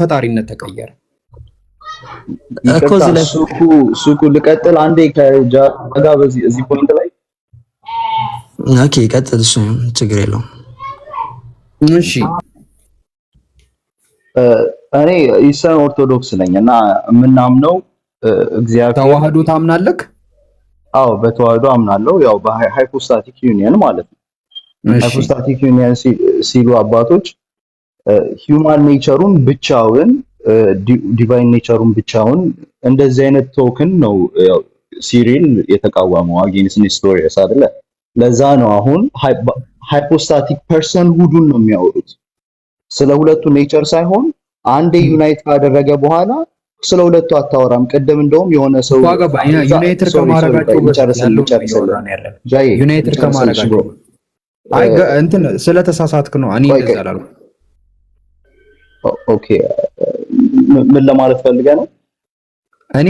ፈጣሪነት ተቀየረ እኮ ሱቁ ልቀጥል አንዴ ከጃጋ በዚህ ፖይንት ላይ ኦኬ ቀጥል እሱ ችግር የለውም እሺ እኔ ኢስተርን ኦርቶዶክስ ነኝ እና የምናምነው እግዚአብሔር ተዋህዶ ታምናለህ አዎ በተዋህዶ አምናለሁ ያው በሃይፖስታቲክ ዩኒየን ማለት ነው ሃይፖስታቲክ ዩኒየን ሲሉ አባቶች ሂውማን ኔቸሩን ብቻውን ዲቫይን ኔቸሩን ብቻውን እንደዚህ አይነት ቶክን ነው ሲሪል የተቃወመው አጌንስት ኔስቶሪየስ አይደለ ለዛ ነው አሁን ሃይፖስታቲክ ፐርሰን ሁዱን ነው የሚያወሩት ስለ ሁለቱ ኔቸር ሳይሆን አንዴ ዩናይት ካደረገ በኋላ ስለ ሁለቱ አታወራም ቀደም እንደውም የሆነ ሰው ዩናይትድ ከማረጋቸው ዩናይትድ ከማረጋቸው አይ እንትን ስለተሳሳትክ ነው እኔ እንደዛ አላልኩም ኦኬ ምን ለማለት ፈልገህ ነው እኔ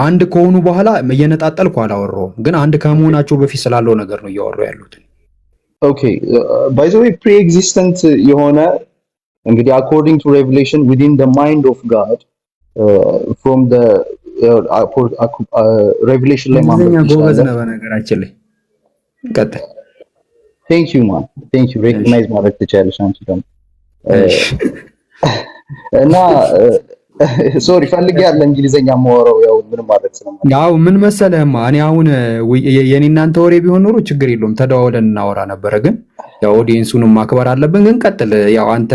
አንድ ከሆኑ በኋላ እየነጣጠልኩ አላወራሁም ግን አንድ ከመሆናቸው በፊት ስላለው ነገር ነው እያወራሁ ያሉት ኦኬ ባይ ዘ ዌይ ፕሪ ኤግዚስተንት የሆነ እንግዲህ according to revelation within the mind of God from the revelation ላይ ማንበብ ጎበዝ ነው በነገራችን ላይ ቀጥል thank you man thank you recognize ማድረግ ትችላለሽ አንቺ ደግሞ እና ሶሪ ፈልጌ ያለ እንግሊዘኛ ማወራው ያው ምንም ማለት ስለማለት ያው ምን መሰለህማ እኔ አሁን የኔ እናንተ ወሬ ቢሆን ኖሮ ችግር የለውም ተደዋውለን እናወራ ነበር ግን ያው ኦዲየንሱንም ማክበር አለብን ግን ቀጥል ያው አንተ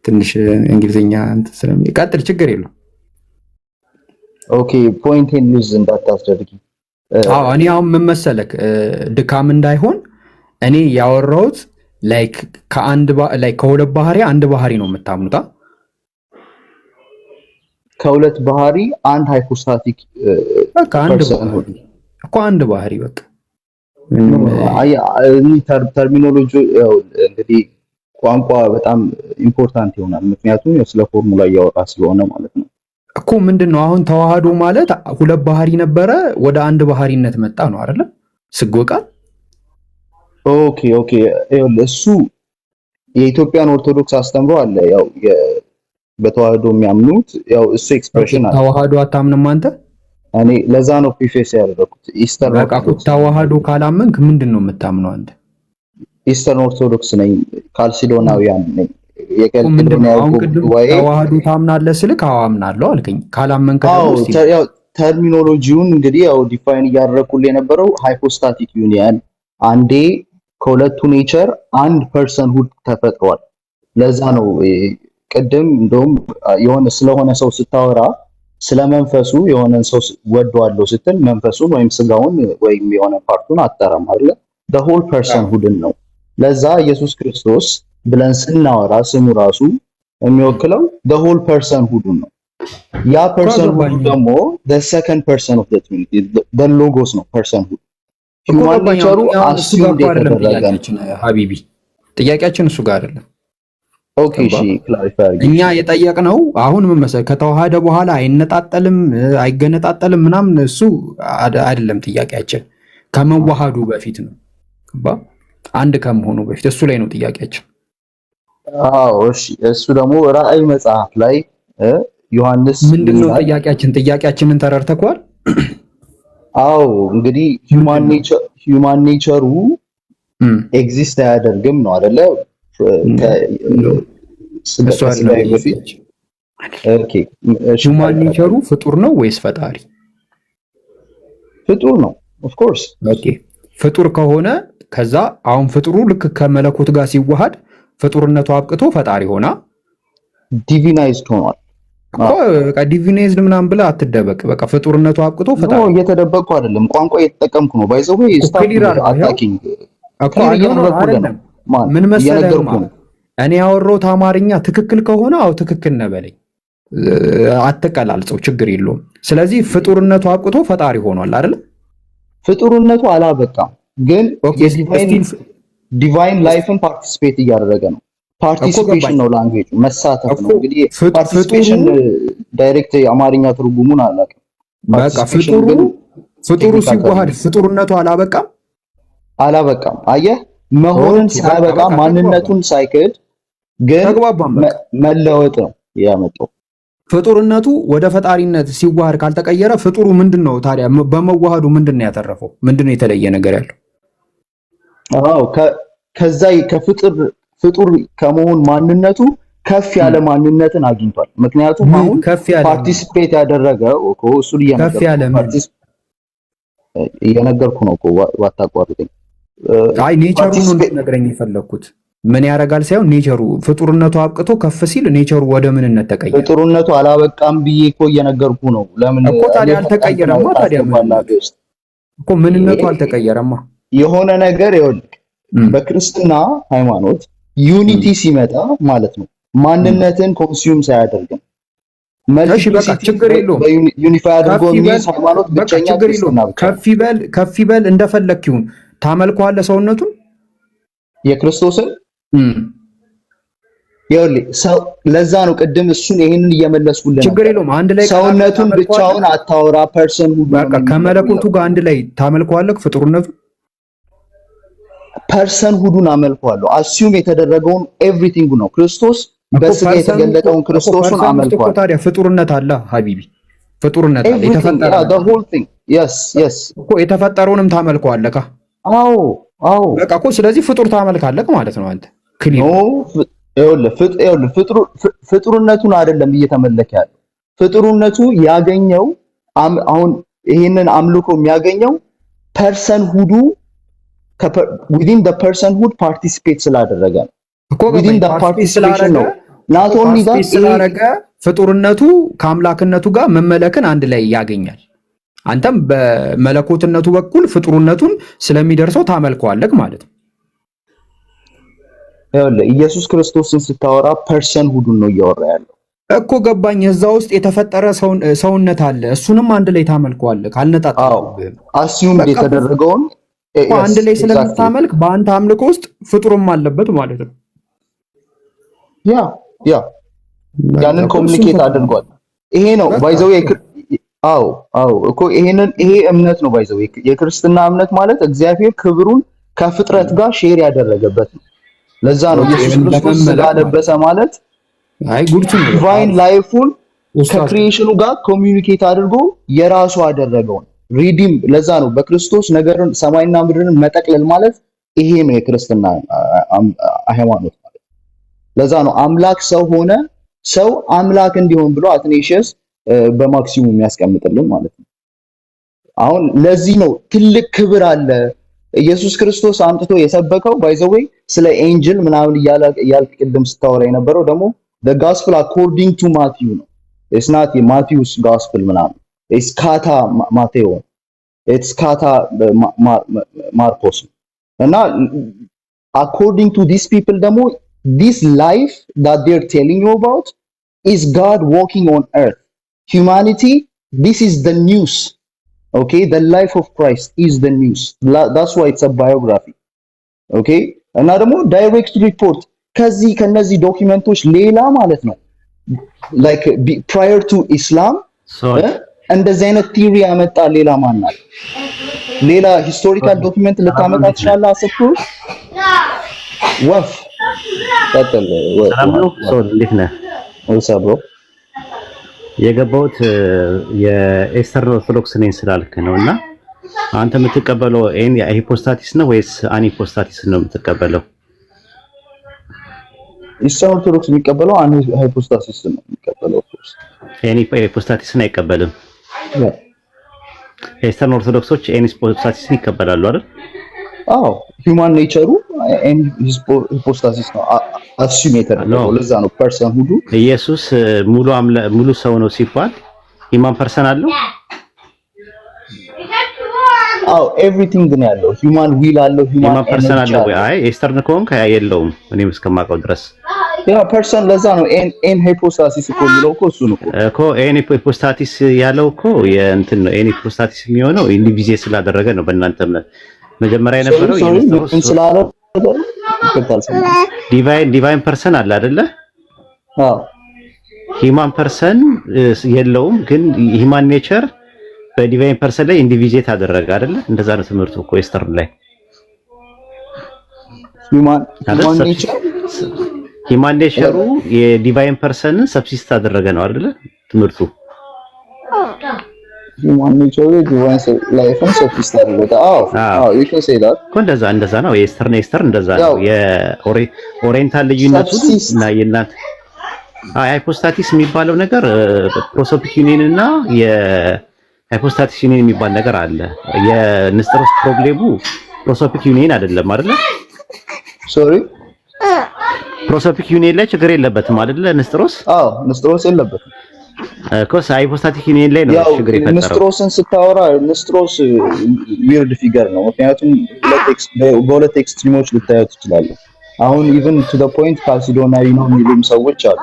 ትንሽ እንግሊዘኛ አንተ ስለሚቀጥል ችግር የለውም ኦኬ ፖይንቴን ሉዝ እንዳታስደርጊ አዎ እኔ አሁን ምን መሰለክ ድካም እንዳይሆን እኔ ያወራሁት ላይክ ከሁለት ባህሪ አንድ ባህሪ ነው የምታምኑታ ከሁለት ባህሪ አንድ ሃይፖስታቲክ በቃ አንድ ባህሪ በቃ ተርሚኖሎጂ እንግዲህ ቋንቋ በጣም ኢምፖርታንት ይሆናል ምክንያቱም ስለ ፎርሙላ እያወራ ስለሆነ ማለት ነው እኮ ምንድነው አሁን ተዋህዶ ማለት ሁለት ባህሪ ነበረ ወደ አንድ ባህሪነት መጣ ነው አይደል ስጎቃ ኦኬ እሱ የኢትዮጵያን ኦርቶዶክስ አስተምሮ አለ ያው በተዋህዶ የሚያምኑት ያው እሱ ኤክስፕሬሽን አለ ተዋህዶ አታምንም አንተ እኔ ለዛ ነው ፕሪፌስ ያደረኩት ኢስተርን በቃ ተዋህዶ ካላመንክ ምንድነው የምታምነው አንተ ኢስተርን ኦርቶዶክስ ነኝ ካልሲዶናውያን ነኝ ተዋህዶ ታምናለህ ስልክ አምናለሁ አልከኝ ካላመንክ ያው ተርሚኖሎጂውን እንግዲህ ያው ዲፋይን እያደረኩልህ የነበረው ሃይፖስታቲክ ዩኒየን አንዴ ከሁለቱ ኔቸር አንድ ፐርሰን ሁድ ተፈጥሯል ለዛ ነው ቀደም እንደውም የሆነ ስለሆነ ሰው ስታወራ ስለመንፈሱ የሆነን ሰው ወደዋለሁ ስትል መንፈሱን ወይም ስጋውን ወይም የሆነ ፓርቱን አጠራም አይደል the whole person ሁድን ነው ለዛ ኢየሱስ ክርስቶስ ብለን ስናወራ ስሙ ራሱ የሚወክለው the whole person ሁድን ነው ያ ፐርሰን ሁድ ደግሞ the second person of the trinity the logos ነው ፐርሰን ሁድ ሁማንቸሩ አስዩም የተደረገ ሀቢቢ ጥያቄያችን እሱ ጋር አይደለም ኦኬ እሺ ክላሪፋይ እኛ የጠየቅነው አሁን ምን መሰለህ ከተዋሃደ በኋላ አይነጣጠልም አይገነጣጠልም ምናምን እሱ አይደለም ጥያቄያችን ከመዋሃዱ በፊት ነው አንድ ከመሆኑ በፊት እሱ ላይ ነው ጥያቄያችን እሺ እሱ ደግሞ ራእይ መጽሐፍ ላይ ዮሐንስ ምንድነው ጥያቄያችንን ተረድተኳል እንግዲህ ሂውማን ኔቸሩ ኤግዚስት አያደርግም ነው አይደለ ሂውማን ኔቸሩ ፍጡር ነው ወይስ ፈጣሪ ፍጡር ነው ኦፍ ኮርስ ኦኬ ፍጡር ከሆነ ከዛ አሁን ፍጡሩ ልክ ከመለኮት ጋር ሲዋሃድ ፍጡርነቱ አብቅቶ ፈጣሪ ሆና ዲቪናይዝድ ሆኗል በቃ ዲቪናይዝድ ምናምን ብለህ አትደበቅ በቃ ፍጡርነቱ አብቅቶ ፈጣሪ ነው እየተደበቅኩ አይደለም ቋንቋ እየተጠቀምኩ ነው ባይ ዘ ዌይ ስታርት አታኪንግ ምን መሰለህ እኔ ያወራሁት አማርኛ ትክክል ከሆነ ትክክል ነው በለኝ አትቀላልጸው ችግር የለውም ስለዚህ ፍጡርነቱ አብቅቶ ፈጣሪ ሆኗል አይደል ፍጡርነቱ አላበቃም ግን ዲቫይን ላይፍን ፓርቲሲፔት እያደረገ ነው ፓርቲሲፔሽን ነው ላንጉዌጅ መሳተፍ ነው እንግዲህ ፓርቲሲፔሽን ዳይሬክት የአማርኛ ትርጉሙን አላውቅም በቃ ፍጡሩ ሲዋሃድ ፍጡርነቱ አላበቃም አየህ መሆንን ሳያበቃ ማንነቱን ሳይክድ ግን መለወጥ ነው ያመጣው። ፍጡርነቱ ወደ ፈጣሪነት ሲዋሃድ ካልተቀየረ ፍጡሩ ምንድነው ታዲያ? በመዋሃዱ ምንድነው ያተረፈው? ምንድነው የተለየ ነገር ያለው? አዎ ከዛ ፍጡር ከመሆን ማንነቱ ከፍ ያለ ማንነትን አግኝቷል። ምክንያቱም አሁን ፓርቲሲፔት ያደረገው እኮ እሱ እየነገርኩ ነው እኮ ዋታቋርጠኝ። አይ ኔቸሩን ነው እንደነገረኝ የፈለኩት። ምን ያደርጋል ሳይሆን ኔቸሩ ፍጡርነቱ አብቅቶ ከፍ ሲል ኔቸሩ ወደ ምንነት ተቀየረ። ፍጡርነቱ አላበቃም ብዬ እኮ እየነገርኩ ነው። ለምን እኮ ታዲያ አልተቀየረማ? ታዲያ እኮ ምንነቱ አልተቀየረማ። የሆነ ነገር ይኸውልህ፣ በክርስትና ሃይማኖት ዩኒቲ ሲመጣ ማለት ነው ማንነትን ኮንሱም ሳያደርግ ነው። እሺ በቃ ችግር የለውም። ዩኒፋይ አድርጎ የሚይዝ ሃይማኖት ብቸኛ ክርስትና ብቻ። ከፍ ይበል እንደፈለክ ይሁን። ታመልከዋለህ ሰውነቱን የክርስቶስን ይኸውልህ ሰው ለዛ ነው ቅድም እሱን ይሄንን እየመለስኩልህ። ችግር የለውም። አንድ ላይ ሰውነቱን ብቻውን አታወራ። ፐርሰን ሁሉ በቃ ከመለኮቱ ጋር አንድ ላይ ታመልከዋለህ። ፍጡርነቱ ፐርሰን ሁሉን አመልከዋለሁ። አስዩም የተደረገውን ኤቭሪቲንግ ነው። ክርስቶስ በስጋ የተገለጠውን ክርስቶስን አመልከዋለሁ። ታዲያ ፍጡርነት አለ ሀቢቢ፣ ፍጡርነት አለ። የተፈጠረ the whole thing yes እኮ የተፈጠረውንም ታመልከዋለህ። አዎ በቃ እኮ ስለዚህ ፍጡር ታመልካለህ ማለት ነው አንተ። ፍጡርነቱን አይደለም እየተመለከ ያለው። ፍጡርነቱ ያገኘው አሁን ይሄንን አምልኮ የሚያገኘው ፐርሰን ሁዱ within the personhood participate ስላደረገ ነው እኮ within the participation ነው። not only that ስላደረገ ፍጡርነቱ ከአምላክነቱ ጋር መመለክን አንድ ላይ ያገኛል። አንተም በመለኮትነቱ በኩል ፍጡርነቱን ስለሚደርሰው ታመልከዋለህ ማለት ነው። ይኸውልህ ኢየሱስ ክርስቶስን ስታወራ ፐርሰን ሁዱን ነው እያወራ ያለው እኮ ገባኝ። እዛ ውስጥ የተፈጠረ ሰውነት አለ። እሱንም አንድ ላይ ታመልከዋለህ። ካልነጣጣለህ አስዩም የተደረገውን አንድ ላይ ስለምታመልክ በአንተ አምልኮ ውስጥ ፍጡርም አለበት ማለት ነው። ያ ያንን ኮሙኒኬት አድርጓል። ይሄ ነው ባይዘው አዎ እኮ ይሄ እምነት ነው ባይዘው የክርስትና እምነት ማለት እግዚአብሔር ክብሩን ከፍጥረት ጋር ሼር ያደረገበት ነው። ለዛ ነው ኢየሱስ ክርስቶስ ስጋ ለበሰ ማለት አይ ጉድቱ ነው። ዲቫይን ላይፉን ከክሪኤሽኑ ጋር ኮሙኒኬት አድርጎ የራሱ አደረገው ሪዲም። ለዛ ነው በክርስቶስ ነገርን ሰማይና ምድርን መጠቅለል ማለት ይሄ ነው የክርስትና ሃይማኖት ማለት። ለዛ ነው አምላክ ሰው ሆነ፣ ሰው አምላክ እንዲሆን ብሎ አትኔሽስ በማክሲሙም የሚያስቀምጥልን ማለት ነው። አሁን ለዚህ ነው ትልቅ ክብር አለ። ኢየሱስ ክርስቶስ አምጥቶ የሰበከው ባይዘዌይ ስለ ኤንጅል ምናምን እያልክ ቅድም ስታወራ የነበረው ደግሞ the gospel according to Matthew ነው። it's not Matthew's gospel ምናምን it's kata Matthew, it's kata Marcos. እና according to these people ደግሞ this life that they're telling you about is God walking on earth. Humanity, this is the news. Okay, the life of Christ is the news. That's why it's a biography. Okay, እና ደግሞ direct report ከነዚህ ዶክመንቶች ሌላ ማለት ነው like prior to Islam እንደዚህ አይነት ቲዮሪ ያመጣ ሌላ ማን አለ? ሌላ ሂስቶሪካል ዶክመንት ልታመጣ ትችላለህ? አስብኩ ወፍ ቀጥል። እንዴት ነህ? ወሳብሮ የገባሁት የኤስተርን ኦርቶዶክስ ነኝ ስላልክ ነውና አንተ የምትቀበለው ሂፖስታቲስ ነው ወይስ አኒፖስታቲስ ነው የምትቀበለው? ኢስተርን ኦርቶዶክስ የሚቀበለው ሃይፖስታሲስ ነው የሚቀበለው። ሂፖስታቲስን አይቀበልም። ኤስተርን ኦርቶዶክሶች ሂፖስታቲስን ይቀበላሉ አይደል? አዎ ሂውማን ኔቸሩ ሂፖስታሲስ ነው አስዩም የተደረገው። ለዛ ነው ፐርሰን ሁሉ ኢየሱስ ሙሉ ሰው ነው ሲባል ሂማን ፐርሰን አለው። አዎ ኤቭሪቲንግ ነው ያለው። ሂውማን ዊል አለው፣ ሂውማን ፐርሰን አለው። አይ ኤስተርን ከሆንክ የለውም እኔም እስከማውቀው ድረስ ያ ፐርሰን። ለዛ ነው ኤን ሂፖስታሲስ እኮ የሚለው እኮ እሱ ነው እኮ ኤን ሂፖስታሲስ ያለው እኮ የእንትን ነው። ኤን ሂፖስታሲስ የሚሆነው ኢንዲቪዜ ስላደረገ ነው። በእናንተ እምነት መጀመሪያ የነበረው ስላለው ዲቫይን ፐርሰን አለ አይደለ? አዎ ሂማን ፐርሰን የለውም፣ ግን ሂማን ኔቸር በዲቫይን ፐርሰን ላይ ኢንዲቪዜት አደረገ አይደለ? እንደዛ ነው ትምህርቱ እኮ ኤስተርን ላይ ሂማን ኔቸር ሂማን ኔቸሩ የዲቫይን ፐርሰንን ሰብሲስት አደረገ ነው አይደለ ትምህርቱ? ሂማን ኔቸሩ ዲቫይን ላይፍን ሰብሲስት አደረገ። አዎ you can say that እኮ እንደዛ ነው። የኢስተርን እንደዛ ነው። የኦሪየንታል ልዩነቱ እና የእናንተ ሃይፖስታቲስ የሚባለው ነገር ፕሮሶፒክ ዩኒየን እና የሃይፖስታቲስ ዩኒየን የሚባል ነገር አለ። የንስጥሮስ ፕሮብሌሙ ፕሮሶፒክ ዩኒየን አይደለም አይደለ? ሶሪ ፕሮሶፒክ ዩኒየን ላይ ችግር የለበትም አይደለ? ንስጥሮስ ንስጥሮስ የለበትም። ኮስ ሃይፖስታቲክ ዩኒየን ላይ ነው ችግር የፈጠረው። ንስጥሮስን ስታወራ ንስጥሮስ ዊርድ ፊገር ነው። ምክንያቱም በሁለት ኤክስትሪሞች ልታዩት ትችላለህ። አሁን ኢቭን ቱ ዘ ፖይንት ካልሲዶናዊ ነው የሚሉም ሰዎች አሉ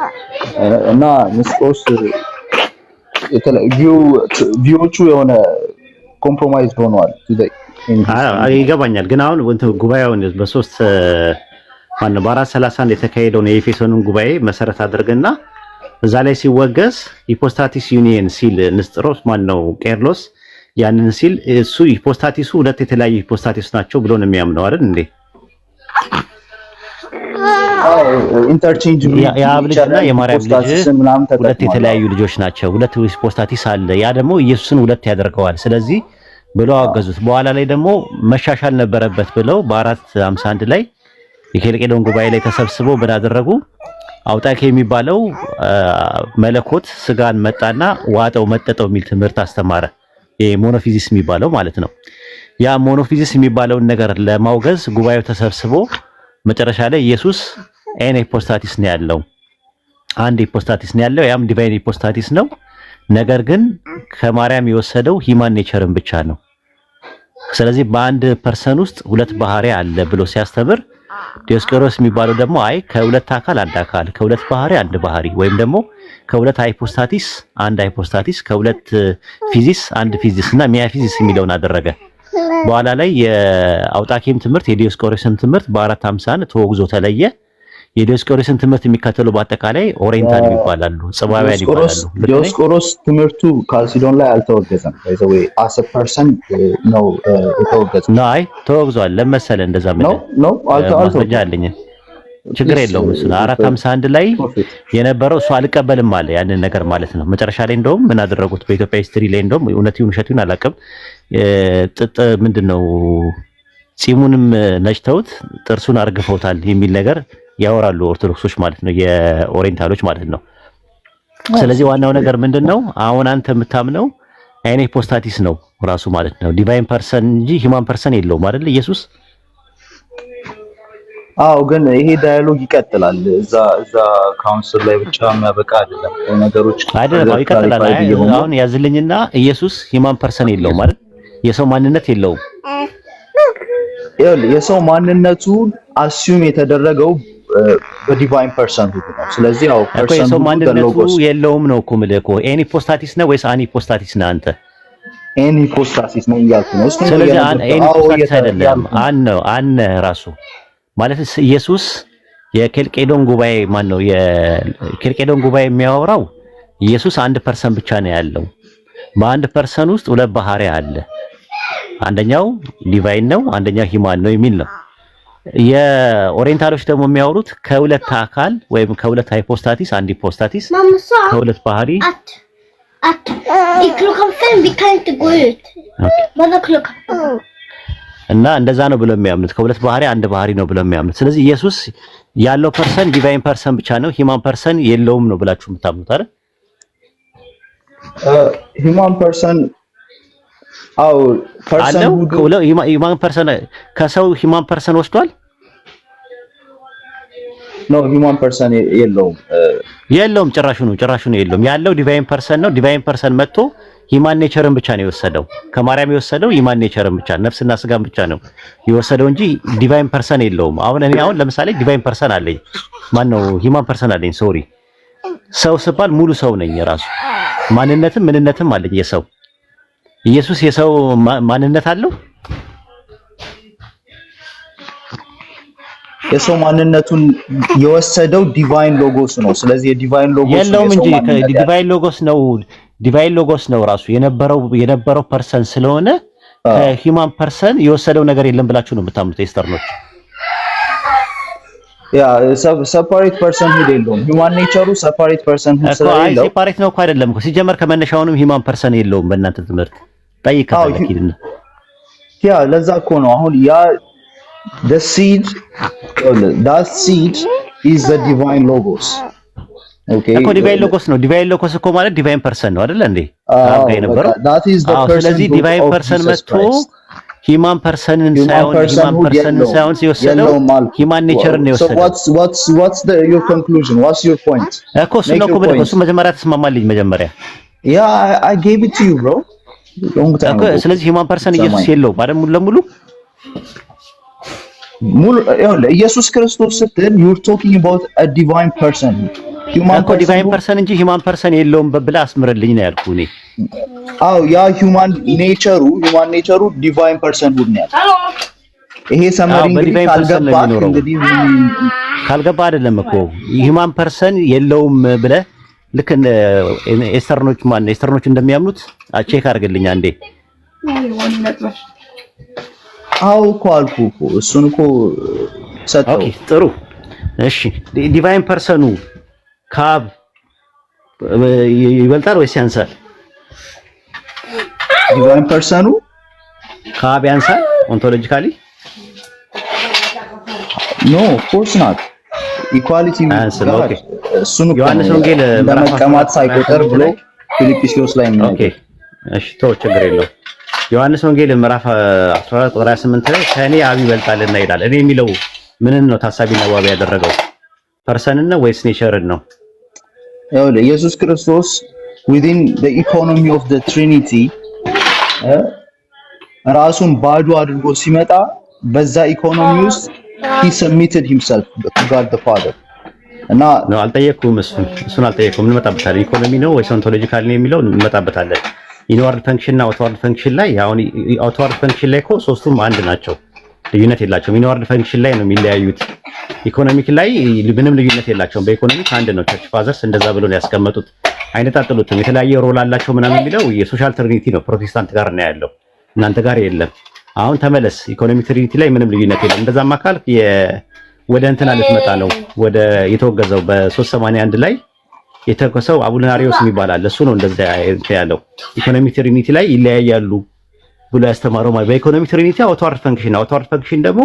እና ንስጥሮስ ቪዎቹ የሆነ ኮምፕሮማይዝ ሆነዋል። ይገባኛል። ግን አሁን ጉባኤውን በ431 የተካሄደውን የኤፌሶንን ጉባኤ መሰረት አድርገና እዛ ላይ ሲወገዝ ሂፖስታቲስ ዩኒየን ሲል ንስጥሮስ ቄርሎስ ያንን ሲል እሱ ሂፖስታቲሱ ሁለት የተለያዩ ሂፖስታቲስ ናቸው ብሎ ነው የሚያምነው አይደል እንዴ? ኢንተርቼንጅ የአብ ልጅና የማርያም ልጅ ሁለት የተለያዩ ልጆች ናቸው። ሁለት ሂፖስታቲስ አለ። ያ ደግሞ ኢየሱስን ሁለት ያደርገዋል። ስለዚህ ብለው አገዙት። በኋላ ላይ ደግሞ መሻሻል ነበረበት ብለው በ451 ላይ የኬልቄዶን ጉባኤ ላይ ተሰብስበው ብናደረጉ አውጣኬ የሚባለው መለኮት ስጋን መጣና ዋጠው መጠጠው የሚል ትምህርት አስተማረ። የሞኖፊዚስ የሚባለው ማለት ነው። ያ ሞኖፊዚስ የሚባለውን ነገር ለማውገዝ ጉባኤው ተሰብስቦ መጨረሻ ላይ ኢየሱስ ኤን ሂፖስታቲስ ነው ያለው፣ አንድ ሂፖስታቲስ ነው ያለው፣ ያም ዲቫይን ሂፖስታቲስ ነው። ነገር ግን ከማርያም የወሰደው ሂማን ኔቸርን ብቻ ነው። ስለዚህ በአንድ ፐርሰን ውስጥ ሁለት ባህሪ አለ ብሎ ሲያስተምር ዲዮስቆሮስ የሚባለው ደግሞ አይ ከሁለት አካል አንድ አካል፣ ከሁለት ባህሪ አንድ ባህሪ፣ ወይም ደግሞ ከሁለት ሃይፖስታቲስ አንድ ሃይፖስታቲስ፣ ከሁለት ፊዚስ አንድ ፊዚስ እና ሚያፊዚስ የሚለውን አደረገ። በኋላ ላይ የአውጣኬም ትምህርት የዲዮስቆሮስም ትምህርት በ451 ተወግዞ ተለየ። የዲዮስቆሮስን ትምህርት የሚከተሉ በአጠቃላይ ኦሪየንታል ይባላሉ፣ ጽባውያን ይባላሉ። ዲዮስቆሮስ ትምህርቱ ካልሲዶን ላይ አልተወገዘም። ባይዘው አስ አ ፐርሰን ነው የተወገዘው። አይ ተወግዟል። ለመሰለ እንደዛ ነው አልተወገዘም። ችግር የለውም። እሱ 451 ላይ የነበረው እሱ አልቀበልም አለ ያንን ነገር ማለት ነው። መጨረሻ ላይ እንደውም ምን አደረጉት በኢትዮጵያ ሂስትሪ ላይ እንደውም እውነቱን ውሸቱን አላውቅም፣ ጥጥ ምንድነው ጺሙንም ነጭተውት ጥርሱን አርግፈውታል የሚል ነገር ያወራሉ ኦርቶዶክሶች ማለት ነው፣ የኦሪየንታሎች ማለት ነው። ስለዚህ ዋናው ነገር ምንድነው አሁን አንተ የምታምነው አይነ ሂፖስታቲስ ነው ራሱ ማለት ነው፣ ዲቫይን ፐርሰን እንጂ ሂማን ፐርሰን የለውም አይደል ኢየሱስ? አዎ፣ ግን ይሄ ዳያሎግ ይቀጥላል። እዛ ካውንስል ላይ ብቻ የሚያበቃ አይደለም። ነገሮች አይደለም ይቀጥላል። አሁን ያዝልኝና ኢየሱስ ሂማን ፐርሰን የለውም አይደል? የሰው ማንነት የለውም። የሰው ማንነቱ አስዩም የተደረገው በዲቫይን ፐርሰን ነው። ስለዚህ ያው ፐርሰን የሰው ማንነቱ የለውም ነው እኮ የምልህ እኮ። ኤኒ ሂፖስታቲስ ነው ወይስ አኒ ሂፖስታቲስ ነው አንተ? ኤኒ ሂፖስታቲስ ነው እያልኩ ነው። ስለዚህ ኤኒ ሂፖስታቲስ አይደለም አነ ራሱ ማለት ኢየሱስ የኬልቄዶን ጉባኤ ማን ነው? የኬልቄዶን ጉባኤ የሚያወራው ኢየሱስ አንድ ፐርሰን ብቻ ነው ያለው። በአንድ ፐርሰን ውስጥ ሁለት ባህሪ አለ። አንደኛው ዲቫይን ነው፣ አንደኛው ሂማን ነው የሚል ነው። የኦሪየንታሎች ደግሞ የሚያወሩት ከሁለት አካል ወይም ከሁለት ሃይፖስታቲስ አንድ ሂፖስታቲስ ከሁለት ባህሪ እና እንደዛ ነው ብለው የሚያምኑት። ከሁለት ባህሪ አንድ ባህሪ ነው ብለው የሚያምኑት። ስለዚህ ኢየሱስ ያለው ፐርሰን ዲቫይን ፐርሰን ብቻ ነው፣ ሂማን ፐርሰን የለውም ነው ብላችሁ የምታምኑት አይደል? ሂማን ፐርሰን አው ፐርሰን ሁሉ ሂማን ፐርሰን ከሰው ሂማን ፐርሰን ወስዷል? ነው ሂማን ፐርሰን የለውም። ጭራሹ ነው የለውም። ያለው ዲቫይን ፐርሰን ነው። ዲቫይን ፐርሰን መጥቶ ሂማን ኔቸርን ብቻ ነው የወሰደው። ከማርያም የወሰደው ሂማን ኔቸርን ብቻ ነፍስና ስጋን ብቻ ነው የወሰደው እንጂ ዲቫይን ፐርሰን የለውም። አሁን ለምሳሌ ዲቫይን ፐርሰን አለኝ፣ ማን ነው ሂማን ፐርሰን አለኝ። ሶሪ ሰው ስባል ሙሉ ሰው ነኝ። ራሱ ማንነትም ምንነትም አለኝ የሰው። ኢየሱስ የሰው ማንነት አለው? የሰው ማንነቱን የወሰደው ዲቫይን ሎጎስ ነው። ስለዚህ የዲቫይን ሎጎስ የለውም እንጂ ዲቫይን ሎጎስ ነው ራሱ የነበረው ፐርሰን ስለሆነ ከሂማን ፐርሰን የወሰደው ነገር የለም ብላችሁ ነው የምታምኑት ኤስተርኖች? ሰፓሬት ፐርሰንሁድ የለውም። ሂውማን ኔቸሩ ሰፓሬት ፐርሰንሁድ ስለሌለው ሴፓሬት ነው እኮ አይደለም እኮ ሲጀመር ከመነሻውንም ሂውማን ፐርሰን የለውም። በእናንተ ትምህርት ጠይቅ ከፈለኪልና ለዛ እኮ ነው አሁን ያ the seed that seed is the divine logos እኮ ዲቫይን ሎጎስ ነው። ዲቫይን ሎጎስ እኮ ማለት ዲቫይን ፐርሰን ነው አይደል እንዴ? አጋ የነበረው ስለዚህ ዲቫይን ፐርሰን መጥቶ ሂማን ፐርሰንን ሳይሆን ሲወሰደው ሂማን ኔቸርን ነው የወሰደው። what's your conclusion? what's your point? እኮ እሱ ነው እኮ እሱ መጀመሪያ ተስማማልኝ መጀመሪያ I gave it to you bro እኮ ስለዚህ ሂማን ፐርሰን ኢየሱስ የለውም አይደል? ሙሉ ኢየሱስ ክርስቶስ ስትል you're talking about a divine person. እኮ ዲቫይን ፐርሰን እንጂ ሂማን ፐርሰን የለውም ብለህ አስምርልኝ ነው ያልኩህ እኔ። ያ ሂማን ኔቸሩ ዲቫይን ፐርሰን ሁድ ነው ያለው። ይሄ ሰመሪ እንግዲህ ካልገባ አይደለም እኮ ሂማን ፐርሰን የለውም ብለህ ልክ ኤስተርኖች እንደሚያምኑት ቼክ አድርግልኝ አንዴ። እኮ አልኩህ እኮ እሱን እኮ ሰጠው። ኦኬ ጥሩ እሺ። ዲቫይን ፐርሰኑ ከአብ ይበልጣል ወይስ ያንሳል? ዲቫይን ፐርሰኑ ከአብ ያንሳል ኦንቶሎጂካሊ? ኖ ኦፍ ኮርስ ናት። ኢኳሊቲ እሱን ዮሐንስ ወንጌል ለመቀማት ሳይቆጠር ብሎ ፊልጵስዩስ ላይ ነው። ኦኬ እሺ ተው ችግር የለውም። ዮሐንስ ወንጌል ምዕራፍ 14 ቁጥር 28 ላይ ከእኔ አብ ይበልጣልና ይላል። እኔ የሚለው ምንን ነው ታሳቢና ዋቢ ያደረገው? ፐርሰንን ነው ወይስ ኔቸርን ነው? ኢየሱስ ክርስቶስ within the economy of the Trinity ራሱን ባዶ አድርጎ ሲመጣ በዛ ኢኮኖሚ ውስጥ he submitted himself to God the Father እና ነው አልጠየቅኩም። እሱን አልጠየቅኩም። እንመጣበታለን። ኢኮኖሚ ነው ወይስ ኦንቶሎጂካል ነው የሚለው እንመጣበታለን። ኢንዋርድ ፈንክሽን እና አውትዋርድ ፈንክሽን ላይ አሁን አውትዋርድ ፈንክሽን ላይ እኮ ሶስቱም አንድ ናቸው፣ ልዩነት የላቸውም። ኢንዋርድ ፈንክሽን ላይ ነው የሚለያዩት። ኢኮኖሚክ ላይ ምንም ልዩነት የላቸውም። በኢኮኖሚክ አንድ ነው። ቸርች ፋዘርስ እንደዛ ብሎ ነው ያስቀመጡት። አይነጣጥሉትም። የተለያየ ሮል አላቸው ምናምን የሚለው የሶሻል ትሪኒቲ ነው፣ ፕሮቴስታንት ጋር ነው ያለው፣ እናንተ ጋር የለም። አሁን ተመለስ። ኢኮኖሚክ ትሪኒቲ ላይ ምንም ልዩነት የለም። እንደዛማ ካልክ ወደ እንትና ልትመጣ ነው፣ ወደ የተወገዘው በ381 ላይ የተከሰው አቡልናሪዮስ የሚባል እሱ ነው እንደዛ ያለው። ኢኮኖሚክ ትሪኒቲ ላይ ይለያያሉ ብሎ ያስተማረው ማለት በኢኮኖሚክ ትሪኒቲ አውትዋርድ ፈንክሽን ደግሞ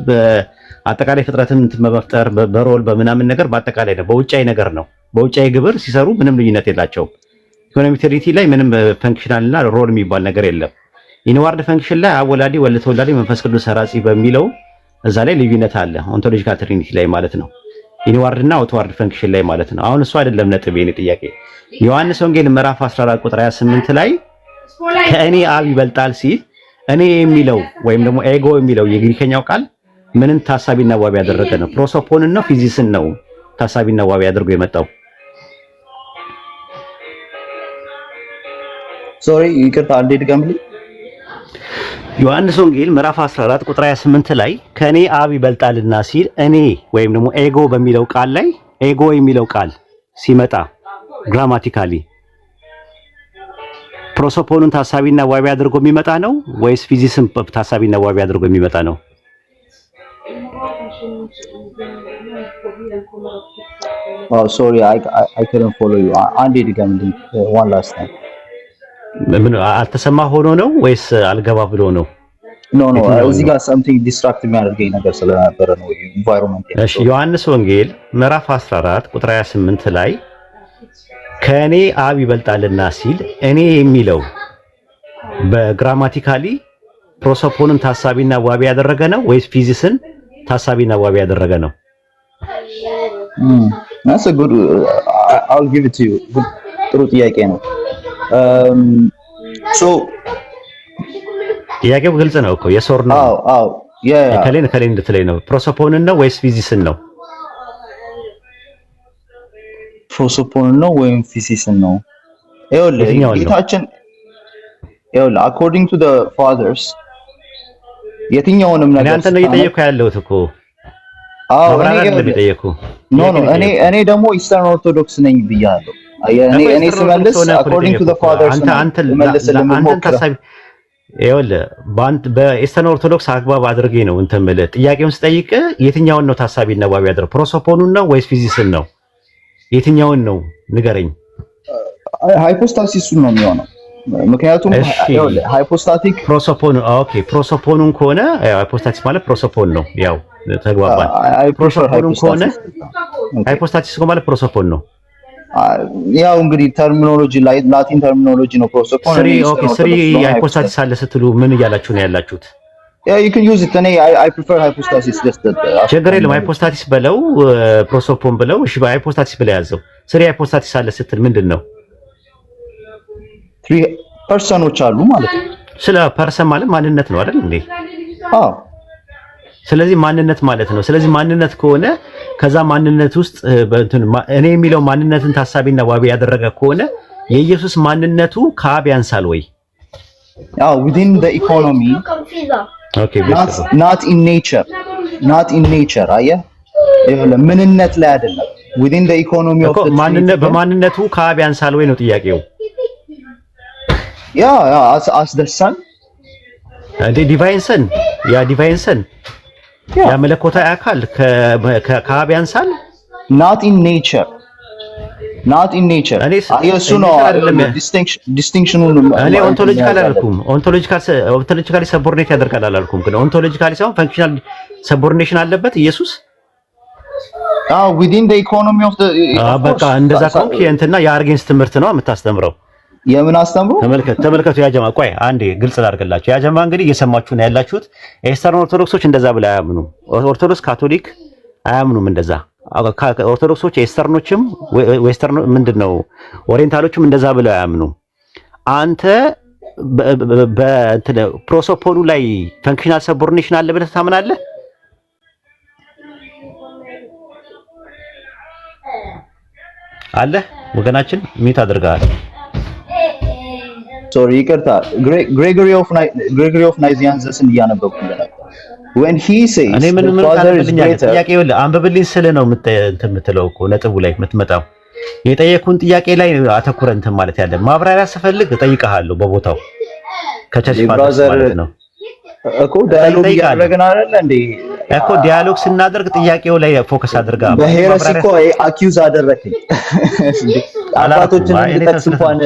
በአጠቃላይ ፍጥረትን መፍጠር በሮል በምናምን ነገር በአጠቃላይ ነው፣ በውጫዊ ነገር ነው። በውጫዊ ግብር ሲሰሩ ምንም ልዩነት የላቸውም። ኢኮኖሚክ ትሪኒቲ ላይ ምንም ፈንክሽናልና ሮል የሚባል ነገር የለም። ኢንዋርድ ፈንክሽን ላይ አወላዲ ወልድ ተወላዲ መንፈስ ቅዱስ ሰራጺ በሚለው እዛ ላይ ልዩነት አለ፣ ኦንቶሎጂካል ትሪኒቲ ላይ ማለት ነው። ኢንዋርድ እና አውትዋርድ ፈንክሽን ላይ ማለት ነው። አሁን እሱ አይደለም ነጥብ የኔ ጥያቄ። ዮሐንስ ወንጌል ምዕራፍ 14 ቁጥር 28 ላይ ከእኔ አብ ይበልጣል ሲል እኔ የሚለው ወይም ደግሞ ኤጎ የሚለው የግሪከኛው ቃል ምንን ታሳቢና ዋቢ ያደረገ ነው? ፕሮሶፖንን ነው ፊዚስን ነው ታሳቢና ዋቢ አድርጎ የመጣው? ሶሪ ይቅርታ አንዴ ድገምልኝ። ዮሐንስ ወንጌል ምዕራፍ 14 ቁጥር 28 ላይ ከእኔ አብ ይበልጣልና ሲል እኔ ወይም ደግሞ ኤጎ በሚለው ቃል ላይ ኤጎ የሚለው ቃል ሲመጣ ግራማቲካሊ ፕሮሶፖኑን ታሳቢና ዋቢ አድርጎ የሚመጣ ነው ወይስ ፊዚስን ታሳቢና ዋቢ አድርጎ የሚመጣ ነው? ሶሪ I couldn't follow you. አንዴ ድገምልኝ one last time. ምን አልተሰማ ሆኖ ነው ወይስ አልገባ ብሎ ነው? ኖ እዚህ ጋር something distract የሚያደርገኝ ነገር ስለነበረ ነው environment። እሺ ዮሐንስ ወንጌል ምዕራፍ 14 ቁጥር 28 ላይ ከእኔ አብ ይበልጣልና ሲል እኔ የሚለው በግራማቲካሊ ፕሮሶፖንን ታሳቢና ዋቢ ያደረገ ነው ወይስ ፊዚስን ታሳቢና ዋቢ ያደረገ ነው? That's a good I'll give it to you. ጥሩ ጥያቄ ነው። so ጥያቄው ግልጽ ነው እኮ የሶር ነው። አዎ ከሌን እንድትለኝ ነው። ፕሮሶፖንን ነው ወይስ ፊዚስን ነው? ፕሮሶፖንን ነው ወይም ፊዚስን ነው? ጌታችን according to the fathers የትኛውንም ነገር አንተ ነው እየጠየኩህ ያለሁት እኮ። እኔ ደግሞ ኢስተርን ኦርቶዶክስ ነኝ ብያለሁ። እኔ ስመልስ according to the fathers ይኸውልህ በኢስተርን ኦርቶዶክስ አግባብ አድርጌ ነው እንትን የምልህ። ጥያቄውን ስጠይቅ የትኛውን ነው ታሳቢና ዋቢ ያደረገው? ፕሮሶፖኑን ነው ወይስ ፊዚክስን ነው? የትኛውን ነው ንገረኝ። ሃይፖስታሲሱን ነው የሚሆነው። ምክንያቱም ሃይፖስታቲክ ፕሮሶፖን ኦኬ፣ ፕሮሶፖኑን ከሆነ ሃይፖስታቲስ ማለት ፕሮሶፖን ነው። ያው ተግባባን። ፕሮሶፖኑን ከሆነ ሃይፖስታቲስ ማለት ፕሮሶፖን ነው። ያው እንግዲህ ተርሚኖሎጂ ላይ ላቲን ተርሚኖሎጂ ነው ፕሮሶፖን። ስሪ ሃይፖስታቲስ አለ ስትሉ ምን እያላችሁ ነው ያላችሁት? you can use it I prefer hypostasis just that ችግር የለም። ሃይፖስታቲስ በለው ፕሮሶፖን በለው። እሺ በሃይፖስታቲስ ብለ ያዘው። ስሪ ሃይፖስታቲስ አለ ስትል ምንድን ነው? 3 ፐርሰኖች አሉ ማለት ነው። ስለ ፐርሰን ማለት ማንነት ነው አይደል እንዴ? አዎ። ስለዚህ ማንነት ማለት ነው። ስለዚህ ማንነት ከሆነ ከዛ ማንነት ውስጥ እኔ የሚለው ማንነትን ታሳቢና ዋቢ ያደረገ ከሆነ የኢየሱስ ማንነቱ ከአብ ያንሳል ወይ? ያው within the economy okay not in nature አየህ፣ ምንነት ላይ አይደለም within the economy of the ማንነት በማንነቱ ከአብ ያንሳል ወይ ነው ጥያቄው። ያ as the son ዲቫይን ሰን ያ መለኮታዊ አካል ከአብ ያንሳል። not in nature እሱ ነው ዲስቲንክሽኑ። እኔ ኦንቶሎጂካል አላልኩም። ኦንቶሎጂካሊ ሰቦርዲኔት ያደርጋል አላልኩም። ግን ኦንቶሎጂካሊ ሳይሆን ፈንክሽናል ሰቦርዲኔሽን አለበት ኢየሱስ። within the economy of the በቃ እንደዛ ከሆንክ የእንትና የአርጌንስ ትምህርት ነው የምታስተምረው። የምን አስተምሮ? ተመልከቱ ያ ጀማ። ቆይ አንዴ ግልጽ ላድርግላችሁ። ያ ጀማ እንግዲህ እየሰማችሁ ነው ያላችሁት። ኤስተርን ኦርቶዶክሶች እንደዛ ብለው አያምኑም። ኦርቶዶክስ ካቶሊክ አያምኑም እንደዛ። ኦርቶዶክሶች ኤስተርኖችም ዌስተርን ምንድነው ኦሪየንታሎችም እንደዛ ብለው አያምኑም። አንተ በእንትን ፕሮሶፖኑ ላይ ፈንክሽናል ሰቦርዲኔሽን አለ ብለህ ታምናለህ? አለ ወገናችን ሚት አድርጋል። ሶሪ ይቅርታ፣ ግሬጎሪ ኦፍ ናይዚያንስን እያነበብኩ ነበር። when he says እኔ ምን ጥያቄ ይኸውልህ አንብብልኝ ስለ ነው የምትለው እኮ ነጥቡ ላይ የምትመጣው የጠየኩን ጥያቄ ላይ አተኩረህ እንትን ማለት ያለ ማብራሪያ ስፈልግ እጠይቅሃለሁ በቦታው ከቸርች ማለት ነው እኮ ዳያሎግ ያደረግን አይደል እንዴ? እኮ ዲያሎግ ስናደርግ ጥያቄው ላይ ፎከስ አድርጋ በሄረስ እኮ አኪዩዝ አደረከኝ እንዴ? አባቶችን እንድጠቅስ እንኳን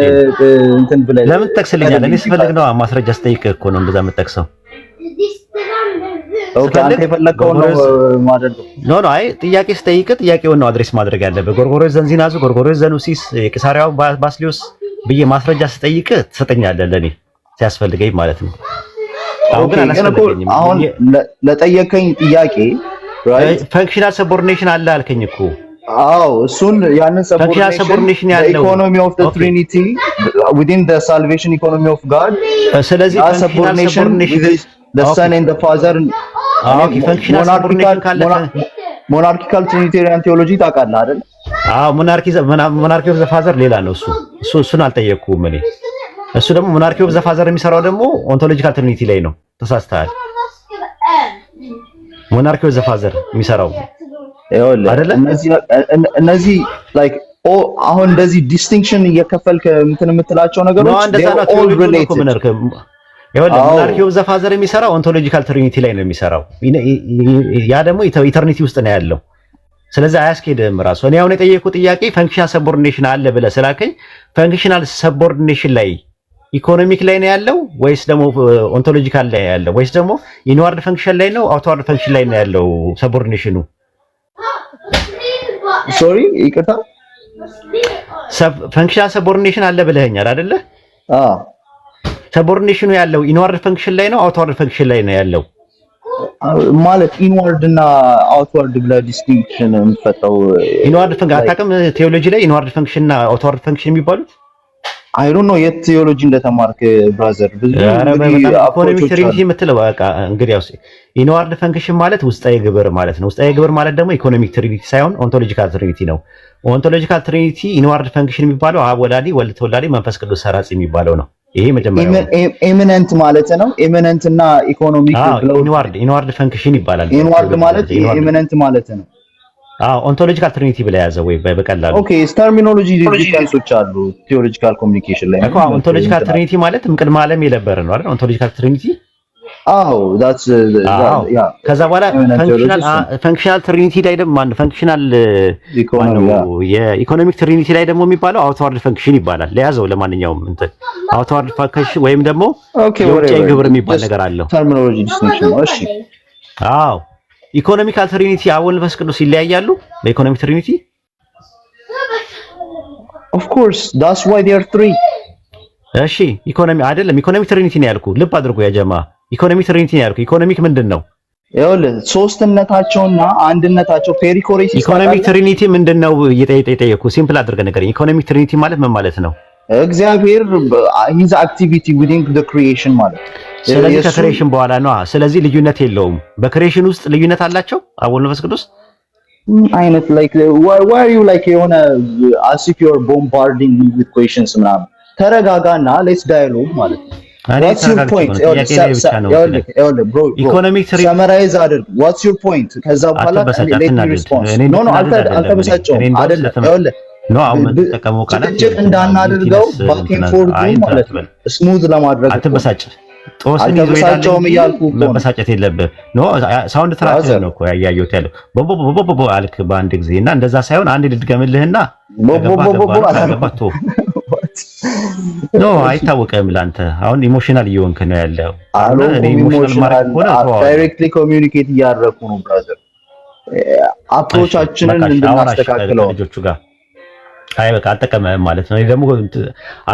እንትን ብለህ ለምን ትጠቅስልኛለህ? እኔ ስፈልግ ነው ማስረጃ ስጠይቅ እኮ ነው እንደዛ የምጠቅሰው። ኦኬ አንተ የፈለከው ነው ማለት ነው። ኖ አይ ጥያቄ ስጠይቅ ጥያቄውን ነው አድሬስ ማድረግ ያለበት። ጎርጎርዮስ ዘንዚናዙ፣ ጎርጎርዮስ ዘኑሲስ፣ የቂሳሪያው ባስሊዮስ ብዬ ማስረጃ ስጠይቅ ትሰጠኛለህ ለኔ ሲያስፈልገኝ ማለት ነው። አሁን ለጠየቀኝ ጥያቄ ፈንክሽናል ሰቦርዲኔሽን አለ አልከኝ እኮ። አዎ እሱን ያንን ሰቦርዲኔሽን ያለው ኢኮኖሚ ኦፍ ዘ ትሪኒቲ within the salvation economy of God። ስለዚህ ፈንክሽናል ሰቦርዲኔሽን the son and the father ፈንክሽናል ሰቦርዲኔሽን ካለ ሞናርኪካል ትሪኒቴሪያን ቴዎሎጂ ታውቃለህ አይደል? አዎ ሞናርኪ ኦፍ ዘ ፋዘር ሌላ ነው እሱን አልጠየቅኩም እኔ። እሱ ደግሞ ሞናርኪ ኦፍ ዘ ፋዘር የሚሰራው ደግሞ ኦንቶሎጂካል ትሪኒቲ ላይ ነው። ተሳስተሃል። ሞናርኪ ኦፍ ዘ ፋዘር የሚሰራው አይደለ? እነዚህ ላይክ አሁን እንደዚህ ዲስቲንክሽን እየከፈልክ እንትን የምትላቸው ነገሮች all related። ሞናርኪ ኦፍ ዘ ፋዘር የሚሰራው ኦንቶሎጂካል ትሪኒቲ ላይ ነው የሚሰራው። ያ ደግሞ ኢተርኒቲ ውስጥ ነው ያለው። ስለዚህ አያስኬድም ራሱ። እኔ አሁን የጠየቁት ጥያቄ ፈንክሽናል ሰቦርዲኔሽን አለ ብለህ ስላከኝ ፈንክሽናል ሰቦርዲኔሽን ላይ ኢኮኖሚክ ላይ ነው ያለው ወይስ ደግሞ ኦንቶሎጂካል ላይ ያለው ወይስ ደግሞ ኢንዋርድ ፈንክሽን ላይ ነው አውትዋርድ ፈንክሽን ላይ ነው ያለው ሰቦርዲኔሽኑ? ሶሪ ይቅርታ፣ ፈንክሽናል ሰቦርዲኔሽን አለ ብለኸኛል አይደለ? ሰቦርዲኔሽኑ ያለው ኢንዋርድ ፈንክሽን ላይ ነው አውትዋርድ ፈንክሽን ላይ ነው ያለው? ማለት ኢንዋርድ እና አውትዋርድ ብለህ ዲስቲንክሽን የምትፈጥረው ኢንዋርድ ፈንክሽን አታውቅም? ቴዎሎጂ ላይ ኢንዋርድ ፈንክሽን እና አውትዋርድ ፈንክሽን የሚባሉት አይ ዶንት ኖ የት ቴዎሎጂ እንደተማርክ ብራዘር። ብዙ ኢኮኖሚክ ትሪኒቲ የምትለው በቃ እንግዲህ ያው ኢንዋርድ ፈንክሽን ማለት ውስጣዊ ግብር ማለት ነው። ውስጣዊ ግብር ማለት ደግሞ ኢኮኖሚክ ትሪኒቲ ሳይሆን ኦንቶሎጂካል ትሪኒቲ ነው። ኦንቶሎጂካል ትሪኒቲ ኢንዋርድ ፈንክሽን የሚባለው አብ ወላዲ፣ ወልድ ተወላዲ፣ መንፈስ ቅዱስ ሰራጺ የሚባለው ነው። ይሄ መጀመሪያው ኤሚነንት ማለት ነው። ኤሚነንት እና ኢኮኖሚክ ኢንዋርድ ፈንክሽን ይባላል። ኢንዋርድ ማለት ኤሚነንት ማለት ነው። ኦንቶሎጂካል ትሪኒቲ ብላ ያዘው ወይ በቀላሉ። ኦኬ ተርሚኖሎጂ ዲፈረንሶች አሉ ቲዮሎጂካል ኮሚኒኬሽን ላይ እኮ ኦንቶሎጂካል ትሪኒቲ ማለት ቅድመ ዓለም የነበረ ነው አይደል? ኦንቶሎጂካል ትሪኒቲ that's yeah ከዛ በኋላ ፈንክሽናል ትሪኒቲ ላይ ደግሞ ፈንክሽናል የኢኮኖሚክ ትሪኒቲ ላይ ደግሞ የሚባለው አውትዋርድ ፈንክሽን ይባላል። ለያዘው ለማንኛውም እንትን አውትዋርድ ፈንክሽን ወይም ደግሞ የውጭ ግብር የሚባል ነገር አለው። ተርሚኖሎጂ ዲስቲንክሽን ነው። እሺ ኢኮኖሚካል ትሪኒቲ አብ ወልድ መንፈስ ቅዱስ ይለያያሉ በኢኮኖሚክ ትሪኒቲ? of course that's why they are three። እሺ ኢኮኖሚ አይደለም ኢኮኖሚክ ትሪኒቲ ነው ያልኩ። ልብ አድርጎ ያ ጀማ ኢኮኖሚክ ትሪኒቲ ነው ያልኩ። ኢኮኖሚክ ምንድነው? ይኸውልህ ሶስትነታቸውና አንድነታቸው ፔሪኮሬሲስ። ኢኮኖሚክ ትሪኒቲ ምንድነው? እየጠየቁ ሲምፕል አድርገህ ነገር ኢኮኖሚክ ትሪኒቲ ማለት ምን ማለት ነው? እግዚአብሔር his activity within the creation ማለት። ስለዚህ ከክሬሽን በኋላ ነው። ስለዚህ ልዩነት የለውም። በክሬሽን ውስጥ ልዩነት አላቸው አብ ወልድ መንፈስ ቅዱስ አይነት like why are you like የሆነ as if you are bombarding me with questions ምናምን ተረጋጋና let's dialogue ማለት ነው። What's your point? Bro, ኢኮኖሚክ ትሪኒቲ summarize አድርግ። What's your point? ከዛ በኋላ response no አልተበሳጨውም አይደለም። ነው አሁን ተጠቀመው ቃላት እንዳናደርገው ባክ ኤንድ ፎርዝ ማለት ነው ስሙዝ ለማድረግ አትበሳጭ። ጦስን ይዞ ይላል መበሳጨት የለብህ። ኖ ሳውንድ ትራክ ነው እኮ ያያየሁት ያለው ቦቦቦቦቦ አልክ በአንድ ጊዜ እና እንደዛ ሳይሆን አንድ ልድገምልህና ቦቦቦቦ ኖ አይታወቅም ላንተ አሁን ኢሞሽናል እየሆንክ ነው ያለው። እኔ ኢሞሽናል ማርክ ሆነ ዳይሬክትሊ ኮሚኒኬት እያደረኩ ነው ብራዘር። አፕሮቻችንን እንድናስተካክለው ልጆቹ ጋር አይ በቃ አልጠቀመህም ማለት ነው። እኔ ደግሞ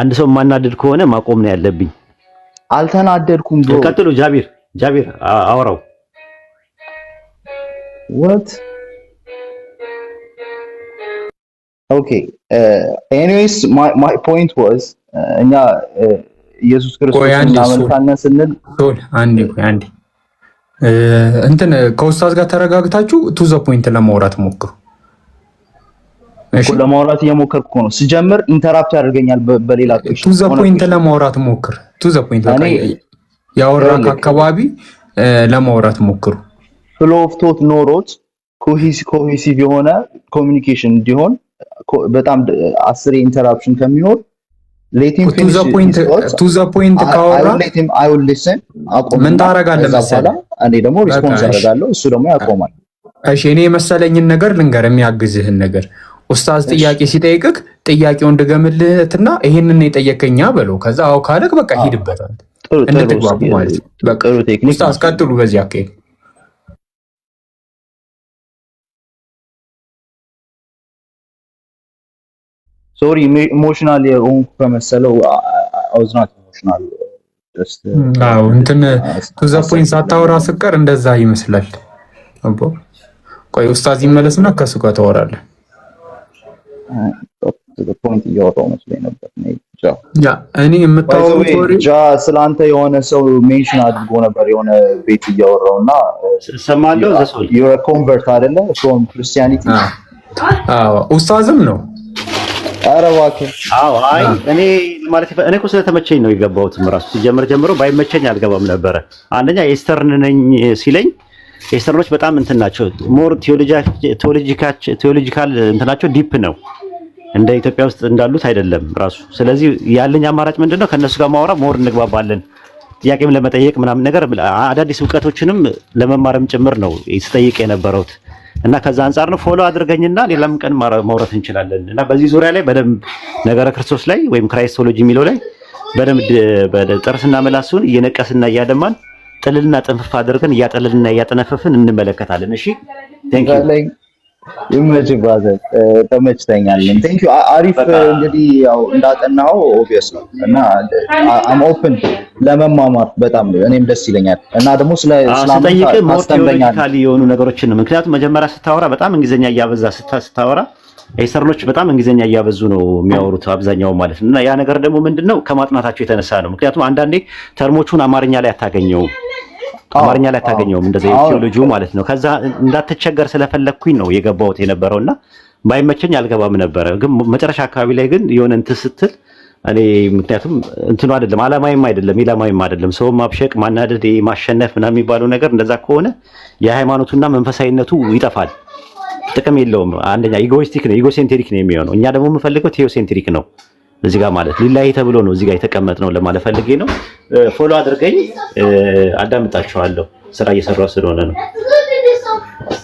አንድ ሰው ማናደድ ከሆነ ማቆም ነው ያለብኝ። አልተናደድኩም ብሮ። ቀጥሉ ጃቢር አወራው what okay anyways my point was እኛ ኢየሱስ ክርስቶስን እናመልካለን ስንል አንዴ እንትን ከኡስታዝ ጋር ተረጋግታችሁ ቱ ዘ ፖይንት ለማውራት ሞክሩ። እሺ ለማውራት እየሞከርኩ ነው። ሲጀምር ኢንተራፕት ያደርገኛል በሌላ ቱ ዘ ፖይንት ለማውራት ሞክር። ቱ ዘ ፖይንት ያወራክ አካባቢ ለማውራት ሞክሩ። ፍሎ ኦፍ ቶት ኖሮት ኮሄሲቭ የሆነ ኮሚኒኬሽን እንዲሆን በጣም 10 ኢንተራፕሽን ከሚኖር ሌቲም ቱ ዘ ፖይንት ካወራ I will listen ምን ታረጋለህ መሰለህ? እኔ ደግሞ ሪስፖንስ አደርጋለሁ እሱ ደግሞ ያቆማል። እሺ እኔ የመሰለኝን ነገር ልንገር፣ የሚያግዝህን ነገር ኡስታዝ ጥያቄ ሲጠይቅክ ጥያቄውን ድገምልህና ይሄንን የጠየቀኛ በለው። ከዛ አው ካለክ በቃ ሂድበታል እንድትግባቡ ማለት ነው። በቃ ኡስታዝ ቀጥሉ በዚህ አካሄድ። ሶሪ ኢሞሽናል የሆንኩ ከመሰለው I was not emotional just እንትን ቱ ዘ ፖይንት ሳታወራ ስቀር እንደዛ ይመስላል። አቦ ቆይ ኡስታዝ ይመለስና ከሱ ጋር ታወራለህ። ፖይንት እያወራሁ መስሎኝ ነበር። ያ እኔ የምታወራው ቶሪ ስላንተ የሆነ ሰው ሜንሽን አድርጎ ነበር የሆነ ቤት እያወራውና ሰማለሁ። ዘሶል you're a convert አይደለ from Christianity? ኡስታዝም ነው። ኧረ እባክህ አይ እኔ ማለት እኔ እኮ ስለተመቸኝ ነው የገባሁት። ራሱ ሲጀምር ጀምሮ ባይመቸኝ አልገባም ነበረ። አንደኛ ኤስተርን ነኝ ሲለኝ ኤስተርኖች በጣም እንትን ናቸው። ሞር ቴዎሎጂካል እንትናቸው ዲፕ ነው፣ እንደ ኢትዮጵያ ውስጥ እንዳሉት አይደለም ራሱ። ስለዚህ ያለኝ አማራጭ ምንድነው ከነሱ ጋር ማውራ ሞር እንግባባለን፣ ጥያቄም ለመጠየቅ ምናምን ነገር አዳዲስ እውቀቶችንም ለመማርም ጭምር ነው ስጠይቅ የነበረውት እና ከዛ አንፃር ነው ፎሎ አድርገኝና ሌላም ቀን ማውራት እንችላለን። እና በዚህ ዙሪያ ላይ በደንብ ነገረ ክርስቶስ ላይ ወይም ክራይስቶሎጂ የሚለው ላይ በደንብ ጥርስና መላሱን እየነቀስና እያደማን ጥልልና ጥንፍፍ አድርገን እያጠለልና እያጠነፈፍን እንመለከታለን። እሺ ቴንክ ዩ ይመች ባዘር ተመችተኛል። ቴንክ ዩ አሪፍ። እንግዲህ ያው እንዳጠናው ኦብቪየስ ነው እና አም ኦፕን ለመማማር በጣም እኔም ደስ ይለኛል እና ደግሞ ስለጠይቅ ሞቲቬሽናል የሆኑ ነገሮችን ነው። ምክንያቱም መጀመሪያ ስታወራ በጣም እንግሊዘኛ እያበዛ ስታወራ ኤስተርኖች በጣም እንግሊዘኛ እያበዙ ነው የሚያወሩት አብዛኛው ማለት ነው። እና ያ ነገር ደግሞ ምንድነው ከማጥናታቸው የተነሳ ነው። ምክንያቱም አንዳንዴ ተርሞቹን አማርኛ ላይ አታገኘውም እንደዚህ ቴዎሎጂው ማለት ነው። ከዛ እንዳትቸገር ስለፈለኩኝ ነው የገባሁት የነበረውና ባይመቸኝ አልገባም ነበር። ግን መጨረሻ አካባቢ ላይ ግን የሆነ እንትን ስትል እኔ ምክንያቱም እንትኑ አይደለም ኢላማዊም አይደለም ሰው ማብሸቅ ማናደድ ማሸነፍ ምናምን የሚባለው ነገር እንደዛ ከሆነ የሃይማኖቱና መንፈሳዊነቱ ይጠፋል። ጥቅም የለውም። አንደኛ ኢጎይስቲክ ነው፣ ኢጎሴንትሪክ ነው የሚሆነው። እኛ ደግሞ የምንፈልገው ቴዎሴንትሪክ ነው። እዚህ ጋር ማለት ሊላይ ተብሎ ነው እዚህ ጋር የተቀመጥነው ለማለት ፈልጌ ነው። ፎሎ አድርገኝ፣ አዳምጣችኋለሁ። ስራ እየሰራሁ ስለሆነ ነው።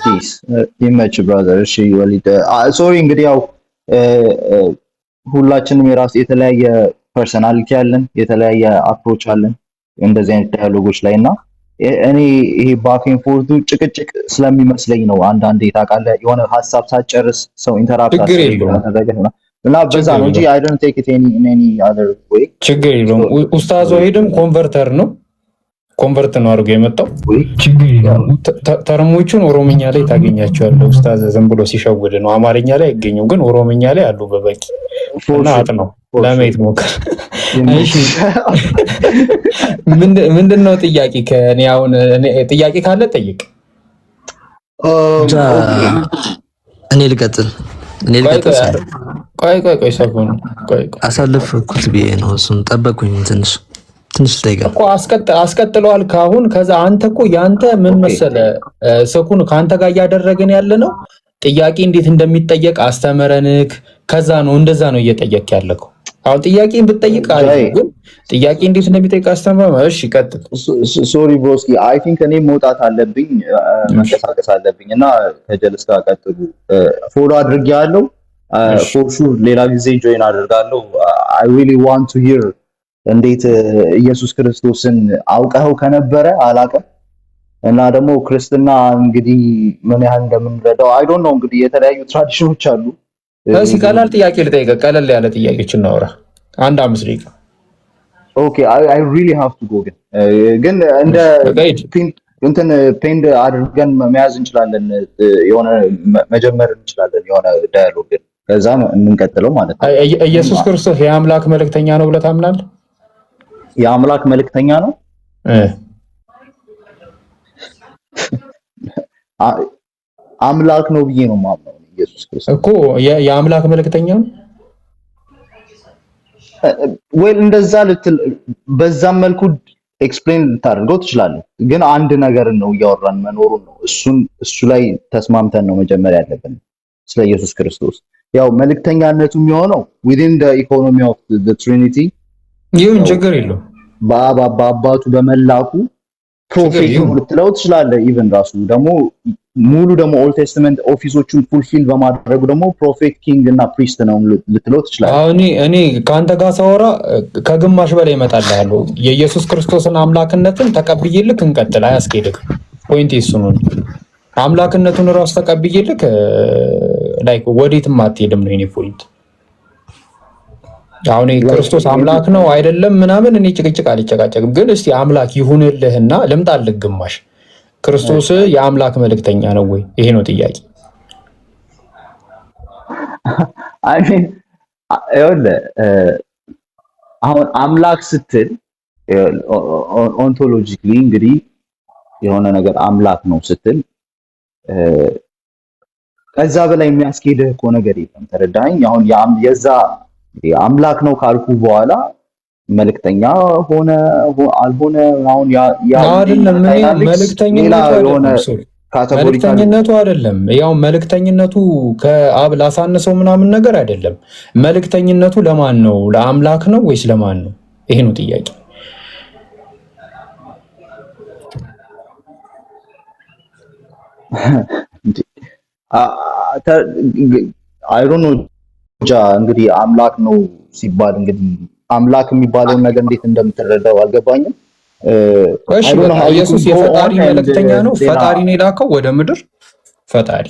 ፒስ ይመች ብራዘር። እሺ ወሊድ ሶሪ እንግዲህ ያው ሁላችንም የራስ የተለያየ ፐርሰናሊቲ አለን፣ የተለያየ አፕሮች አለን እንደዚህ አይነት ዳያሎጎች ላይ እና እኔ ይሄ ባክ ኤንድ ፎርቱ ጭቅጭቅ ስለሚመስለኝ ነው። አንዳንዴ ታውቃለህ የሆነ ሀሳብ ሳትጨርስ ሰው ኢንተራፕት እና በዛ ነው እንጂ I don't take it in any other way። ችግር የለውም። ኡስታዝ ወሂድም ኮንቨርተር ነው፣ ኮንቨርት ነው አድርጎ የመጣው። ችግር የለውም። ተርሞቹን ኦሮምኛ ላይ ታገኛቸዋለህ። ኡስታዝ ዝም ብሎ ሲሸውድ ነው። አማርኛ ላይ አይገኙም፣ ግን ኦሮምኛ ላይ አሉ በበቂ እና አጥነው ለማየት ሞክር። እሺ ምንድነው ጥያቄ? ከኔ አሁን ጥያቄ ካለ ጠይቅ። እኔ ልቀጥል። ቆይ ሰፎን አሳለፍኩት ብዬ ነው። እሱን ጠበቁኝ ትንሽ ደቂቃ እኮ አስቀጥለዋል ካሁን። ከዛ አንተ እኮ ያንተ ምን መሰለ ሰኩን ከአንተ ጋር እያደረግን ያለ ነው ጥያቄ እንዴት እንደሚጠየቅ አስተምረንክ። ከዛ ነው እንደዛ ነው እየጠየቅ ያለከው። አሁን ጥያቄን ብትጠይቅ አይደል፣ ግን ጥያቄ እንዴት እንደሚጠይቅ አስተምረን። እሺ ቀጥል። ሶሪ ብሮስኪ አይ ቲንክ እኔ መውጣት አለብኝ፣ መንቀሳቀስ አለብኝ እና ከጀልስ ጋር ቀጥሉ። ፎሎ አድርጌያለሁ። ፎር ሹር ሌላ ጊዜ ጆይን አደርጋለሁ። አይ ሪሊ ዋንት ቱ ሂር እንዴት ኢየሱስ ክርስቶስን አውቀኸው ከነበረ አላውቅም እና ደግሞ ክርስትና እንግዲህ ምን ያህል እንደምንረዳው አይ ዶንት ኖ። እንግዲህ የተለያዩ ትራዲሽኖች አሉ። እሺ ቀላል ጥያቄ ልጠይቅህ፣ ቀለል ያለ ጥያቄዎች እናውራ። 5 ደቂቃ። ኦኬ አይ ሪሊ ሃቭ ቱ ጎ። ግን እንደ እንትን ፔንድ አድርገን መያዝ እንችላለን፣ የሆነ መጀመር እንችላለን የሆነ ዳያሎግ፣ ከዛ እንቀጥለው ማለት ነው። ኢየሱስ ክርስቶስ የአምላክ መልእክተኛ ነው ብለህ ታምናለህ? የአምላክ መልእክተኛ ነው አምላክ ነው ብዬ ነው የማምነው። ኢየሱስ ክርስቶስ እኮ የአምላክ መልእክተኛ ነው ወይ? እንደዛ ልትል በዛም መልኩ ኤክስፕሌን ልታደርገው ትችላለህ። ግን አንድ ነገር ነው እያወራን መኖሩን ነው። እሱ ላይ ተስማምተን ነው መጀመሪያ ያለብን ስለ ኢየሱስ ክርስቶስ። ያው መልእክተኛነቱ የሚሆነው within the economy of the Trinity ይሁን፣ ችግር የለው። በአባቱ በመላኩ ፕሮፌት ልትለው ትችላለህ። ኢቭን ራሱ ደግሞ ሙሉ ደግሞ ኦልድ ቴስተመንት ኦፊሶቹን ፉልፊል በማድረጉ ደግሞ ፕሮፌት ኪንግ እና ፕሪስት ነው ልትለው ትችላለህ። አሁን እኔ ከአንተ ጋር ሳወራ ከግማሽ በላይ እመጣልሃለሁ። የኢየሱስ ክርስቶስን አምላክነትን ተቀብዬልክ እንቀጥል። አያስኬድክ። ፖይንት እሱ ነው። አምላክነቱን ራሱ ተቀብዬልክ ላይክ ወዴትም አትሄድም ነው የኔ ፖይንት። አሁን ክርስቶስ አምላክ ነው አይደለም ምናምን እኔ ጭቅጭቅ አልጨቃጨቅም። ግን እስቲ አምላክ ይሁንልህና ልምጣልህ ግማሽ ክርስቶስ የአምላክ መልእክተኛ ነው ወይ? ይሄ ነው ጥያቄ። አሜን። አሁን አምላክ ስትል ኦንቶሎጂካሊ እንግዲህ የሆነ ነገር አምላክ ነው ስትል ከዛ በላይ የሚያስኬድህ እኮ ነገር የለም። ተረዳኸኝ? አሁን የዛ አምላክ ነው ካልኩ በኋላ መልእክተኛ ሆነ አልሆነ አሁን መልእክተኝነቱ አይደለም። ያው መልእክተኝነቱ ከአብ ላሳነሰው ምናምን ነገር አይደለም። መልእክተኝነቱ ለማን ነው? ለአምላክ ነው ወይስ ለማን ነው? ይሄ ነው ጥያቄ። አይ ዶንት ኖ እንግዲህ አምላክ ነው ሲባል እንግዲህ አምላክ የሚባለውን ነገር እንዴት እንደምትረዳው አልገባኝም። እሺ ኢየሱስ የፈጣሪ መልእክተኛ ነው? ፈጣሪ ነው የላከው ወደ ምድር? ፈጣሪ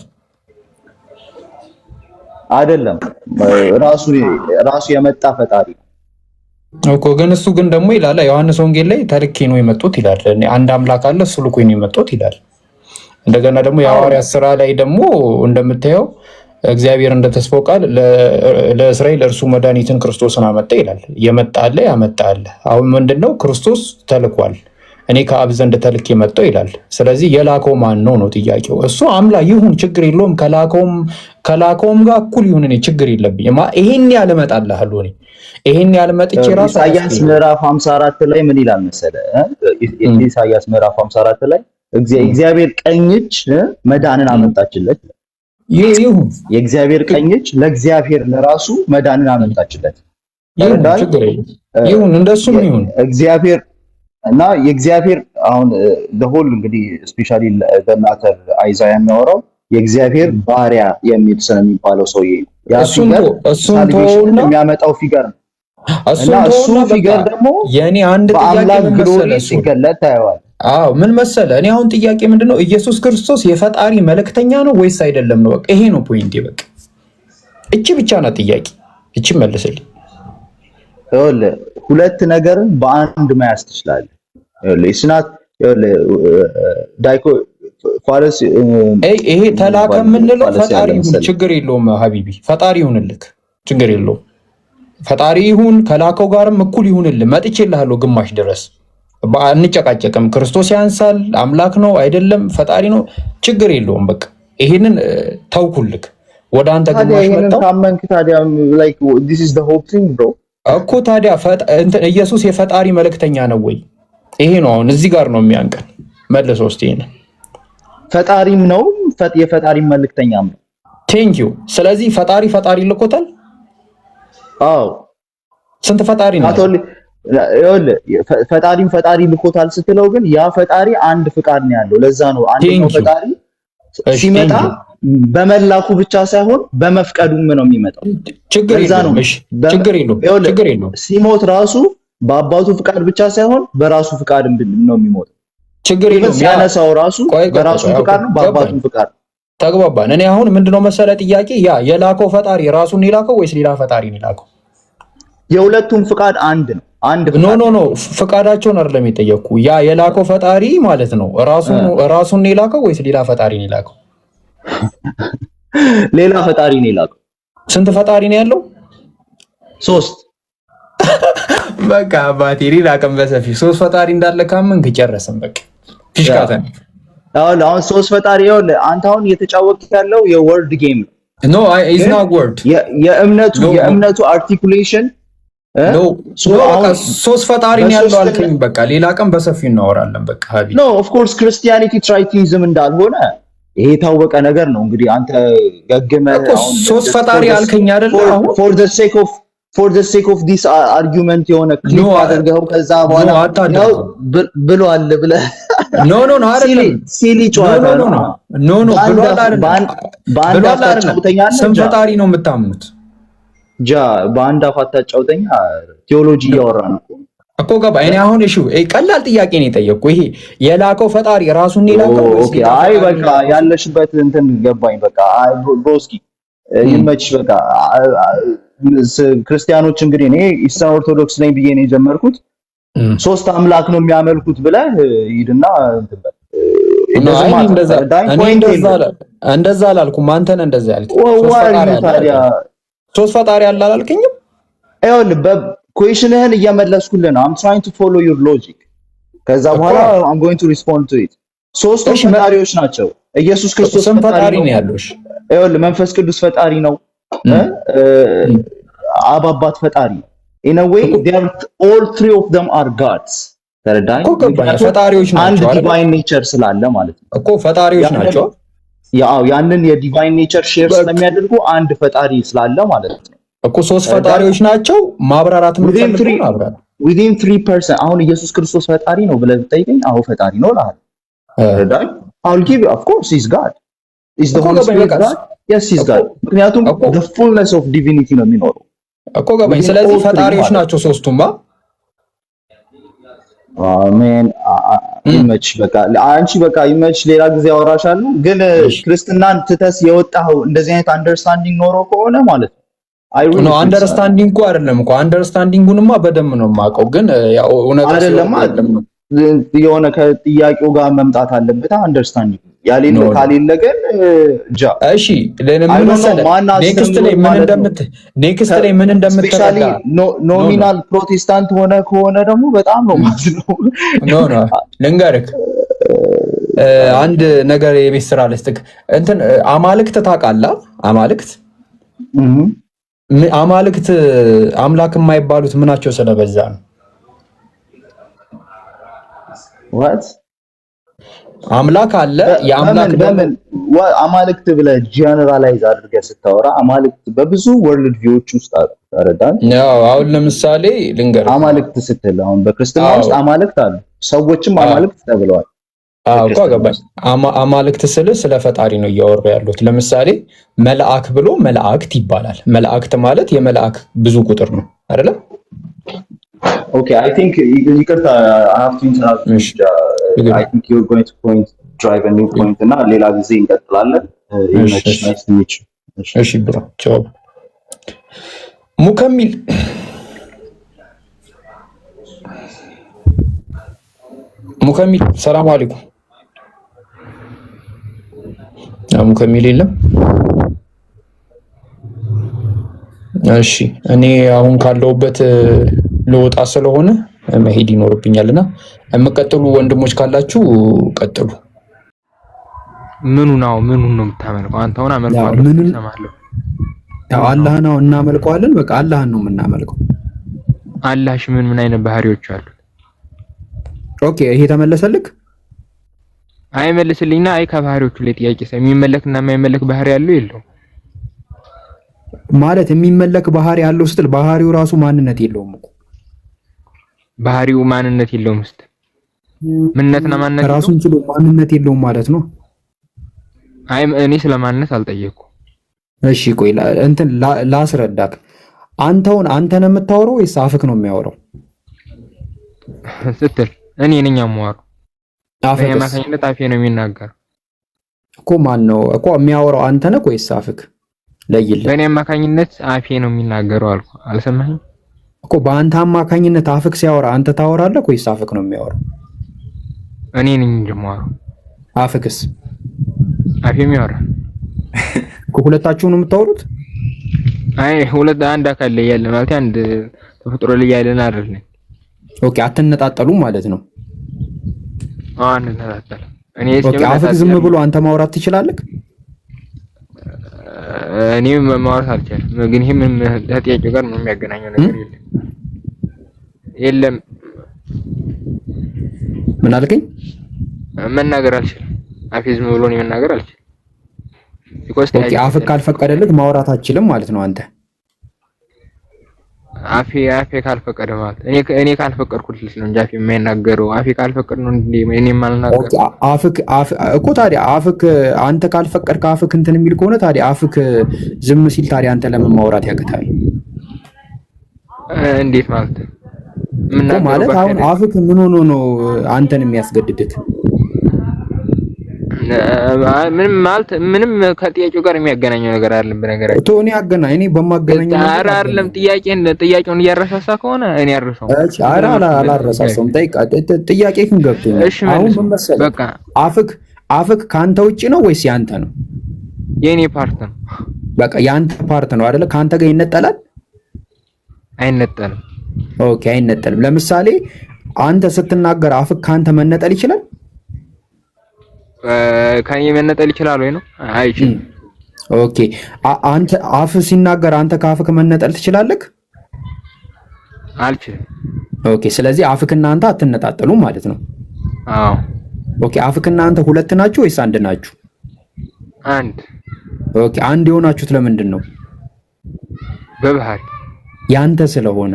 አይደለም፣ ራሱ የመጣ ፈጣሪ እኮ። ግን እሱ ግን ደግሞ ይላል ዮሐንስ ወንጌል ላይ ተልኬ ነው የመጡት ይላል። አንድ አምላክ አለ እሱ ልኮኝ ነው የመጡት ይላል። እንደገና ደግሞ የሐዋርያት ሥራ ላይ ደግሞ እንደምታየው እግዚአብሔር እንደተስፋው ቃል ለእስራኤል እርሱ መድኃኒትን ክርስቶስን አመጣ ይላል። የመጣ አለ ያመጣ አለ። አሁን ምንድነው? ክርስቶስ ተልኳል። እኔ ከአብ ዘንድ ተልኬ መጣሁ ይላል። ስለዚህ የላከው ማን ነው ነው ጥያቄው። እሱ አምላክ ይሁን ችግር የለውም። ከላከውም ጋር እኩል ይሁን፣ እኔ ችግር የለብኝም። ይሄን ያህል እመጣልሃለሁ። እኔ ይሄን ያህል መጥቼ ራሱ ኢሳይያስ ምዕራፍ 54 ላይ ምን ይላል መሰለህ? ኢሳይያስ ምዕራፍ 54 ላይ እግዚአብሔር ቀኝ እጅ መዳንን አመጣችለት። ይሁን የእግዚአብሔር ቀኝ እጅ ለእግዚአብሔር ለራሱ መዳንን አመጣችለት። ይሁን እንደሱም ይሁን እግዚአብሔር እና የእግዚአብሔር አሁን ለሆል እንግዲህ ስፔሻሊ ለማተር አይዛያ የሚያወራው የእግዚአብሔር ባሪያ የሚል ስለሚባለው ሰውዬ እሱን ተወውና የሚያመጣው ፊገር ነው። እሱ ፊገር ደግሞ የኔ አንድ ጥያቄ ግሎሪ ሲገለጥ ታየዋል። አዎ ምን መሰለ፣ እኔ አሁን ጥያቄ ምንድነው ኢየሱስ ክርስቶስ የፈጣሪ መልእክተኛ ነው ወይስ አይደለም ነው። በቃ ይሄ ነው ፖይንቴ። በቃ እቺ ብቻ ናት ጥያቄ። እቺ መልስልኝ። ሁለት ነገርን በአንድ መያዝ ትችላለህ። ኢስናት ዳይኮ ፋረስ ይሄ ተላከ የምንለው ፈጣሪ ይሁን ችግር የለውም ሀቢቢ፣ ፈጣሪ ይሁንልክ ችግር የለውም። ፈጣሪ ይሁን ከላከው ጋርም እኩል ይሁንልህ። መጥቼልሃለሁ ግማሽ ድረስ አንጨቃጨቅም። ክርስቶስ ያንሳል፣ አምላክ ነው አይደለም፣ ፈጣሪ ነው ችግር የለውም። በቃ ይሄንን ተውኩልክ። ወደ አንተ ግማሽ መጣው ካመንክ ታዲያ ላይክ this is the whole thing bro እኮ ታዲያ ኢየሱስ የፈጣሪ መልእክተኛ ነው ወይ? ይሄ ነው አሁን እዚህ ጋር ነው የሚያንቀን። መልሰው እስቲ ይሄን ፈጣሪም ነው የፈጣሪ መልእክተኛም ነው። ቴንክ ዩ። ስለዚህ ፈጣሪ ልኮታል። አዎ ስንት ፈጣሪ ነው? ፈጣሪ ልኮታል ስትለው ግን ያ ፈጣሪ አንድ ፍቃድ ነው ያለው። ለዛ ነው አንደኛው ፈጣሪ ሲመጣ በመላኩ ብቻ ሳይሆን በመፍቀዱም ነው የሚመጣው። ችግር የለውም። ሲሞት ራሱ በአባቱ ፍቃድ ብቻ ሳይሆን በራሱ ፍቃድ ነው የሚሞተው። ችግር የለውም። ያነሳው ራሱ በራሱ ፍቃድ ነው፣ በአባቱ ፍቃድ። ተግባባን። እኔ አሁን ምንድነው መሰለ ጥያቄ፣ ያ የላከው ፈጣሪ ራሱን የላከው ወይስ ሌላ ፈጣሪ ነው የላከው? የሁለቱም ፍቃድ አንድ ነው። ኖ ፍቃዳቸውን አይደለም የጠየቅኩ። ያ የላከው ፈጣሪ ማለት ነው ራሱን የላከው ወይስ ሌላ ፈጣሪ ነው የላከው? ሌላ ፈጣሪ ነው የላከው። ስንት ፈጣሪ ነው ያለው? 3። በቃ ባቴሪ ላቀም በሰፊ 3 ፈጣሪ እንዳለ ካመንክ ጨረስን። በቃ ፊሽካተን አሁን 3 ፈጣሪ ይኸውልህ፣ አንተ አሁን እየተጫወትክ ያለው የወርድ ጌም ነው። ኖ ኢዝ ኖት ወርድ። የእምነቱ አርቲኩሌሽን ሶስት ፈጣሪ ነው ያለው አልከኝ። በቃ ሌላ ቀን በሰፊው እናወራለን። በቃ ሀቢ ኖ ኦፍ ኮርስ ክርስቲያኒቲ ትራይቲዝም እንዳልሆነ ይሄ የታወቀ ነገር ነው። እንግዲህ አንተ ገግመህ ሶስት ፈጣሪ አልከኝ አይደል? አሁን for the sake of this argument የሆነ ክሊፕ አድርገው ከዛ በኋላ ነው ብሏል ብለህ ኖ አይደለም ሲሊ ጨዋታ ኖ ብሏል አይደለም። በአንድ አፋጫውተኛ ስም ፈጣሪ ነው የምታምኑት? በአንድ አፋጫውተኛ ቴዎሎጂ እያወራ ነው እኮ ገባ። እኔ አሁን እሺ ቀላል ጥያቄ ነው የጠየቅኩ። ይሄ የላከው ፈጣሪ ራሱን የላከው ኦኬ። አይ በቃ ያለሽበት እንትን ገባኝ። በቃ አይ ብሮስኪ ይመችሽ። በቃ ክርስቲያኖች እንግዲህ እኔ ኢስተርን ኦርቶዶክስ ነኝ ብዬ ነው የጀመርኩት። 3 አምላክ ነው የሚያመልኩት ብለህ ሂድና እንደዛ አላልኩም። አንተ ነህ እንደዛ ያልከኝ። 3 ፈጣሪ አለ አላልከኝም? ይኸውልህ ኩዌሽንህን እየመለስኩልህ ነው። I'm trying to follow your logic። ከዛ በኋላ I'm going to respond to it። 3 ፈጣሪዎች ናቸው። ኢየሱስ ክርስቶስ ፈጣሪ ነው ያለሽ። ይኸውልህ መንፈስ ቅዱስ ፈጣሪ ነው። አብ አባት ፈጣሪ ነው። In a way they are all 3 of them are gods። ተረዳኝ። ፈጣሪዎች ናቸው። አንድ ዲቫይን ኔቸር ስላለ ማለት ነው እኮ ፈጣሪዎች ናቸው። ያው ያንን የዲቫይን ኔቸር ሼር ስለሚያደርጉ አንድ ፈጣሪ ስላለ ማለት ነው እኮ 3 ፈጣሪዎች ናቸው። ማብራራት within 3%። አሁን ኢየሱስ ክርስቶስ ፈጣሪ ነው ብለህ ብትጠይቀኝ አዎ ፈጣሪ ነው እልሃለሁ። ተረዳኝ። I'll give you of course he's God. Is the Holy Spirit God? Yes he's God። ምክንያቱም the fullness of divinity ነው የሚኖረው እኮ ገባኝ። ስለዚህ ፈጣሪዎች ናቸው 3ቱም። አሜን። ይመች በቃ አንቺ በቃ ይመች። ሌላ ጊዜ አወራሻለሁ። ግን ክርስትናን ትተስ የወጣው እንደዚህ አይነት አንደርስታንዲንግ ኖሮ ከሆነ ማለት ነው ነው አንደርስታንዲንግ እኮ አይደለም እኮ አንደርስታንዲንጉንማ በደንብ ነው የማውቀው። ግን ያው እውነት አይደለም የሆነ ከጥያቄው ጋር መምጣት አለበት አንደርስታንዲንግ ያሌለ ካሌለ ግን እሺ ለምን መሰለህ ኔክስት ላይ ምን እንደምትረዳ ኖሚናል ፕሮቴስታንት ከሆነ ደግሞ በጣም ነው ማለት ነው። ልንገርህ አንድ ነገር የቤት ስራ ልስጥክ። እንትን አማልክት ታውቃለህ? አማልክት አምላክ የማይባሉት ምናቸው ስለበዛ ነው። what አምላክ አለ። የአምላክ በምን አማልክት ብለህ ጀነራላይዝ አድርገህ ስታወራ አማልክት በብዙ ወርልድ ቪዎች ውስጥ አሉ። ተረዳን? አሁን ለምሳሌ ልንገር፣ አማልክት ስትል አሁን በክርስትና ውስጥ አማልክት አሉ፣ ሰዎችም አማልክት ተብለዋል። እኮ ገባኝ። አማልክት ስለ ፈጣሪ ነው እያወሩ ያሉት። ለምሳሌ መልአክ ብሎ መላእክት ይባላል። መላእክት ማለት የመልአክ ብዙ ቁጥር ነው አይደለ? ኦኬ አይ ቲንክ ይቅርታ I have to interrupt you. I think you're going to drive a new point እና ሌላ ጊዜ እንቀጥላለን። nice to meet you. እሺ ብሮ ቻው። ሙከሚል ሰላም አለይኩም። ሙከሚል የለም። እሺ እኔ አሁን ካለውበት ልወጣ ስለሆነ መሄድ ይኖርብኛልና የምቀጥሉ ወንድሞች ካላችሁ ቀጥሉ። ምኑን ነው የምታመልከው? አንተ ሆነ አመልከዋለሁ ተሰማለሁ። ያው አላህ ነው እናመልከዋለን። በቃ አላህን ነው የምናመልከው። አላህሽ ምን አይነት ባህሪዎች አሉት? ኦኬ ይሄ ተመለሰልክ? አይመልስልኝና አይ ከባህሪዎቹ ላይ ጥያቄ የሚመለክና የማይመለክ ባህሪ ያለው የለውም ማለት የሚመለክ ባህሪ ያለው ስትል ባህሪው ራሱ ማንነት የለውም እኮ። ባህሪው ማንነት የለውም ስትል ምንነትና ማንነት ራሱን ችሎ ማንነት የለውም ማለት ነው። አይ እኔ ስለማንነት አልጠየቅኩም። እሺ ቆይ እንትን ላስረዳክ። አንተ ነህ የምታወራው ወይስ አፍክ ነው የሚያወራው ስትል እኔ ነኝ የማወራው። አፌ ማካኝነት አፌ ነው የሚናገረው እኮ። ማን ነው እኮ የሚያወራው? አንተ ነህ ወይስ አፍክ? ለይልኝ። በእኔ አማካኝነት አፌ ነው የሚናገረው አልኩ። አልሰማህም እኮ። በአንተ አማካኝነት አፍክ ሲያወራ አንተ ታወራለህ ወይስ አፍክ ነው የሚያወራው? እኔ ነኝ የማወራው። አፍክስ? አፌም ያወራል እኮ። ሁለታችሁ ነው የምታወሩት? አይ አንድ አካል ላይ ያለ ማለት አንድ ተፈጥሮ ላይ ያለና አይደል? ኦኬ አትነጣጠሉም ማለት ነው። አንነጣጠል። ኦኬ አፍክ ዝም ብሎ አንተ ማውራት ትችላለህ? እኔ ማውራት አልችልም። ግን ይሄ ምን ከጥያቄው ጋር የሚያገናኘው ነገር የለም። ምን አልከኝ? መናገር አልችልም። አፌ ዝም ብሎ ነው መናገር አልችልም። ኦኬ አፍክ ካልፈቀደልህ ማውራት አትችልም ማለት ነው አንተ። አፌ ካልፈቀደ ማለት እኔ ካልፈቀድኩልሽ ነው እንጂ አፌ የማይናገረው። አፌ ካልፈቀደ ነው እንዴ እኔ የማልናገረው? ኦኬ አፍክ እኮ ታዲያ አፍክ አንተ ካልፈቀድክ አፍክ እንትን የሚል ከሆነ ታዲያ አፍክ ዝም ሲል ታዲያ አንተ ለምን ማውራት ያቅታል? እንዴት ማለት ማለት አሁን አፍክ ምን ሆኖ ነው አንተን የሚያስገድድክ? ምንም ከጥያቄው ጋር የሚያገናኘው ነገር አይደለም። በነገራችን እኔ እኔ በማገናኘው ነገር አይደለም። ጥያቄውን እያረሳሳ ከሆነ እኔ አርሰው። እሺ አላረሳሰውም። ጥያቄህን ገብቶኛል። አሁን ምን መሰለህ፣ በቃ አፍክ ካንተ ውጪ ነው ወይስ ያንተ ነው? የኔ ፓርት ነው። በቃ ያንተ ፓርት ነው አይደለ? ካንተ ጋር ይነጠላል? አይነጠልም። ኦኬ አይነጠልም። ለምሳሌ አንተ ስትናገር አፍክ ካንተ መነጠል ይችላል? ከኔ መነጠል ይችላል ወይ ነው? አይችልም። ኦኬ አንተ አፍ ሲናገር አንተ ከአፍክ መነጠል ትችላለህ? አልችልም። ኦኬ ስለዚህ አፍክና አንተ አትነጣጠሉም ማለት ነው? አዎ። ኦኬ አፍክና አንተ ሁለት ናችሁ ወይስ አንድ ናችሁ? አንድ። ኦኬ አንድ የሆናችሁት ለምንድን ነው? በባህሪ ያንተ ስለሆነ።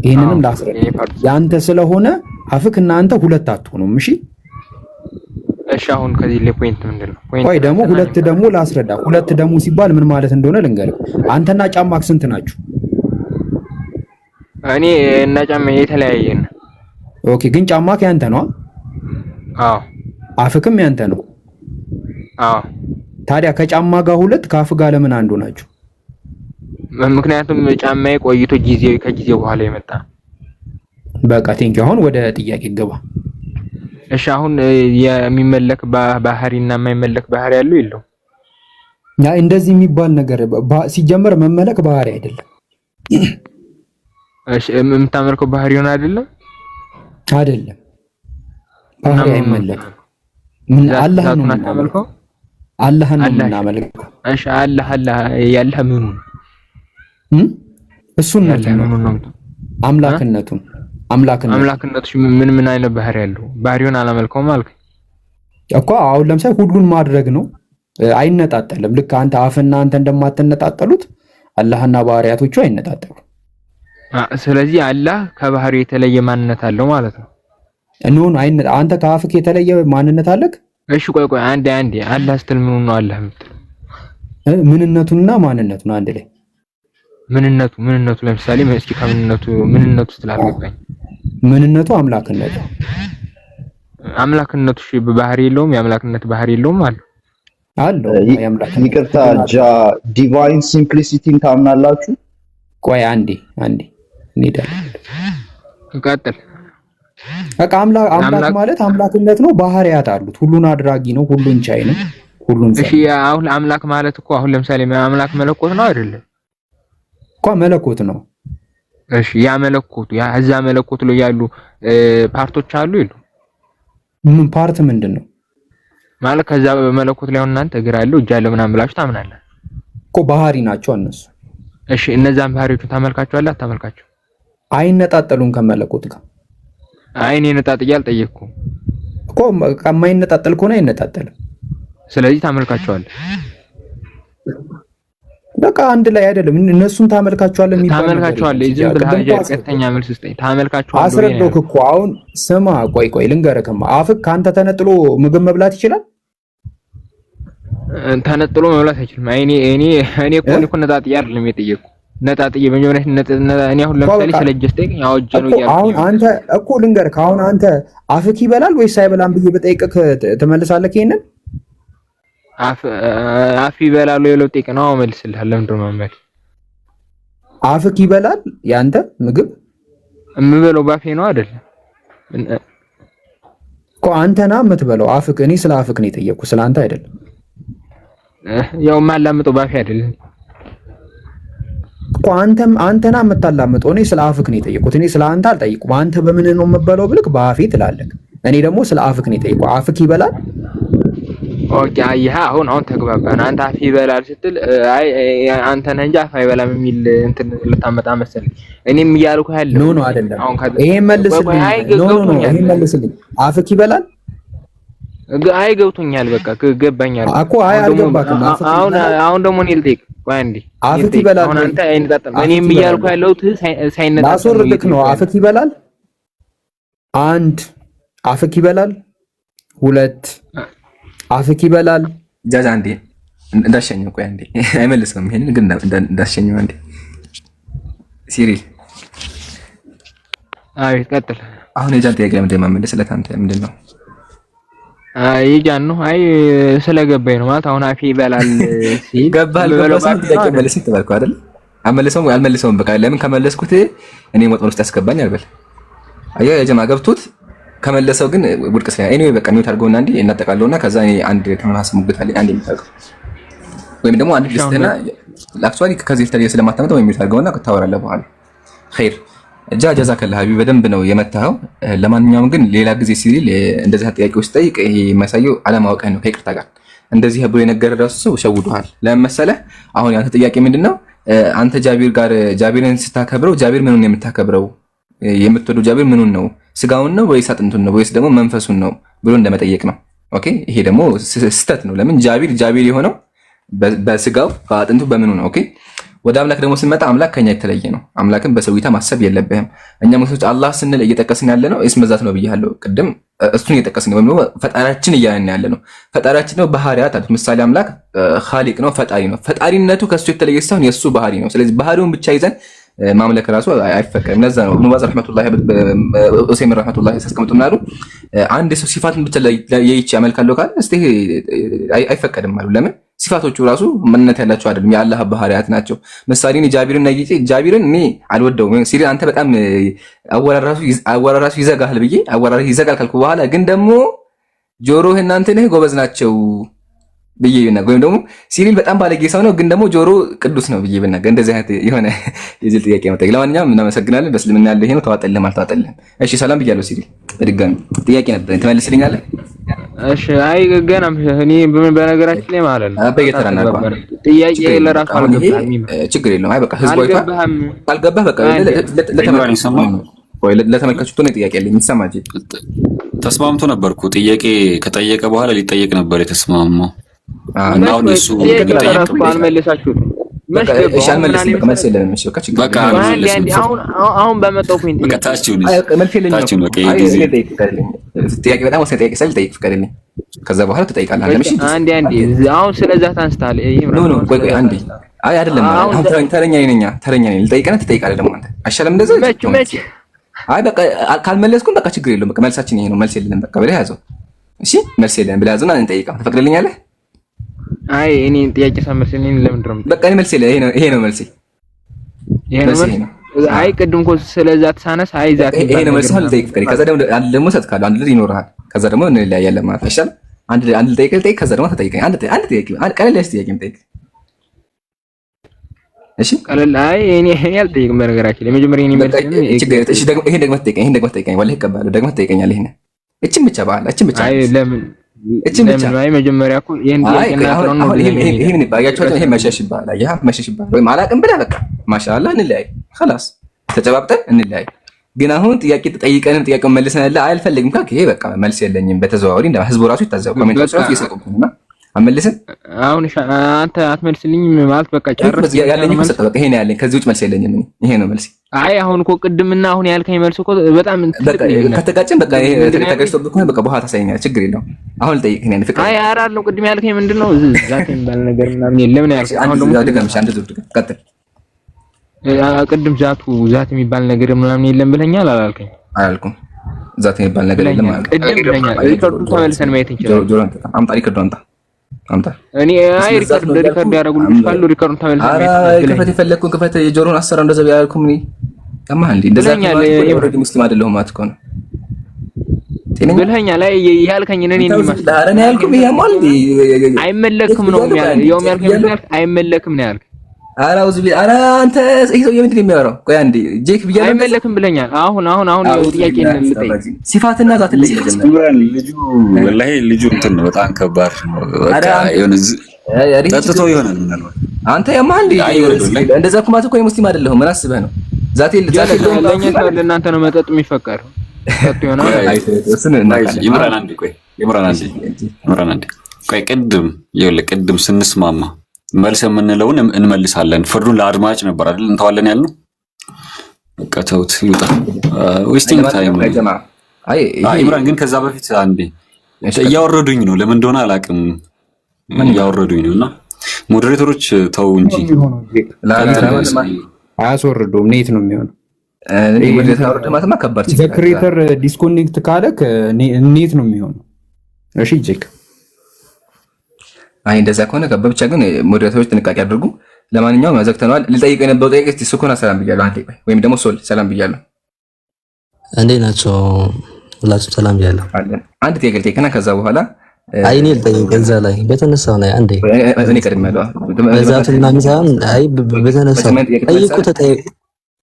ይሄንንም ላስረዳ። ያንተ ስለሆነ አፍክና አንተ ሁለት አትሆኑም። እሺ አሁን ከዚህ ላይ ፖይንት ምንድነው? ወይ ደግሞ ሁለት ደግሞ ላስረዳ። ሁለት ደግሞ ሲባል ምን ማለት እንደሆነ ልንገርህ። አንተና ጫማክ ስንት ናችሁ? እኔ እና ጫማ የተለያየ ነው። ኦኬ ግን ጫማክ ያንተ ነው? አዎ። አፍክም ያንተ ነው? አዎ። ታዲያ ከጫማ ጋር ሁለት ከአፍ ጋር ለምን አንዱ ናችሁ? ምክንያቱም ጫማዬ ቆይቶ ከጊዜ በኋላ የመጣ። በቃ ቴንኪው። አሁን ወደ ጥያቄ ገባ። እሺ አሁን የሚመለክ ባህሪና የማይመለክ ባህሪ ያለው የለው? ያ እንደዚህ የሚባል ነገር ሲጀመር መመለክ ባህሪ አይደለም። እሺ የምታመልከው ባህሪ ሆነ አይደለም? አይደለም። ባህሪ አይመለክም። ምን አላህ ነው የምናመልከው? አላህ ነው የምናመልከው። እሺ አላህ ያለህ ምኑ? እሱን ነው አምላክነቱን። አምላክነቱ ምን አይነት ባህሪ ያለው? ባህሪውን አላመልከውም አልክ? እኮ አሁን ለምሳሌ ሁሉን ማድረግ ነው፣ አይነጣጠልም። ልክ አንተ አፍና አንተ እንደማትነጣጠሉት አላህና ባህሪያቶቹ አይነጣጠሉ። ስለዚህ አላህ ከባህሪው የተለየ ማንነት አለው ማለት ነው። እንሁን አንተ ከአፍክ የተለየ ማንነት አለክ? እሺ ቆይ አንዴ አላህ ስትል ምኑ ነው አላህ የምትለው? ምንነቱንና ማንነቱን አንድ ላይ ምንነቱ ለምሳሌ እስኪ ምንነቱ ስላልገባኝ ምንነቱ አምላክነቱ እሺ ባህሪ የለውም? የአምላክነት ባህሪ የለውም አለው የአምላክነት። ይቅርታ ዲቫይን ሲምፕሊሲቲን ታምናላችሁ? ቆይ አንዴ እንሄዳለን። ቀጥል። በቃ አምላክ ማለት አምላክነት ነው። ባህሪያት አሉት። ሁሉን አድራጊ ነው። ሁሉን ቻይ ነው። ሁሉን እሺ አሁን አምላክ ማለት እኮ አሁን ለምሳሌ አምላክ መለኮት ነው አይደለም? እኮ መለኮት ነው። እሺ ያ መለኮቱ እዛ መለኮት ላይ ያሉ ፓርቶች አሉ ይሉ ምን ፓርት ምንድን ነው ማለት? ከዛ መለኮት ላይ አሁን እናንተ እግር አለው እጅ አለው ምናምን ብላችሁ ታምናለህ እኮ። ባህሪ ናቸው እነሱ። እሺ እነዛን ባህሪዎችን ታመልካቸዋለህ አታመልካቸው? አይነጣጠሉም ከመለኮት ጋር። እኔ ነጣጥዬ አልጠየቅኩም እኮ። የማይነጣጠል ከሆነ አይነጣጠልም። ስለዚህ ታመልካቸዋለህ። በቃ አንድ ላይ አይደለም። እነሱን ታመልካቸዋለህ የሚባለው ታመልካቸዋለህ። ዝም ብለህ ቀጥተኛ መልስ ስጠኝ። ታመልካቸዋለህ አስረዳሁህ እኮ። አሁን ስማ፣ ቆይ ልንገርህማ። አፍክ ካንተ ተነጥሎ ምግብ መብላት ይችላል? ተነጥሎ መብላት አይችልም። እኔ እኮ ነጣጥዬ አይደለም የጠየቅኩህ። ነጣጥዬ በመጀመሪያ እኔ አሁን ለምሳሌ ስለጀስተኝ አውጀ ነው ያልኩህ። አሁን አንተ እኮ ልንገርህ፣ አሁን አንተ አፍክ ይበላል ወይስ አይበላም ብዬ በጠይቅህ ትመልሳለህ? ይሄንን አፍ ይበላል ወይ ለውጤቅ ነው መልስልህ። ለምንድን ነው ማለት አፍክ ይበላል? ያንተ ምግብ የምበለው ባፌ ነው አይደል እኮ። አንተና የምትበለው አፍክ። እኔ ስለ አፍክ ነው የጠየቅኩህ፣ ስለ አንተ አይደለም። ያው ማላምጠው ባፌ አይደል እኮ። አንተና የምታላምጠው። እኔ ስለ አፍክ ነው የጠየቅኩት። እኔ ስለ አንተ አልጠይቁም። አንተ በምን ነው የምበለው ብልክ በአፌ ትላለህ። እኔ ደግሞ ስለ አፍክ ነው የጠየቅኩት። አፍክ ይበላል? ኦኬ አየህ፣ አሁን ተግባባን። አንተ አፍ ይበላል ስትል አንተ ነህ እንጂ አፍ አይበላም የሚል እንትን ልታመጣ መሰለኝ። እኔም እያልኩህ ያለው ኖ አይደለም። ይሄን መልስልኝ። ይሄን መልስልኝ። አፍክ ይበላል? ገብቶኛል። በቃ ገባኛል እኮ። አልገባክም። አሁን ደግሞ እኔ ልጠይቅ። ቆይ አንዴ አፍክ ይበላል? አሁን አንተ አይነጣጠል። እኔም እያልኩህ ያለው ሳይነጣጠል ላስወርድክ ነው። አፍክ ይበላል? አንድ አፍክ ይበላል? ሁለት አፍክ ይበላል? ጃጃ አንዴ እንዳሸኘው። ቆይ አንዴ አይመልሰውም። ይሄንን ግን እንዳሸኘው አንዴ። ሲሪል አይ ቀጥል። አሁን የጃን ጥያቄ ለምን እንደማመልስለት አንተ ምንድን ነው? የጃን ነው። አይ ስለገባኝ ነው ማለት አሁን አፍ ይበላል ሲል ገባል። ጥያቄ መልስ ተባልኩ አይደል? አመልሰውም አልመልሰውም። በቃ ለምን ከመለስኩት እኔ ወጥመድ ውስጥ ያስገባኝ አልበል። አያ የጀማ ገብቶት ከመለሰው ግን ውድቅ ስለ ኤኒዌይ በቃ ሚውት አድርገውና እንዴ እናጠቃለውና ከዛ እኔ አንድ ተማሳስ ሙግት አለኝ አንድ የሚታቀው ወይም ደግሞ አንድ ልስትና አክቹአሊ ከዚህ ተለየ ስለማታመጣው ወይም ሚውት አድርገውና ታወራለህ በኋላ ኸይር። ጀዛከላህ ሀቢብ በደንብ ነው የመታኸው። ለማንኛውም ግን ሌላ ጊዜ ሲል እንደዚህ ጥያቄዎች ጠይቅ። ይሄ የማያሳየው አለማወቅህ ነው። ከይቅርታ ጋር እንደዚህ ብሎ የነገረ ራሱ ሰው ሸውዶሃል። ለምን መሰለህ? አሁን ያንተ ጥያቄ ምንድነው? አንተ ጃቢርን ስታከብረው ጃቢር ምኑን የምታከብረው? የምትወደው ጃቢር ምኑን ነው? ስጋውን ነው ወይስ አጥንቱን ነው ወይስ ደግሞ መንፈሱን ነው ብሎ እንደመጠየቅ ነው። ኦኬ ይሄ ደግሞ ስህተት ነው። ለምን ጃቢር የሆነው በስጋው በአጥንቱ በምኑ ነው? ኦኬ ወደ አምላክ ደግሞ ስንመጣ አምላክ ከኛ የተለየ ነው። አምላክን በሰው እይታ ማሰብ የለብህም። እኛ ሙስሊሞች አላህ ስንል እየጠቀስን ያለ ነው እስመዛት ነው ብያለሁ ቅድም። እሱን እየጠቀስን ወይም ደግሞ ፈጣሪያችን እያልን ያለ ነው። ፈጣሪያችን ነው ባህሪያት አሉት። ምሳሌ አምላክ ኻሊቅ ነው፣ ፈጣሪ ነው። ፈጣሪነቱ ከሱ የተለየ ሳይሆን የሱ ባህሪ ነው። ስለዚህ ባህሪውን ብቻ ይዘን ማምለክ ራሱ አይፈቀድም። ለዛ ነው ኢብኑ ባዝ ረህመቱላሂ ኡሰይሚን ረህመቱላሂ ሲያስቀምጡ ምናሉ አንድ ሰው ሲፋትን ብቻ ለይቼ ያመልካለሁ ካለ እስቲ አይፈቀድም አሉ። ለምን? ሲፋቶቹ ራሱ ማንነት ያላቸው አይደለም፣ የአላህ ባህሪያት ናቸው። ምሳሌ ጃቢርን እኔ አልወደውም ሲል አንተ በጣም አወራራሱ ይዘጋል ብዬ አወራራሱ ይዘጋል ካልኩ በኋላ ግን ደግሞ ጆሮህ እናንተ ነህ ጎበዝ ናቸው ብዬ ብናገር ወይም ደግሞ ሲሪል በጣም ባለጌ ሰው ነው ግን ደግሞ ጆሮ ቅዱስ ነው ብዬ ብናገር እንደዚህ አይነት የሆነ የጅል ጥያቄ ነው። ለማንኛውም እናመሰግናለን። በእስልምና ያለው ይሄ ነው። ተዋጠልህም አልተዋጠልህም። እሺ ሰላም ብያለሁ። ሲሪል በድጋሚ ጥያቄ ነበር ትመልስልኛለህ? እሺ አይ ገና እኔ በነገራችን ላይ ማለት ነው በየተራና ጥያቄ ለራሱ አልገባህም። ችግር የለውም። አይ በቃ ህዝቦች ካልገባህ በቃ ለተመልካቾቹ ነው ጥያቄ ያለኝ። ይሰማጅ ተስማምቶ ነበርኩ። ጥያቄ ከጠየቀ በኋላ ሊጠየቅ ነበር የተስማማው። እና አሁን እሱ አልመለሳችሁትም። አሁን በመጣው ፖይንት በቃ ታችሁን ጥያቄ በጣም ወሳኝ ጥያቄ ስለ ጠይቅ ፍቀድልኝ። ከዛ በኋላ ትጠይቃለህ። እሺ አንዴ አሁን ስለዛ ታንስታል። ቆይ አንዴ አይ አይደለም። አሁን ተረኛ ነኝ ልጠይቅና ትጠይቃለህ ደግሞ አንተ አይሻልም? እንደዛ አይ በቃ ካልመለስኩም በቃ ችግር የለውም። በቃ መልሳችን ይሄ ነው። መልስ የለንም በቃ ብለህ ያዘው። እሺ መልስ የለንም ብለህ ያዘውና እንጠይቀው። ትፈቅድልኛለህ? አይ እኔ ጥያቄ ሳመርሰኝ ለምንድን ነው በቃ እኔ መልስ የለህ። ይሄ ነው መልሴ። አይ ቅድም እኮ ስለዛ ተሳነስ አይ ዛት ይሄ ነው መልስ። አሁን ልጠይቅ ፍቀድ። ከዛ ደግሞ ሰጥካለሁ። አንድ ልጅ ይኖርሃል። ከዛ ደግሞ እንለያያለን ማለት አይሻልም? አንድ ልጠይቅ። ከዛ ደግሞ ተጠይቀኝ። አንድ ጥያቄ ቀለል ያለ ጥያቄ የምጠይቅ እሺ ቀለል አይ እኔ አልጠይቅም። በነገራችን ላይ መጀመሪያ እኔ መልስ እሺ ደግሞ ይሄን ደግሞ ትጠይቀኝ ወላሂ እቀበላለሁ። ደግሞ ትጠይቀኛለህ። ይሄን እቺን ብቻ በኋላ እቺን ብቻ አይ ለምን አይ መጀመሪያ እኮ ይሄን ጥያቄና ይሄን ባያቸው ይሄ መሸሽ ይባላል። ያ መሸሽ ይባላል። ወይ አላቅም ብለህ በቃ ማሻአላህ እንለያይ። خلاص ተጨባብጠን እንለያይ። ግን አሁን ጥያቄ ተጠይቀንም ጥያቄውን መልሰናል አልፈልግም ካልክ ይሄ በቃ መልስ የለኝም። በተዘዋዋሪ እንደ ህዝቡ ራሱ ይታዘቡ ኮሜንቶች ራሱ እየሰጡብኝና አመልስም አሁን አንተ አትመልስልኝ ማለት በቃ ጨርስ ያለኝ እኮ ሰጠህ። በቃ ይሄን ያለኝ ከዚህ ውጭ መልስ የለኝም። ይሄ ነው መልስ። አይ አሁን እኮ ቅድምና አሁን ያልከኝ መልስ እኮ በጣም ከተጋጨን በቃ ይሄ ተጋጭቶብህ ከሆነ በቃ በኋላ ታሳየኛለህ። ችግር የለውም። አሁን ልጠይቅህ ነኝ ፍቅር። አይ አራለው ቅድም ያልከኝ ምንድነው ዛት የሚባል ነገር ምናምን የለም ነው ያልከኝ። አሁን ደግሞ ድገምሽ አንድ ዙር ድገም ቀጥል። ቅድም ዛት የሚባል ነገር ምናምን የለም ብለኛል አላልከኝ? አላልኩም። ዛት የሚባል ነገር የለም ማለት ቅድም ብለኛል። ሪከርዱን ተመልሰን ማየት እንችላለን። ጆሮን አምጣ ሪከርዱን አምጣ እኔ አይ ሪከርድ ያደርጉልኝ ካሉ ሪከርዱን ተመልሰን ማየት ክፈት የፈለግኩን ክፈት። የጆሮን አሰራ እንደዛ ቢያልኩም እኔ ከማን እንዴ እንደዛ ነው ሙስሊም አይደለሁም ማለት ነው ብለኸኛል። አይ ያልከኝ እኔ ይመስላል አረ ነው ያልኩም። ያማል አይመለክም ነው ያው ያልከኝ አይመለክም ነው ያልከኝ። አረ አውዝ ቢ አረ አንተ ይሄ ሰው የምንድን ነው የሚያወራው? ቆይ አንዴ ጄክ ብያለሁ። አይመለክም ብለኛል። አሁን ጥያቄ እንልጠይቅ ሲፋትና ዛት ልጁ ወላሂ ልጁ እንትን ነው በጣም ከባድ ነው። በቃ የሆነ ጠጥቶ ይሆናል ምናልባት አንተ ያማል እንደዛ እኮ ማለት እኮ ሙስሊም አይደለሁም። ምን አስበህ ነው? ዛቴ ለእናንተ ነው መጠጥ የሚፈቀደው። ጠጥ ይሆናል። ይምራን አንዴ ቆይ ይምራን አንዴ ቆይ ቅድም ስንስማማ መልስ የምንለውን እንመልሳለን። ፍርዱን ለአድማጭ ነበር አይደል እንተዋለን ያልነው። በቃ ተውት ይውጣ። ዌስቲንግ ታይም ነው። አይ ኢምራን ግን ከዛ በፊት አንዴ እያወረዱኝ ነው። ለምን እንደሆነ አላውቅም። እያወረዱኝ ነውና ሞዴሬተሮች ተው እንጂ አያስወርዱም። ኔት ነው የሚሆነው። ሞዴሬተር አውርደ ማተማ ከባድ ችግር ክሬተር ዲስኮኔክት ካለክ ኔት ነው የሚሆነው። እሺ ጄክ አይ እንደዛ ከሆነ ብቻ ግን ሞዴሬተሮች ጥንቃቄ አድርጉ። ለማንኛውም ያዘግተናል። ልጠይቅ የነበረው ጥያቄ እስቲ ሱኮና ሰላም ብያለሁ። አንዴ ቆይ ወይም ደግሞ ሶል ሰላም ብያለሁ። እንዴት ናቸው? ሁላችሁም ሰላም ብያለሁ። አንድ ጥያቄ ልጠይቅና ከዛ በኋላ አይ እኔ ልጠይቅ እዛ ላይ በተነሳው ላይ አንዴ እኔ ቀድም ያለው በዛትና ሚዛን አይ በተነሳው ጠይቁ ተጠይቁ።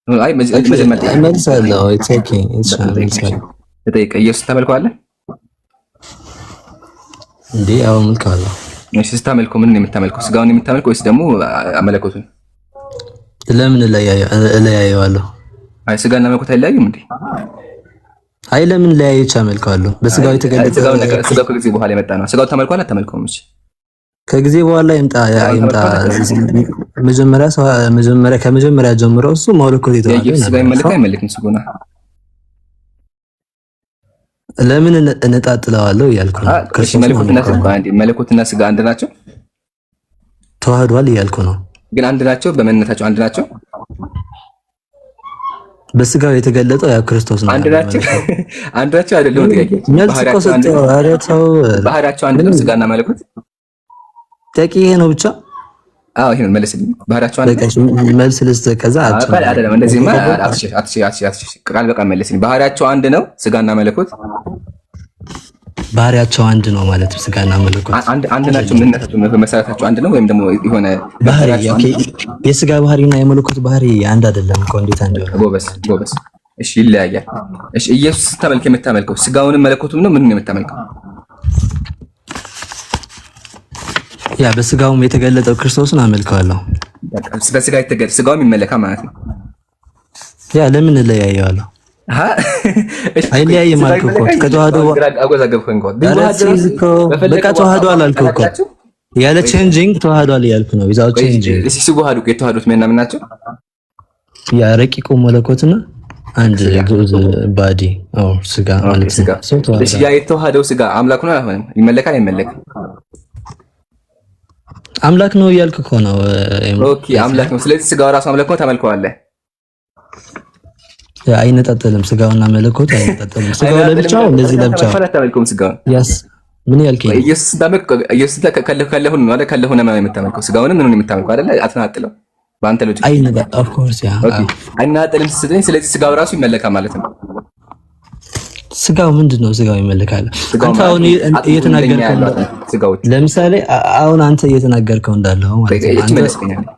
አይ መጀመሪያ መልሳለሁ። ኢትስ ኦኬ ኢትስ ኦኬ። ተጠይቀ ኢየሱስ ተመልከዋለህ እንዴ? አዎ መልካለሁ። እሺ ስታመልከው ምን ነው የምታመልከው? ስጋውን የምታመልከው ወይስ ደግሞ መለኮቱን? ለምን እለያየዋለሁ? አይ ስጋና መለኮት አይለያዩም እንዴ? አይ ለምን ለያየች አመልካለሁ? በስጋው የተገለጸ ስጋው ከጊዜ በኋላ የመጣ ነው። ስጋው ተመልኳል አልተመልከውም? እሺ ከጊዜ በኋላ ይምጣ። ከመጀመሪያ ጀምሮ እሱ መለኮት የተባለ ስጋ ይመለክ አይመለክም? ስጉና ለምን እንጣጥለዋለሁ እያልኩ ነው። መለኮትና ስጋ አንድ ናቸው? ተዋህዷል እያልኩ ነው። ግን አንድ ናቸው? በመንነታቸው አንድ ናቸው? በስጋው የተገለጠው ያ ክርስቶስ ነው። አንድ ናቸው? አንድ ናቸው አይደለም? ባህሪያቸው አንድ ነው? ስጋና መለኮት ጠቂ ይሄ ነው ብቻ። አዎ ይሄን መልስልኝ። ባህሪያቸው አንድ ነው? መልስ ልስጥ። ከዛ አይደለም እንደዚህማ አትሽ ቃል በቃል መልስልኝ። ባህሪያቸው አንድ ነው? ስጋና መለኮት ባህሪያቸው አንድ ነው ማለት ስጋና መለኮት አንድ ናቸው? ምንነታቸው መሰረታቸው አንድ ነው ወይም ደግሞ የሆነ ባህሪ የስጋ ባህሪና የመለኮት ባህሪ አንድ አይደለም እኮ። እንዴት አንድ ነው? ጎበስ እሺ ይለያያል። እሺ ኢየሱስ የምታመልከው ስጋውንም መለኮቱም ነው? ምን ነው የምታመልከው? ያ በስጋውም የተገለጠው ክርስቶስን አመልከዋለሁ። በስጋ የተገለጠ ስጋውም ይመለካ ማለት ነው። ያ ለምን እለያየዋለሁ? አይለያይም አልኩህ እኮ ከተዋህዶ አጎዛገብከኝ እኮ በቃ ተዋህዷል አልኩህ እኮ ያለ ቼንጂንግ ተዋህዷል እያልኩ ነው። ዊዛውት ቼንጂንግ ሲዋሃዱ የተዋህዱት ምናምን ናቸው ያ ረቂቁ መለኮትና አንድ ግዑዝ ባዲ አው ስጋ ማለት ነው። እሺ ያ የተዋሃደው ስጋ አምላክ ነው አይሆንም? ይመለካል አይመለክም? አምላክ ነው እያልክ እኮ ነው። ኦኬ አምላክ ነው። ስለዚህ ስጋው ራሱ አምላክ ነው ታመልከዋለህ። አይነጣጠልም። ስጋውና መለኮት አይነጣጠልም። ስጋው ለብቻው እንደዚህ ለብቻው ታመልከውም ስጋው ያስ ምን ያልከኝ ኢየሱስ ታመልክ ኢየሱስ ከለሁ ነው አይደል? ከለሁ ነው የምታመልከው ስጋውን ምኑን የምታመልከው አይደል? አትናጥለው በአንተ ሎጂክ አይነጣ ኦፍ ኮርስ ያ ኦኬ አይነጣጠልም ስትለኝ ስለዚህ ስጋው ራሱ ይመለካል ማለት ነው። ስጋው ምንድነው? ስጋው ይመለካል። አንተ አሁን እየተናገርከው ስጋዎች ለምሳሌ አሁን አንተ እየተናገርከው እንዳለው ማለት ነው። አንተ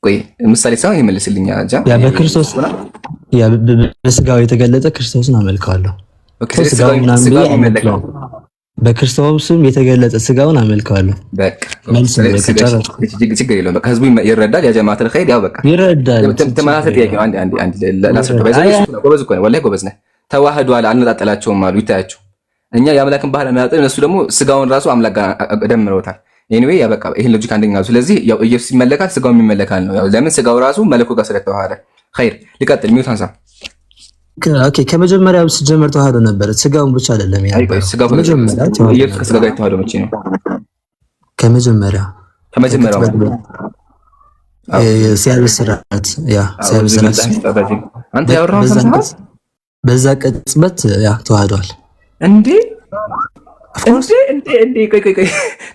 ቆይ ምሳሌ ሳይሆን ይመልስልኛል አጃ ያ በክርስቶስ ያ በስጋው የተገለጠ ክርስቶስን አመልከዋለሁ። ኦኬ ስጋው ይመለካል። በክርስቶስም የተገለጠ ስጋውን አመልከዋለሁ። በቃ መልስ ችግር የለውም። በቃ ህዝቡ ይረዳል። ያ ጀማዓት الخير ያው በቃ ይረዳል። ተማራተ ጥያቄ አንድ ላስረዳ ባይዘው ጎበዝ እኮ ነው ወላሂ ጎበዝ ነህ። ተዋህዷል አልነጣጠላቸውም አሉ ይታያቸው። እኛ የአምላክን ባህር አናጣጥ እነሱ ደግሞ ስጋውን ራሱ አምላክ ጋር ደምረውታል። ኤኒዌይ ያ በቃ ይሄን ሎጂክ አንደኛው። ስለዚህ ያው ኢየሱስ ይመለካል ስጋው ይመለካል ነው። ያው ለምን ስጋው ራሱ መለኮት ጋር ስለተዋሃደ خير ሊቀጥል ሚውት አንሳ ኦኬ ከመጀመሪያው ሲጀመር ተዋህዶ ነበር። ስጋውን ብቻ አይደለም ያ ስጋው ኢየሱስ ከስጋ ጋር የተዋህዶ መቼ ነው? ከመጀመሪያው ሲያበስራት ያ ሲያበስራት አንተ ያወራው ሰምተሃል? በዛ ቅጽበት ያ ተዋህዷል እንዴ ቆይ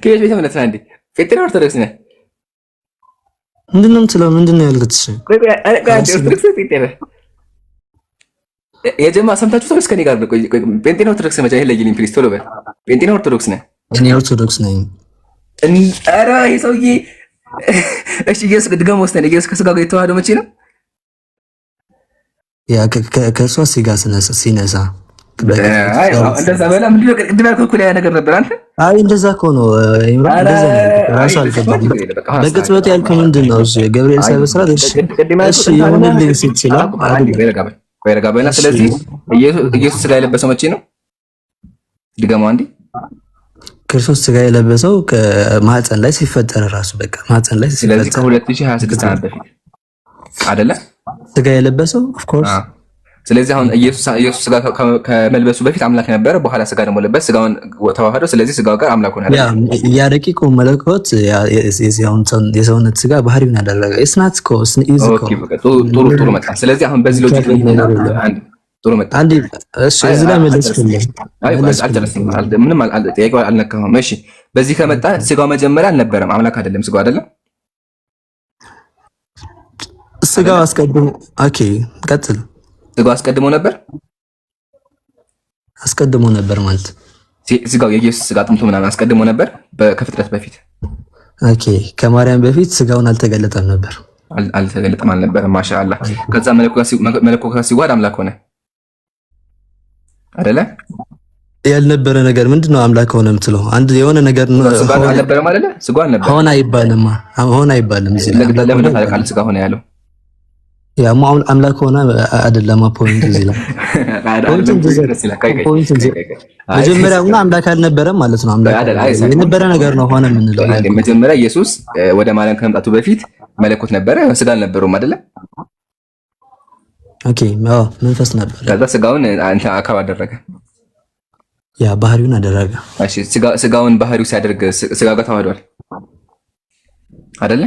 ከየት ቤተ እምነት ነህ እንዴ? ጴንጤ ኦርቶዶክስ ነህ? ምንድነው የምትለው? ምንድነው ያልኩት? ቆይ ኦርቶዶክስ ጴንጤ ነህ? የጀማ ሰምታችሁ ተወስ ከኔ ጋር ቆይ ጴንጤ ኦርቶዶክስ ነህ? ይሄ ለይልኝ ፕሊዝ ቶሎ በል። ጴንጤ ኦርቶዶክስ ነህ? እኔ ኦርቶዶክስ ነኝ። ኧረ ይሄ ሰውዬ እሺ ኢየሱስ ድጋም ወስደን ኢየሱስ ከስጋ ጋር የተዋህደው መቼ ነው? ያ ከሷ ስጋ ሲነሳ እንደዛ በላ ምንድን ነው ቅድም ያልኩህ እኮ ያ ነገር ነበር። አንተ አይ እንደዛ እኮ ነው ኢምራን እንደዛ ነው ራሱ አልገባም። በቅጽበት ያልኩህ ምንድን ነው? እሺ ገብርኤል ሳይበስራት እሺ የሆነልኝ ሲችላል ቆይ ረጋ በልና ስለዚህ ኢየሱስ ስጋ የለበሰው መቼ ነው? ድገማው አንዴ። ክርስቶስ ስጋ የለበሰው ከማህፀን ላይ ሲፈጠር ራሱ በቃ ማህፀን ላይ ሲፈጠር ስለዚህ ከ2026 ዓመት በፊት አይደለ ስጋ የለበሰው ኦፍ ኮርስ። ስለዚህ አሁን ኢየሱስ ስጋ ከመልበሱ በፊት አምላክ ነበረ። በኋላ ስጋ ደግሞ ለበሰ፣ ስጋውን ተዋህዶ። ስለዚህ ስጋው ጋር አምላክ ሆነ። ያ ረቂቁ መለኮት የሰውነት ስጋ ባህሪውን ያደረገ እስናት ኮስ ኢዝ ኮ ጥሩ መጣ። ስለዚህ አሁን በዚህ ሎጂክ አንድ ጥሩ መጣ። አንዴ እሺ እዚህ ላይ መልስልኝ። አልጨረስንም። ምንም ጥያቄው አልነካሁም። እሺ በዚህ ከመጣ ስጋው መጀመሪያ አልነበረም፣ አምላክ አይደለም ስጋው አይደለም። ስጋው አስቀድሞ ኦኬ ቀጥል። ስጋው አስቀድሞ ነበር ማለት ስጋው የኢየሱስ ስጋ አጥንቱ ምናምን አስቀድሞ ነበር ከፍጥረት በፊት። ኦኬ ከማርያም በፊት ስጋውን አልተገለጠም ነበር አልነበረም። ማሻአላህ ከዛ መለኮት ጋር ሲዋሃድ አምላክ ሆነ አይደለ? ያልነበረ ነገር ምንድነው አምላክ ሆነ የምትለው? አንድ የሆነ ነገር ነው ስጋ አልነበረም አይደለ? ስጋ አልነበረም ሆነ አይባልም እዚህ ላይ ለምን ታውቃለህ? ስጋ ሆነ ያለው ያ ማውን አምላክ ሆነ አይደለም። ፖይንት እዚህ ላይ መጀመሪያውና አምላክ አልነበረም ማለት ነው። አምላክ የነበረ ነገር ነው ሆነ የምንለው። መጀመሪያ ኢየሱስ ወደ ማርያም ከመምጣቱ በፊት መለኮት ነበረ፣ ስጋ አልነበረውም አይደለ? ኦኬ መንፈስ ነበር። ከዛ ስጋውን አንተ አካብ አደረገ፣ ያ ባህሪውን አደረገ። እሺ ስጋውን ባህሪው ሲያደርግ ስጋ ጋር ተዋህዷል አይደለ?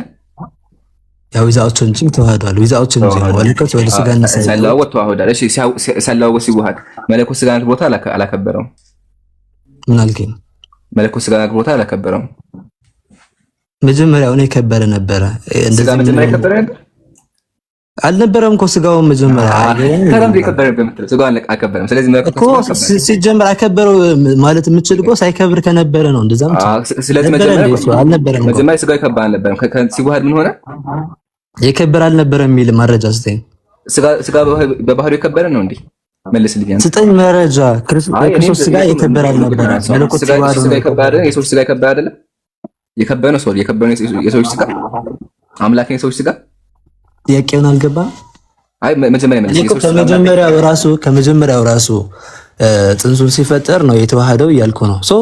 ያው ዊዛውት ቼንጂንግ ተዋህዷል። ዊዛውት ቼንጂንግ መለኮት ወደ ስጋና ሰላወት ተዋህዷል። እሺ ሰላወት ሲዋሃድ መለኮት ስጋን ቦታ አላከበረውም። ምን አልከኝ? መለኮት ስጋን ቦታ አላከበረውም። መጀመሪያው ነው የከበረ ነበረ። እንደዛ መጀመሪያ የከበረ ነበር አልነበረም እኮ ስጋው መጀመሪያ ከረም የከበረ በመጥተው ስጋው አልከበረም። ስለዚህ መለኮት እኮ ሲጀምር አከበረው ማለት የምችል እኮ ሳይከብር ከነበረ ነው እንደዛ ነው። ስለዚህ መጀመሪያ ስጋው የከበረ አልነበረም። ሲዋሃድ ምን ሆነ? የከበረ አልነበረም የሚል መረጃ ስጠኝ። ስጋ በባህሪው የከበረ ነው እንዴ? መልስልኝ አንተ ስጠኝ መረጃ። ክርስቶስ ስጋ የከበረ አልነበረም። መለኮት ስጋ የከበረ የሰው ስጋ የከበረ አይደለም። የከበረ ነው የከበረ የሰው ስጋ አምላክ የሰው ስጋ። ጥያቄውን አልገባም። አይ መጀመሪያ ከመጀመሪያው ራሱ ጽንሱን ሲፈጠር ነው የተዋሃደው እያልኩ ነው። ሶ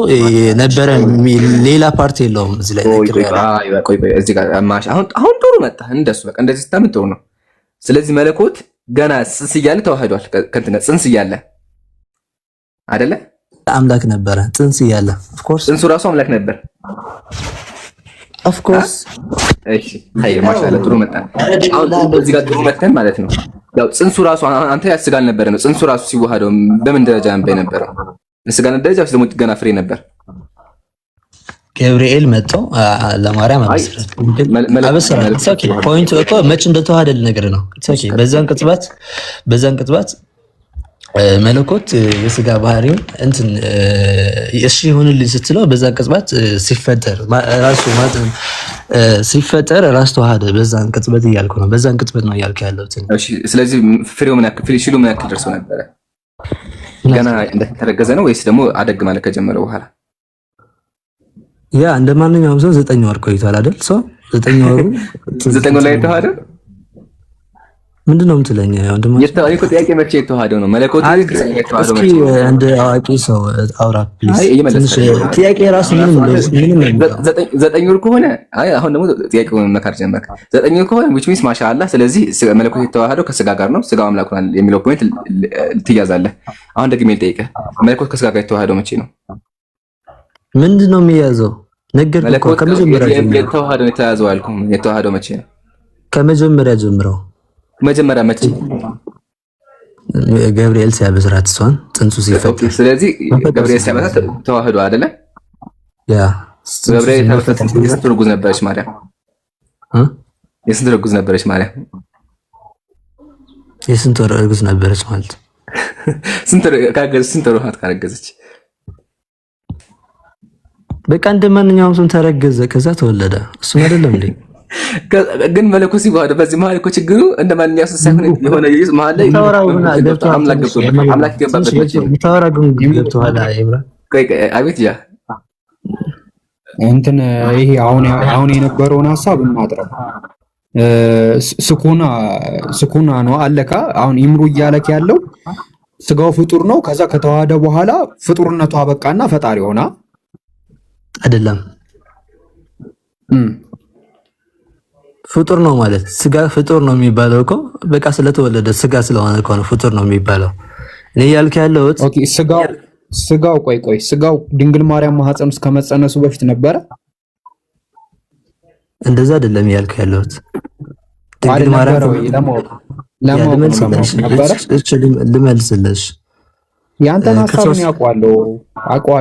ነበረ ሌላ ፓርት የለውም እዚህ ላይ ቆይ እዚህ ጋር አሁን ጥሩ መጣ። እንደሱ በቃ እንደዚህ ስታምን ጥሩ ነው። ስለዚህ መለኮት ገና ጽንስ እያለ ተዋህዷል። ከእንትና ጽንስ እያለ አይደለ አምላክ ነበረ። ጽንስ እያለ ኦፍ ኮርስ ጽንሱ ራሱ አምላክ ነበር። ኦፍ ኮርስ እሺ፣ ሃይ ማሻአላ ጥሩ መጣ። አሁን እዚህ ጋር ጥሩ መጣን ማለት ነው። ያው ጽንሱ ራሱ አንተ ያስጋ አልነበረ ነው። ጽንሱ ራሱ ሲዋሃደው በምን ደረጃ ነበር የነበረው? ስጋ ደረጃ ወይስ ደግሞ ገና ፍሬ ነበር? ገብርኤል መጥቶ ለማርያም አበሰራት። ፖይንት እኮ መች እንደተዋሃደ ነገር ነው። በዛን ቅጽበት መለኮት የስጋ ባህሪው እንትን እሺ ይሁንልኝ ስትለው በዛን ቅጽበት ሲፈጠር ራስ ተዋሃደ። በዛን ቅጽበት እያልኩ ነው። በዛን ቅጽበት ነው እያልኩ ያለሁት። እሺ፣ ስለዚህ ፍሬው ምን ያክል ደርሶ ነበረ? ገና እንደተረገዘ ነው ወይስ ደግሞ አደግ ማለት ከጀመረ በኋላ? ያ እንደ ማንኛውም ሰው 9 ወር ቆይቷል አይደል? ሰው 9 ወሩ 9 ወር ላይ ተዋሃደ። ምንድነው የምትለኝ? ወንድም እኮ ጥያቄ መቼ የተዋሃደው ነው? መለኮት እስኪ እንደ አዋቂ ሰው አውራ ፕሊዝ። ጥያቄ ራሱ ምንም 9 ወር ከሆነ አሁን ደግሞ ጥያቄውን መካር ጀመርክ። 9 ወር ከሆነ which means ማሻአላህ። ስለዚህ መለኮት የተዋሃደው ከስጋ ጋር ነው። ስጋው አምላክ ሆኗል የሚለው ፖይንት ትያዛለህ። አሁን ደግሜ ልጠይቅህ፣ መለኮት ከስጋ ጋር የተዋሃደው መቼ ነው? ምንድነው የሚያዘው? ነገር እኮ ከመጀመሪያ ጀምሮ የተያዘው አልኩህ። የተዋሃደው መቼ ነው? ከመጀመሪያ ጀምሮ መጀመሪያ መቼ? ገብርኤል ሲያበስራት እሷን ጽንሱ ሲፈጠር። ስለዚህ ገብርኤል ሲያበስራት ተዋህዶ አይደለ? ያ ገብርኤል ሲያበስራት የስንት ወር እርጉዝ ነበረች ማርያም? የስንት ወር እርጉዝ ነበረች ማርያም? የስንት ወር እርጉዝ ነበረች ማለት ስንት ወር ካረገዘች? በቃ እንደ ማንኛውም ሰው ተረገዘ፣ ከዛ ተወለደ። እሱ አይደለም እንዴ? ግን መለኮት ሲዋሃድ በዚህ መሀል እኮ ችግሩ እንደ ማንኛውም ሰው ሳይሆን የሆነ ኢየሱስ መሀል ላይ አምላክ ገባበት። አቤት ያ እንትን ይሄ አሁን የነበረውን ሐሳብ እናጥረው። ስኩና ነው አለካ። አሁን ይምሩ እያለክ ያለው ስጋው ፍጡር ነው። ከዛ ከተዋሃደ በኋላ ፍጡርነቱ አበቃና ፈጣሪ ሆና አይደለም። ፍጡር ነው ማለት ስጋ ፍጡር ነው የሚባለው እኮ በቃ ስለተወለደ ስጋ ስለሆነ እኮ ነው ፍጡር ነው የሚባለው። እኔ ያልኩ ያለሁት ኦኬ፣ ስጋው ቆይ ስጋው ድንግል ማርያም ማህፀን ውስጥ ከመጸነሱ በፊት ነበረ? እንደዛ አይደለም ያልኩ ያለሁት። ድንግል ማርያም ልመልስልሽ ያንተን ሐሳብን አውቀዋለሁ።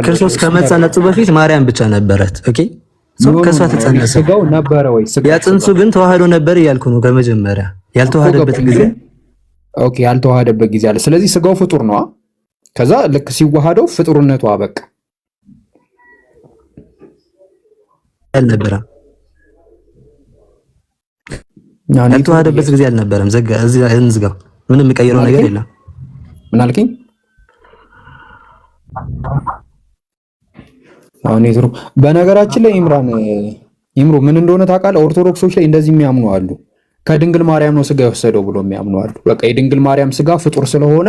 ክርስቶስ ከመጸነሱ በፊት ማርያም ብቻ ነበረት። ኦኬ፣ ከሷ ተጸነሰ። ስጋው ነበረ ወይ? ያ ጽንሱ ግን ተዋህዶ ነበር እያልኩ ነው። ከመጀመሪያ ያልተዋሃደበት ጊዜ ኦኬ፣ ያልተዋሃደበት ጊዜ አለ። ስለዚህ ስጋው ፍጡር ነው። ከዛ ልክ ሲዋሃደው ፍጡርነቱ አበቃ አልነበረም። ያልተዋሃደበት ጊዜ አልነበረም። ዘጋ እዚህ እንዝጋው። ምንም የቀየረው ነገር የለም። ምን አልከኝ? አሁን ይዝሩ በነገራችን ላይ ይምሩ ምን እንደሆነ ታውቃለህ? ኦርቶዶክሶች ላይ እንደዚህ የሚያምኑ አሉ። ከድንግል ማርያም ነው ስጋ የወሰደው ብሎ የሚያምኑ አሉ። በቃ የድንግል ማርያም ስጋ ፍጡር ስለሆነ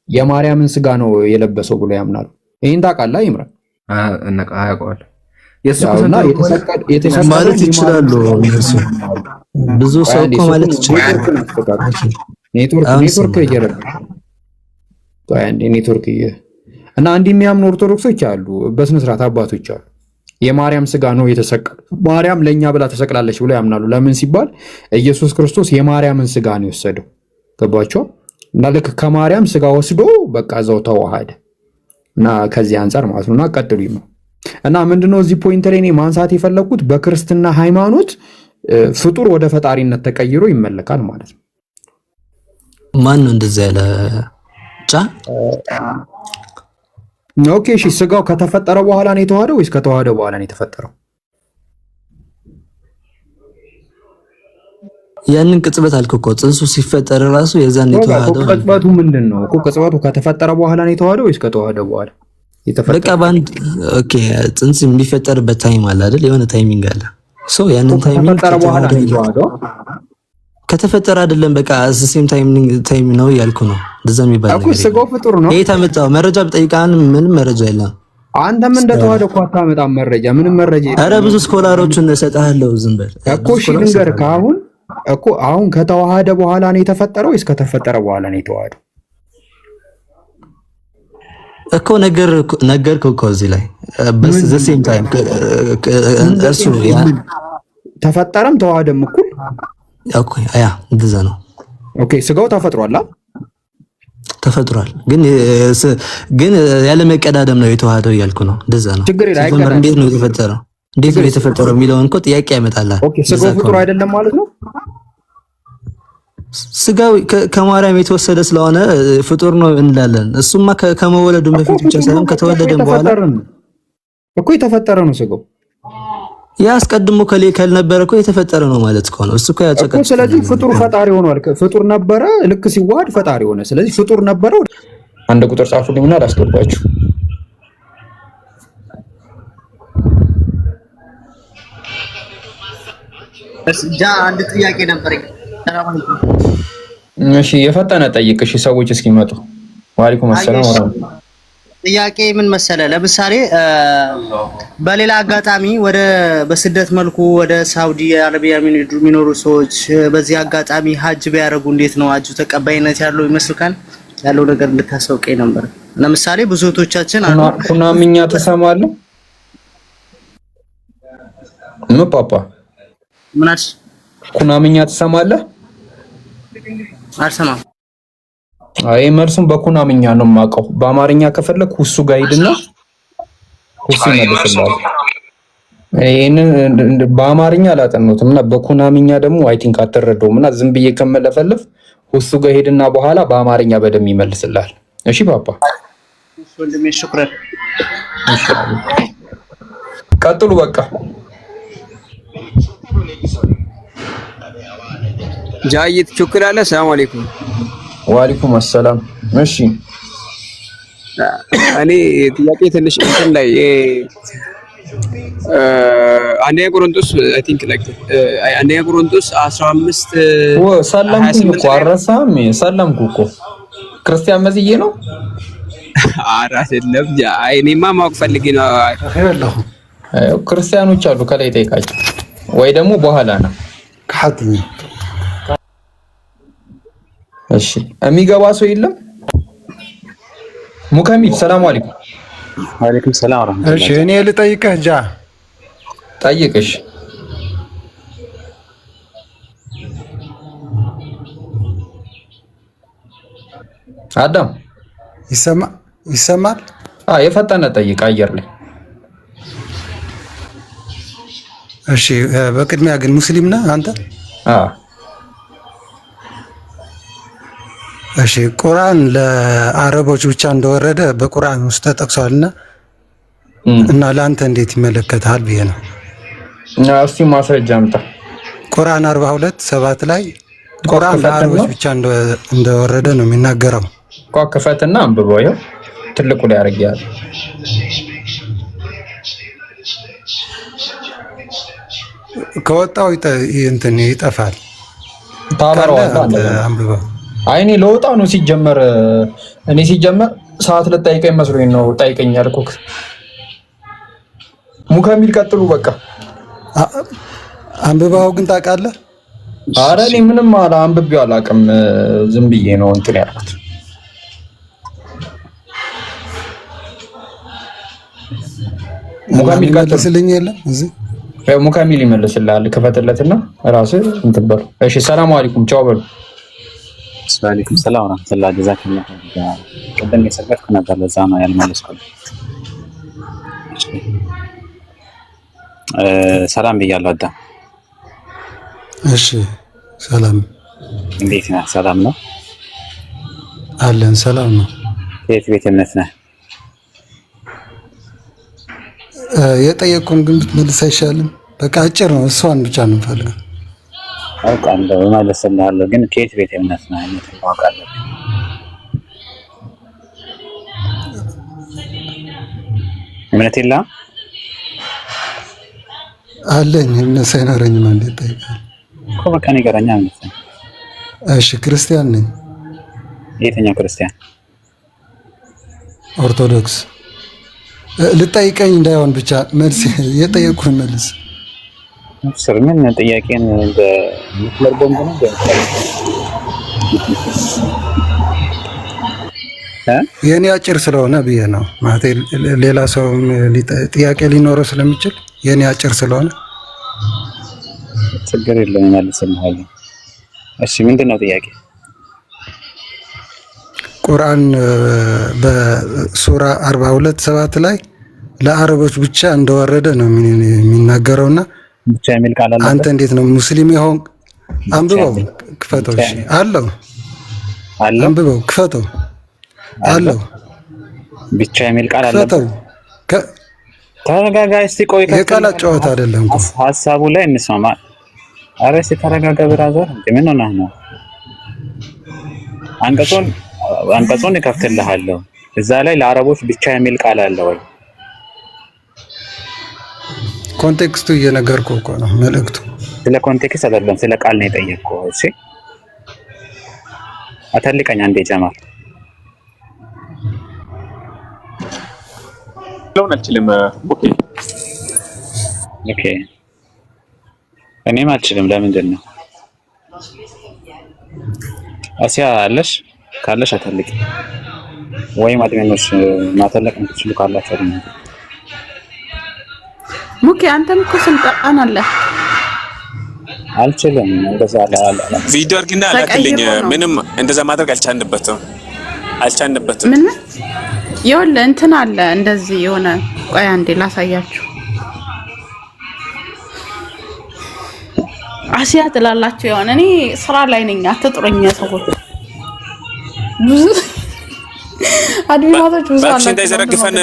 የማርያምን ስጋ ነው የለበሰው ብሎ ያምናሉ። ይሄን ታውቃለህ ይምራ? አያውቀዋለሁ። ማለት ይችላሉ። ብዙ ሰው እኮ ማለት ይችላል። ኔትወርክ እና እንዲህ የሚያምኑ ኦርቶዶክሶች አሉ። በስነ ስርዓት አባቶች አሉ። የማርያም ስጋ ነው የተሰቀለው፣ ማርያም ለኛ ብላ ተሰቅላለች ብሎ ያምናሉ። ለምን ሲባል ኢየሱስ ክርስቶስ የማርያምን ስጋ ነው የወሰደው። ገባቸው? እና ልክ ከማርያም ስጋ ወስዶ በቃ እዛው ተዋሃደ እና ከዚህ አንፃር ማለት ነውና ቀጥሉ ነው። እና ምንድነው እዚህ ፖይንት ላይ እኔ ማንሳት የፈለኩት በክርስትና ሃይማኖት ፍጡር ወደ ፈጣሪነት ተቀይሮ ይመለካል ማለት ነው። ማን ነው እንደዛ ያለ? ኦኬ እሺ፣ ስጋው ከተፈጠረ በኋላ ነው የተዋሃደው ወይስ ከተዋሃደ በኋላ ነው የተፈጠረው? ያንን ቅጽበት አልኩ እኮ ጽንሱ ሲፈጠር ራሱ የዛን የተዋሃደው። ቅጽበቱ ምንድነው እኮ? ቅጽበቱ ከተፈጠረ በኋላ ነው የተዋሃደው ወይስ ከተዋሃደ በኋላ የተፈጠረው? በቃ ባንድ ኦኬ፣ ጽንስ የሚፈጠርበት ታይም አለ አይደል? የሆነ ታይሚንግ አለ። ሶ ያንን ታይሚንግ ከተፈጠረ በኋላ ነው የተዋሃደው። ከተፈጠረ አይደለም በቃ ሴም ታይም ነው ያልኩ ነው። እንደዛ የሚባል እኮ ስጋው ፍጡር ነው። ይሄ ታመጣው መረጃ ብጠይቃን ምንም መረጃ የለም። አንተም እንደተዋደ እኮ አታመጣም መረጃ፣ ምንም መረጃ የለም። ኧረ ብዙ ስኮላሮችን እሰጥሃለሁ ዝም በል እኮ። እሺ ልንገርህ፣ አሁን ከተዋሃደ በኋላ ነው የተፈጠረው ወይስ ከተፈጠረ በኋላ ነው የተዋሃደው? እኮ ነገርኩህ እኮ እዚህ ላይ ዘ ሴም ታይም እርሱ ተፈጠረም ተዋሃደም እኩል። ኦኬ ያ እንደዛ ነው። ኦኬ ስጋው ተፈጥሯል ተፈጥሯል፣ ግን ያለ መቀዳደም ነው የተዋሃደው እያልኩ ነው። እንደዛ ነው። ችግር የለም። እንዴት ነው የተፈጠረው? እንዴት ነው የተፈጠረው የሚለውን እኮ ጥያቄ ያመጣላል። ኦኬ ስጋው ፍጡር አይደለም ማለት ነው። ስጋው ከማርያም የተወሰደ ስለሆነ ፍጡር ነው እንላለን። እሱማ ከመወለዱ በፊት ብቻ ሳይሆን ከተወለደም በኋላ እኮ የተፈጠረ ነው ስጋው። ያ አስቀድሞ ካልነበረ እኮ የተፈጠረ ነው ማለት እኮ ነው። እሱ እኮ ያጨቀጭ። ስለዚህ ፍጡር ፈጣሪ ሆኗል። ፍጡር ነበረ፣ ልክ ሲዋሃድ ፈጣሪ ሆነ። ስለዚህ ፍጡር ነበረ። አንድ ቁጥር ጻፉልኝና ላስገባችሁ። አንድ ጥያቄ ነበረኝ። እሺ የፈጠነ ጠይቅ። እሺ ሰዎች እስኪመጡ። ወአለይኩም ሰላም ወራህመቱላህ። ጥያቄ ምን መሰለ፣ ለምሳሌ በሌላ አጋጣሚ በስደት መልኩ ወደ ሳውዲ አረቢያ የሚኖሩ ሰዎች በዚህ አጋጣሚ ሀጅ ቢያደርጉ እንዴት ነው ሀጁ ተቀባይነት ያለው ይመስልካል? ያለው ነገር እንድታሳውቀኝ ነበር። ለምሳሌ ብዙ እህቶቻችን አሉ። ኩናምኛ ተሰማለህ? ፓፓ ምን አልሽ? ኩናምኛ ትሰማለህ? አልሰማም። አይ መልሱን በኩናምኛ ነው የማውቀው። በአማርኛ ከፈለክ ሁሱ ጋር ሂድና ሁሱ ይመልስልሃል። ይሄንን በአማርኛ አላጠኑትም እና በኩናምኛ ደግሞ አይ ቲንክ አትረዳውም እና ዝም ብዬ ከመለፈልፍ ሁሱ ጋር ሂድና በኋላ በአማርኛ በደም ይመልስልሃል። እሺ ፓፓ ወንድሜ ሽኩራን። ቀጥሉ በቃ። ጃይት ትቾክላለህ። ሰላም አለይኩም። ወአለይኩም ሰላም። እሺ እኔ ጥያቄ ትንሽ እንትን ላይ አንደኛ ቆሮንቶስ አይ ቲንክ ላይክ አንደኛ ቆሮንቶስ 15 ሰላምኩ እኮ አረሳም። ሰላምኩ እኮ ክርስቲያን መዝዬ ነው። ኧረ አይደለም። እኔማ ማወቅ ፈልጌ ነው። ክርስቲያኖች አሉ ከላይ ጠይቃቸው ወይ ደግሞ በኋላ ነው ካጥኝ። እሺ የሚገባ ሰው የለም። ሙከሚል ሰላም አለይኩም። ወአለይኩም ሰላም ወራህመቱላህ። እሺ እኔ ልጠይቅህ ጃ ጠይቅሽ። አዳም ይሰማል? የፈጠነ ጠይቅ አየር ላይ። እሺ በቅድሚያ ግን ሙስሊም ነህ አንተ? እሺ ቁርአን ለአረቦች ብቻ እንደወረደ በቁርአን ውስጥ ተጠቅሷልና እና ለአንተ እንዴት ይመለከታል ብዬ ነው። እስቲ ማስረጃ አምጣ። ቁርአን 42:7 ላይ ቁርአን ለአረቦች ብቻ እንደወረደ ነው የሚናገረው። ክፈትና አንብበው። ይኸው ትልቁ ላይ አድርጌያለሁ። ከወጣው እንትን ይጠፋል። ታበራዋለህ። አንብበው። አይ እኔ ለወጣ ነው ሲጀመር። እኔ ሲጀመር ሰዓት ልጠይቀኝ መስሎኝ ነው ጠይቀኝ ያልኩህ። ሙከሚል ቀጥሉ በቃ። አንብበው ግን ታውቃለህ? ኧረ እኔ ምንም አንብቤው አላውቅም። ዝም ብዬ ነው እንትን ያልኩት። ሙከሚል ቀጥልልኝ። የለም እዚህ ሙከሚል ይመልስልሃል። ክፈትለትና ራስህ እንትን በለው። እሺ ሰላም አለይኩም ቻው በሉ። ወአለይኩም ሰላም ወራህመቱላህ። ጀዛከላህ። ቀደም የሰገድኩ ነበር ለዛ ነው ያልመለስኩት። ሰላም ብያለሁ አዳም። እሺ ሰላም። እንዴት ነህ? ሰላም ነው አለን። ሰላም ነው። የት ቤት እምነት ነህ? የጠየቁን ግን ብትመልስ አይሻልም? በቃ አጭር ነው። እሷን ብቻ ነው የምፈልገው። አውቃለሁ እመልስልሃለሁ፣ ግን ከየት ቤት እምነት ነህ? አውቃለሁ። እምነት የለህም? አለኝ። እምነት ሳይኖረኝማ እንዴት እጠይቃለሁ እኮ። በቃ ንገረኛ። እምነት እሺ ክርስቲያን ነኝ። የትኛው ክርስቲያን? ኦርቶዶክስ። ልጠይቀኝ እንዳይሆን ብቻ መልስ የጠየቁን መልስ። ስር ምን ጥያቄን በሚክለር ቦምብ ነው የኔ አጭር ስለሆነ ብዬ ነው ማለት ሌላ ሰው ጥያቄ ሊኖረው ስለሚችል የኔ አጭር ስለሆነ ችግር የለም መልስልሃለሁ። እሺ ምንድነው ጥያቄ? ቁርአን በሱራ 42:7 ላይ ለአረቦች ብቻ እንደወረደ ነው የሚናገረውና ብቻ የሚል ቃል አለ። አንተ እንዴት ነው ሙስሊም ይሆን? አንብበው ክፈተው። እሺ አለው አንብበው ክፈተው አለው ብቻ የሚል ቃል አለ። ክፈተው ተረጋጋ እስቲ ቆይ። የቃላት ጨዋታ አይደለም እኮ ሐሳቡ ላይ እንስማማ። ኧረ እስቲ ተረጋጋ ብራዘር። ምን ሆነህ ነው? አንቀጹን እከፍትልሃለሁ። እዛ ላይ ለአረቦች ብቻ የሚል ቃል አለ ወይ? ኮንቴክስቱ እየነገርኩህ እኮ ነው መልእክቱ። ስለ ኮንቴክስት አይደለም ስለ ቃል ነው የጠየቅኩህ። እሺ አተልቀኝ አንዴ ጀማል ለምን አልችልም? ኦኬ እኔም አልችልም። ለምንድን ነው? አሲያ አለሽ? ካለሽ አተልቂ ወይም አድሜኖች ማተለቅ የምትችሉ ካላችሁ አይደል? ሙኬ አንተም እኮ ስልጣን አለ። አልችልም። እንደዛ አለ ቪዲዮ አድርግና ላክልኝ። ምንም እንደዛ ማድረግ አልቻልንበትም። ምን ይኸውልህ እንትን አለ እንደዚህ የሆነ ቆይ አንዴ ላሳያችሁ። አሲያ ትላላችሁ የሆነ እኔ ስራ ላይ ነኝ። አትጥሩኝ ሰዎች ብዙ አድሚናቶች ብዙ አላችሁ።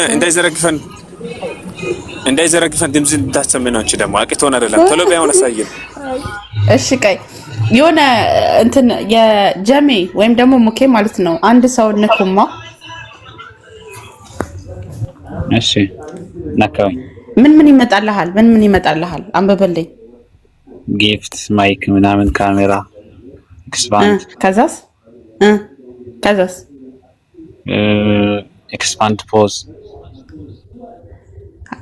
እንዳይዘረግፈን ድምጽ እንድታሰምናችሁ ደግሞ አቅቶን አይደለም። ቶሎ ቢያውን አሳየን። እሺ ቀይ የሆነ እንትን የጀሜ ወይም ደግሞ ሙኬ ማለት ነው። አንድ ሰው ንኩማ። እሺ ነካው። ምን ይመጣልሃል? ምን ይመጣልሃል? አንበበልኝ። ጊፍት ማይክ ምናምን ካሜራ ኤክስፓንድ ከዛስ ኤክስፓንድ ፖዝ።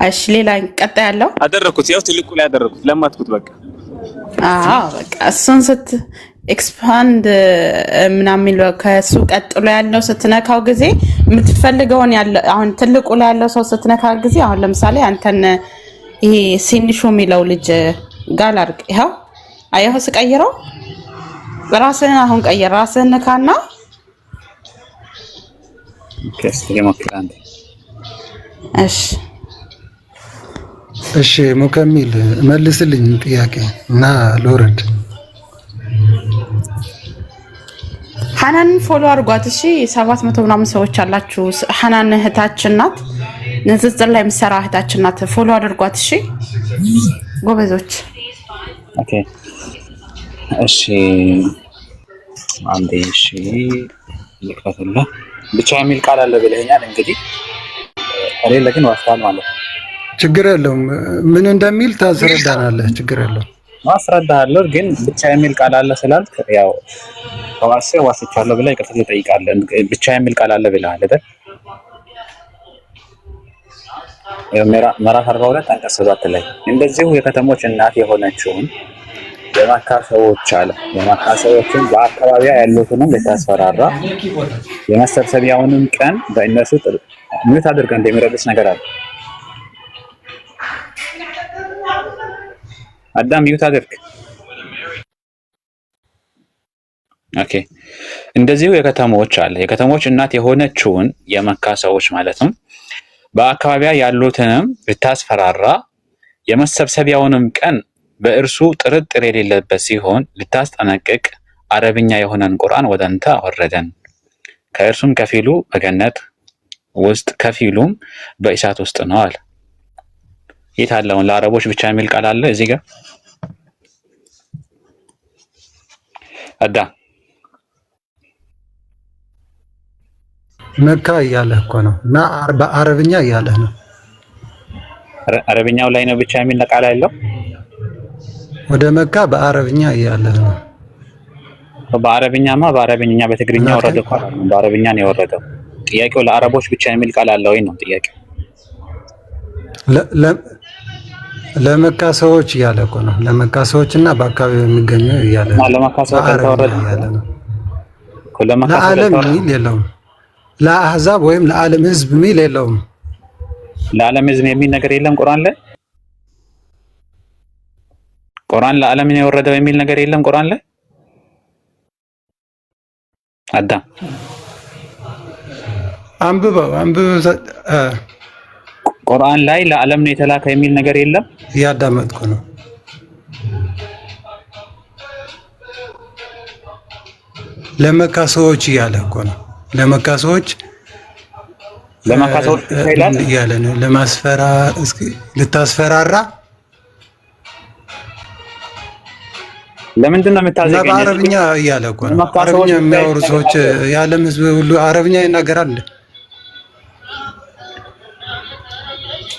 እሺ ሌላ ቀጣይ ያለው አደረኩት። ያው ትልቁ ላይ አደረኩት። ለማትኩት በቃ በቃ እሱን ስት ኤክስፓንድ ምናምን ከሱ ቀጥሎ ያለው ስትነካው ጊዜ የምትፈልገውን ያለ አሁን ትልቁ ላይ ያለው ሰው ስትነካ ጊዜ አሁን ለምሳሌ አንተን ይሄ ሲኒሾ የሚለው ልጅ ጋር አድርግ። ይኸው አየኸው ስቀይረው ራስህን አሁን ቀይር። ራስህን ነካና እሺ ሙከሚል መልስልኝ ጥያቄ እና ልወረድ። ሐናንን ፎሎ አድርጓት። እሺ 700 ምናምን ሰዎች አላችሁ። ሐናን እህታችን ናት። ንጽጽር ላይ የምትሰራ እህታችን ናት። ፎሎ አድርጓት። እሺ ጎበዞች። ኦኬ እሺ አንዴ እሺ ልክፈትልህ። ብቻ የሚል ቃል አለ ብለኸኛል። እንግዲህ ከሌለ ግን ዋስታል ማለት ነው። ችግር የለውም። ምን እንደሚል ታስረዳናለህ። ችግር የለውም ማስረዳሃለሁ። ግን ብቻ የሚል ቃል አለ ስላልክ ያው ዋስቻለሁ ብለህ ይቅርታ ትጠይቃለህ። ብቻ የሚል ቃል አለ ብለሃል አይደል? ምዕራፍ 42 አንቀጽ 7 ላይ እንደዚሁ የከተሞች እናት የሆነችውን የመካ ሰዎች አለ የመካ ሰዎችን በአካባቢያ ያሉትንም ልታስፈራራ የመሰብሰቢያውንም ቀን በእነሱ ሚውት አድርገህ እንደሚረብሽ ነገር አለ። አዳም ሚውት አድርግ። ኦኬ እንደዚሁ የከተሞች አለ የከተሞች እናት የሆነችውን የመካ ሰዎች ማለትም በአካባቢያ ያሉትንም ልታስፈራራ የመሰብሰቢያውንም ቀን በእርሱ ጥርጥር የሌለበት ሲሆን ልታስጠነቅቅ አረብኛ የሆነን ቁርአን ወደ አንተ አወረደን። ከእርሱም ከፊሉ በገነት ውስጥ ከፊሉም በእሳት ውስጥ ነው አለ። የት አለውን ለአረቦች ብቻ የሚል ቃል አለ እዚህ ጋር? አዳም መካ እያለህ እኮ ነው እና በአረብኛ እያለህ ነው። አረብኛው ላይ ነው ብቻ የሚል ቃል ያለው። ወደ መካ በአረብኛ እያለህ ነው። በአረብኛማ በአረብኛ በትግርኛ ወረደ እኮ አይደለም፣ በአረብኛ ነው የወረደው። ጥያቄው ለአረቦች ብቻ የሚል ቃል አለ ወይ ነው ጥያቄው። ለመካ ሰዎች እያለ እኮ ነው። ለመካ ሰዎች እና በአካባቢው የሚገኙ እያለ ነው። ለመካ ሰዎች ተወረደ እያለ ነው። ለመካ ለዓለም ሚል የለውም። ለአህዛብ ወይም ለዓለም ህዝብ ሚል የለውም። ለዓለም ህዝብ የሚል ነገር የለም ቁርአን ላይ። ቁርአን ለዓለም ነው የወረደው የሚል ነገር የለም ቁርአን ላይ። አዳም አንብበው ቁርአን ላይ ለዓለም ነው የተላከ የሚል ነገር የለም። እያዳመጥኩ ነው። ለመካ ሰዎች እያለ እኮ ነው። ለመካ ሰዎች እያለ ነው። ልታስፈራራ ለምንድን ነው የምታዘገኝ? በአረብኛ እያለ እኮ ነው። አረብኛ የሚያወሩ ሰዎች የዓለም ህዝብ ሁሉ አረብኛ ይናገራል።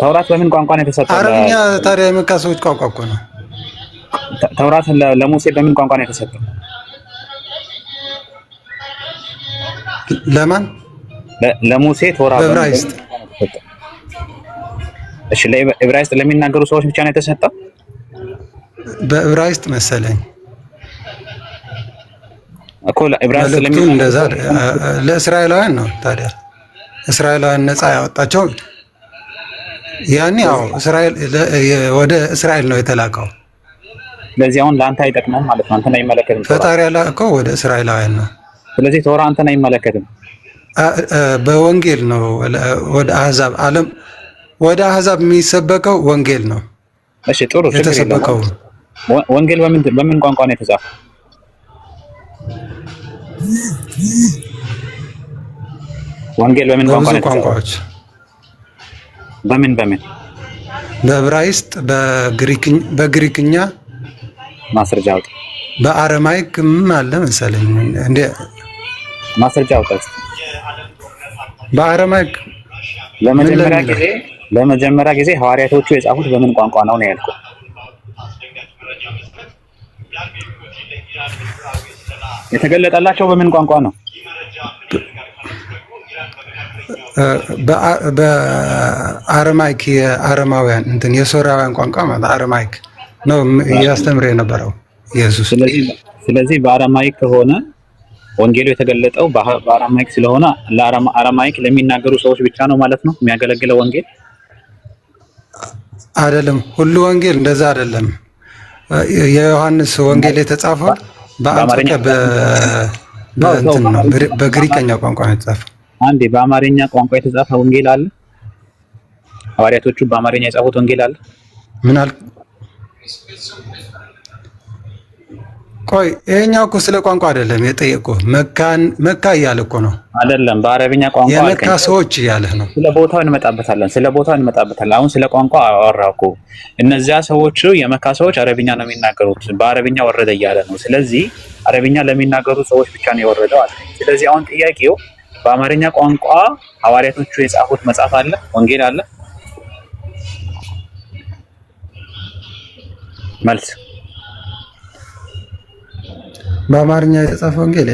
ተውራት በምን ቋንቋ ነው የተሰጠው? አረብኛ ታዲያ የመካ ሰዎች ቋንቋ እኮ ነው። ተውራት ለሙሴ በምን ቋንቋ ነው የተሰጠው? ለማን? ለሙሴ ተውራት በዕብራይስጥ። እሺ፣ ለዕብራይስጥ ለሚናገሩ ሰዎች ብቻ ነው የተሰጠው? በዕብራይስጥ መሰለኝ እኮ ለዕብራይስጥ እንደዛ ለእስራኤላውያን ነው። ታዲያ እስራኤላውያን ነፃ ያወጣቸው ያኔ ያው እስራኤል ወደ እስራኤል ነው የተላከው። ስለዚህ አሁን ለአንተ አይጠቅምም ማለት ነው። አንተን አይመለከትም። ፈጣሪ ያላከው ወደ እስራኤላውያን ነው። ስለዚህ ተውራ አንተን አይመለከትም። በወንጌል ነው ወደ አህዛብ ዓለም ወደ አህዛብ የሚሰበከው ወንጌል ነው። እሺ ጥሩ የተሰበከው ወንጌል በምን ቋንቋ ነው የተጻፈው? ወንጌል በምን ቋንቋ ነው የተጻፈው? በምን በዕብራይስጥ፣ በግሪክኛ ማስረጃ አውጣ። በአረማይክም አለ መሰለኝ። እንደ ማስረጃ አውጣ። በአረማይክ ለመጀመሪያ ጊዜ ሐዋርያቶቹ የጻፉት በምን ቋንቋ ነው ያልኩት? የተገለጠላቸው በምን ቋንቋ ነው? በአረማይክ የአረማውያን እንትን የሶርያውያን ቋንቋ ማለት አረማይክ ነው ያስተምር የነበረው ኢየሱስ። ስለዚህ በአረማይክ ከሆነ ወንጌሉ የተገለጠው በአረማይክ ስለሆነ ለአረማይክ ለሚናገሩ ሰዎች ብቻ ነው ማለት ነው የሚያገለግለው ወንጌል አይደለም። ሁሉ ወንጌል እንደዛ አይደለም። የዮሐንስ ወንጌል የተጻፈው በአማርኛ በእንትን ነው በግሪከኛ ቋንቋ ነው የተጻፈው። አንዴ በአማርኛ ቋንቋ የተጻፈ ወንጌል አለ? ሐዋርያቶቹ በአማርኛ የጻፉት ወንጌል አለ? ምን አልክ? ቆይ ይሄኛው እኮ ስለ ቋንቋ አይደለም የጠየቁህ። መካ እያለ እኮ ነው አይደለም። በአረብኛ ቋንቋ የመካ ሰዎች እያለህ ነው። ስለ ቦታው እንመጣበታለን። አሁን ስለ ቋንቋ አወራሁ እኮ። እነዚያ ሰዎች የመካ ሰዎች አረብኛ ነው የሚናገሩት። በአረብኛ ወረደ እያለ ነው። ስለዚህ አረብኛ ለሚናገሩ ሰዎች ብቻ ነው የወረደው አለ። ስለዚህ አሁን ጥያቄው በአማርኛ ቋንቋ ሐዋርያቶቹ የጻፉት መጽሐፍ አለ? ወንጌል አለ? መልስ በአማርኛ የተጻፈ ወንጌል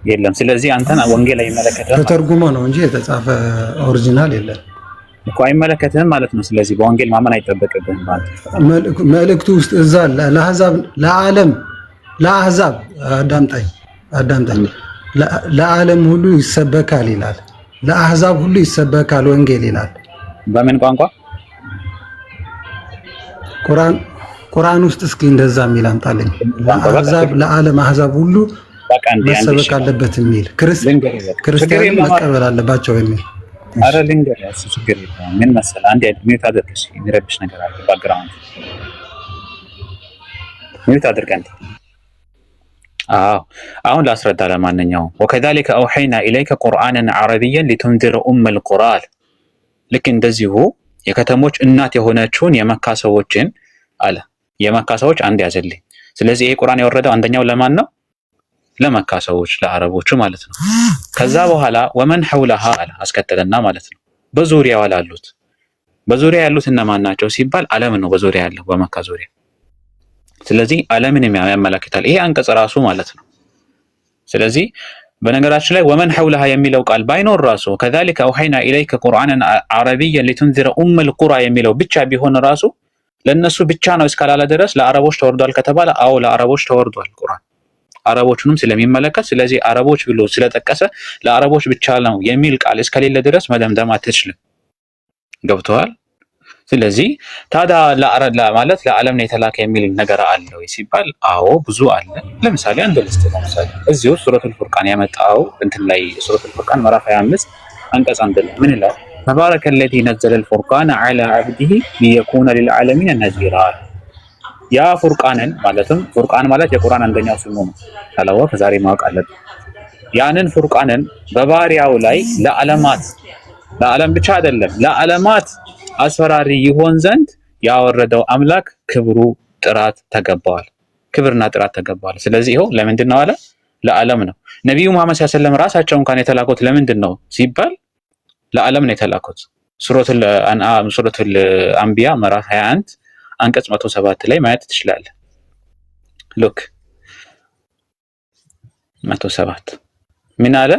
የለም። ስለዚህ አንተን ወንጌል አይመለከትህም። ተተርጉሞ ነው እንጂ የተጻፈ ኦሪጂናል የለም እኮ አይመለከትህም ማለት ነው። ስለዚህ በወንጌል ማመን አይጠበቅብህም ማለት ነው። መልእክቱ ውስጥ እዛ ለአህዛብ ለአህዛብ አዳምጠኝ ለዓለም ሁሉ ይሰበካል ይላል። ለአህዛብ ሁሉ ይሰበካል ወንጌል ይላል። በምን ቋንቋ? ቁርአን ውስጥ እስኪ እንደዛ የሚል አምጣልኝ። ለአህዛብ ለዓለም አህዛብ ሁሉ መሰበክ አለበት የሚል ክርስቲያን መቀበል አለባቸው የሚል። አረ ልንገርህ፣ ችግር የለውም። ምን መሰለህ፣ አንዴ ሚውት አድርገሽ የሚረብሽ ነገር አለ ባክግራውንድ። ሚውት አድርገህ አንተ። አዎ አሁን ላስረዳ። ለማንኛውም ወከዛሊከ አውሐይና ኢለይከ ቁርአንን ዓረቢያን ሊቱንዚረ ኡመል ቁራ። ልክ እንደዚሁ የከተሞች እናት የሆነችውን የመካ ሰዎችን አለ። የመካ ሰዎች አንድ ያዘልኝ። ስለዚህ ይሄ ቁርአን የወረደው አንደኛው ለማን ነው? ለመካ ሰዎች፣ ለአረቦቹ ማለት ነው። ከዛ በኋላ ወመን ሐውለሃ አለ አስከተለና ማለት ነው በዙሪያዋ ላሉት። በዙሪያ ያሉት እነማን ናቸው ሲባል ዓለም ነው በዙሪያ ያለው በመካ ዙሪያ። ስለዚህ ዓለምን ያመለክታል ይሄ አንቀጽ ራሱ ማለት ነው። ስለዚህ በነገራችን ላይ ወመን ሐውለሃ የሚለው ቃል ባይኖር ራሱ ከዛሊከ አውሐይና ኢለይከ ቁርአንን አረቢየን ሊቱንዚረ ኡመል ቁራ የሚለው ብቻ ቢሆን ራሱ ለነሱ ብቻ ነው እስካላለ ድረስ ለአረቦች ተወርዷል ከተባለ አዎ ለአረቦች ተወርዷል ቁርአን አረቦቹንም ስለሚመለከት ስለዚህ አረቦች ብሎ ስለጠቀሰ ለአረቦች ብቻ ነው የሚል ቃል እስከሌለ ድረስ መደምደም አትችልም። ገብተዋል? ስለዚህ ታዲያ ማለት ለዓለም ነው የተላከ የሚል ነገር አለ ወይ ሲባል አዎ ብዙ አለ። ለምሳሌ አንድ ልስት ለምሳሌ እዚሁ ሱረቱል ፉርቃን ያመጣው እንትን ላይ ሱረቱል ፉርቃን ምዕራፍ 25 አንቀጽ 1 ላይ ምን ይላል? ተባረከ الذي نزل الفرقان على عبده ليكون للعالمين نذيرا። ያ ፉርቃንን ማለትም ፉርቃን ማለት የቁርአን አንደኛው ስሙ ነው። ታላወቅ ዛሬ ማወቅ አለብን። ያንን ፉርቃንን በባሪያው ላይ ለዓለም ብቻ አይደለም ለዓለማት አስፈራሪ ይሆን ዘንድ ያወረደው አምላክ ክብሩ ጥራት ተገባዋል። ክብርና ጥራት ተገባዋል። ስለዚህ ይኸው ለምንድን ነው አለ? ለዓለም ነው። ነብዩ መሐመድ ሰለላሁ ዐለይሂ ወሰለም ራሳቸው እንኳን የተላኩት ለምንድን ነው ሲባል ለዓለም ነው የተላኩት። ሱረቱል አንቢያ ምዕራፍ 21 አንቀጽ 107 ላይ ማየት ትችላለህ። ሉክ 107 ምን አለ?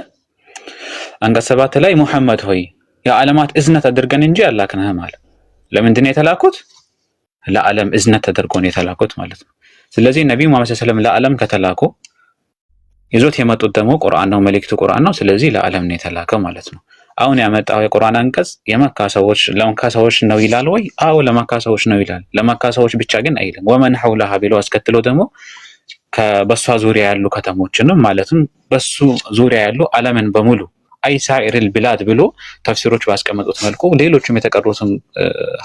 አንቀጽ 7 ላይ ሙሐመድ ሆይ የዓለማት እዝነት አድርገን እንጂ አላክንህም አለ። ለምንድን ነው የተላኩት? ለዓለም እዝነት ተደርጎ ነው የተላኩት ማለት ነው። ስለዚህ ነብዩ መሐመድ ሰለላሁ ዐለይሂ ወሰለም ለዓለም ከተላኩ ይዞት የመጡት ደግሞ ቁርአን ነው፣ መልእክቱ ቁርአን ነው። ስለዚህ ለዓለም ነው የተላከው ማለት ነው። አሁን ያመጣው የቁርአን አንቀጽ ለመካ ሰዎች ነው ይላል ወይ? አዎ ለመካ ሰዎች ነው ይላል። ለመካ ሰዎች ብቻ ግን አይልም። ወመን ሐውለሃ ብሎ አስከትሎ ደግሞ በሷ ዙሪያ ያሉ ከተሞችንም ማለትም በሱ ዙሪያ ያሉ ዓለምን በሙሉ አይሳኢርል ቢላድ ብሎ ተፍሲሮች ባስቀመጡት መልኩ ሌሎችም የተቀሩትም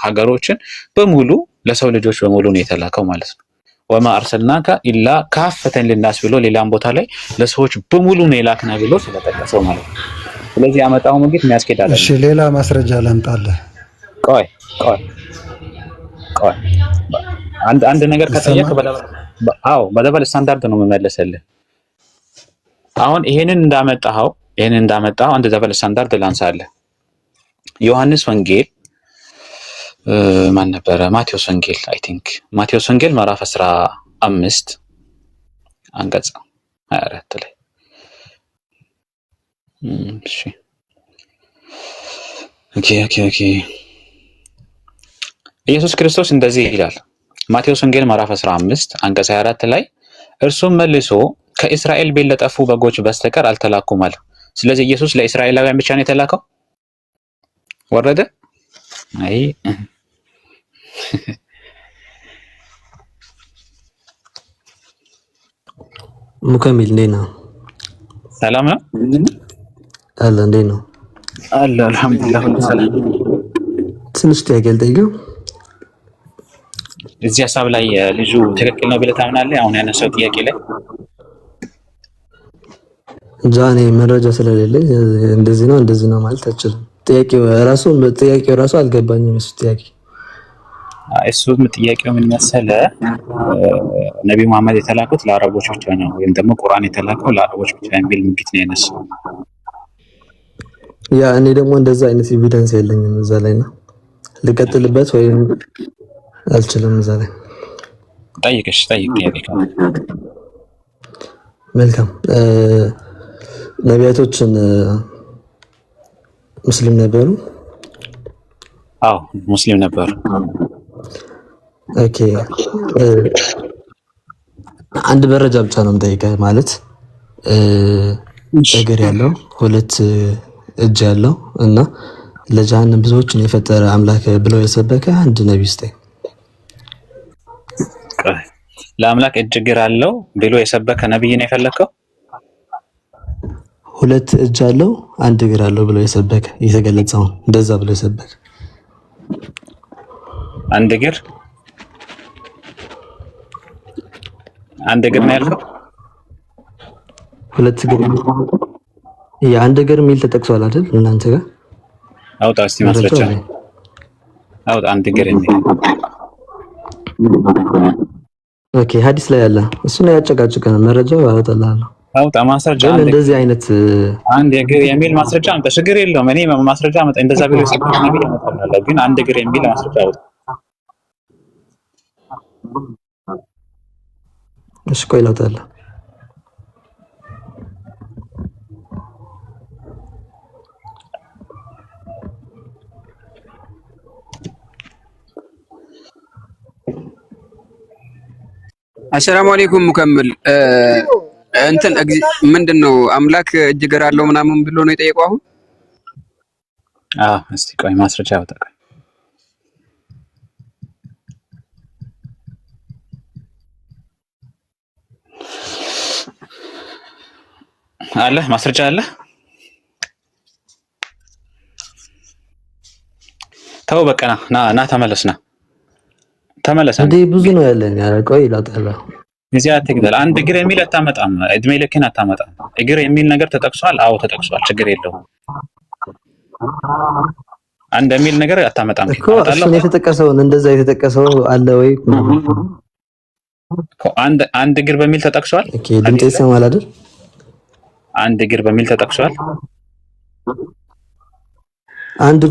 ሀገሮችን በሙሉ ለሰው ልጆች በሙሉ ነው የተላከው ማለት ነው። ወማ አርሰልናከ ኢላ ካፈተን ሊናስ ብሎ ሌላም ቦታ ላይ ለሰዎች በሙሉ ነው የላክና ብሎ ስለጠቀሰው ማለት ነው። ስለዚህ ያመጣው መንገድ የሚያስኬድ አይደለም። እሺ ሌላ ማስረጃ ላምጣልህ። ቆይ አንድ ነገር ከጠየቅ በደበል ስታንዳርድ ነው የምመለስልህ። አሁን ይሄንን እንዳመጣው አንድ ደበል ስታንዳርድ ላንሳለህ። ዮሐንስ ወንጌል ማን ነበረ? ማቴዎስ ወንጌል አይ ቲንክ ማቴዎስ ወንጌል ምዕራፍ 15 አንቀጽ 24 ላይ እሺ ኦኬ ኢየሱስ ክርስቶስ እንደዚህ ይላል። ማቴዎስ ወንጌል ምዕራፍ 15 አንቀጽ 24 ላይ እርሱም መልሶ ከእስራኤል ቤት ለጠፉ በጎች በስተቀር አልተላኩም አለ። ስለዚህ ኢየሱስ ለእስራኤላውያን ብቻ ነው የተላከው? ወረደ? አይ ሙከሚል እንዴት ነው? ሰላም ነው አለ። እንዴት ነው አለ? አልሐምዱሊላህ ሁሉ ሰላም። ትንሽ ጥያቄ ልጠይቅህ። እዚህ ሀሳብ ላይ ልጁ ትክክል ነው ብለህ ታምናለህ? አሁን ያነሳው ጥያቄ ላይ ጃኔ መረጃ ስለሌለኝ እንደዚህ ነው ማለት አልችልም። ጥያቄው ራሱ አልገባኝም። እሱ ጥያቄው ምን መሰለህ? ነብዩ መሐመድ የተላኩት ለአረቦች ብቻ ነው ወይም ደግሞ ቁርአን የተላከው ለአረቦች ብቻ የሚል ምክንያት ነው ያነሳው። ያ እኔ ደግሞ እንደዛ አይነት ኤቪደንስ የለኝም እዛ ላይ ነው ልቀጥልበት ወይም አልችልም። እዛ ላይ ጠይቅ ጥያቄ መልካም። ነቢያቶችን ሙስሊም ነበሩ? አዎ ሙስሊም ነበሩ። ኦኬ አንድ መረጃ ብቻ ነው የምጠይቀህ። ማለት እግር ያለው 2 እጅ ያለው እና ለጀሃነም ብዙዎችን የፈጠረ አምላክ ብለው የሰበከ አንድ ነብይ ስጠኝ። ለአምላክ እጅ እግር አለው ብሎ የሰበከ ነብይ ነው የፈለከው? 2 እጅ አለው 1 እግር አለው ብሎ የሰበከ የተገለጸው እንደዛ ብሎ የሰበከ 1 እግር ነው ያልከው? 2 እግር የ1 እግር የሚል ተጠቅሷል አይደል? እናንተ ጋር አውጣ እስቲ ማስረጃ አውጣ። 1 እግር የሚል ኦኬ ሐዲስ ላይ አለ። እሱ ነው ያጨቃጨቀን። መረጃው አወጣልሃለሁ። አውጣ ማስረጃ። እንደዚህ አይነት 1 እግር የሚል ማስረጃ አምጣ። ችግር የለውም። እኔ ማስረጃ አምጣ። እንደዛ ብሎ የሰበከ ነብይ አመጣልሃለሁ። ግን 1 እግር የሚል ማስረጃ አውጣ። እሺ ቆይ ላውጣልህ። አሰላሙ አለይኩም ሙከምል እንትን ምንድነው አምላክ እጅ እግር አለው ምናምን ብሎ ነው የጠየቀው አሁን? እስቲ ቆይ ማስረጃ ያውጣ። አለ ማስረጃ አለ። ተው በቃ ና ተመለስና ተመለሰ እንዴ ብዙ ነው ያለኝ። ቆይ ላጣላ እዚያ አትግደል። አንድ እግር የሚል አታመጣም። እድሜ ልክን አታመጣም። እግር የሚል ነገር ተጠቅሷል። አዎ ተጠቅሷል። ችግር የለውም። አንድ የሚል ነገር አታመጣም እኮ እሱ የተጠቀሰውን እንደዛ የተጠቀሰው አለ ወይ? አንድ እግር በሚል ተጠቅሷል። ኦኬ ድምጤ ይሰማል አይደል? አንድ እግር በሚል ተጠቅሷል። አንድ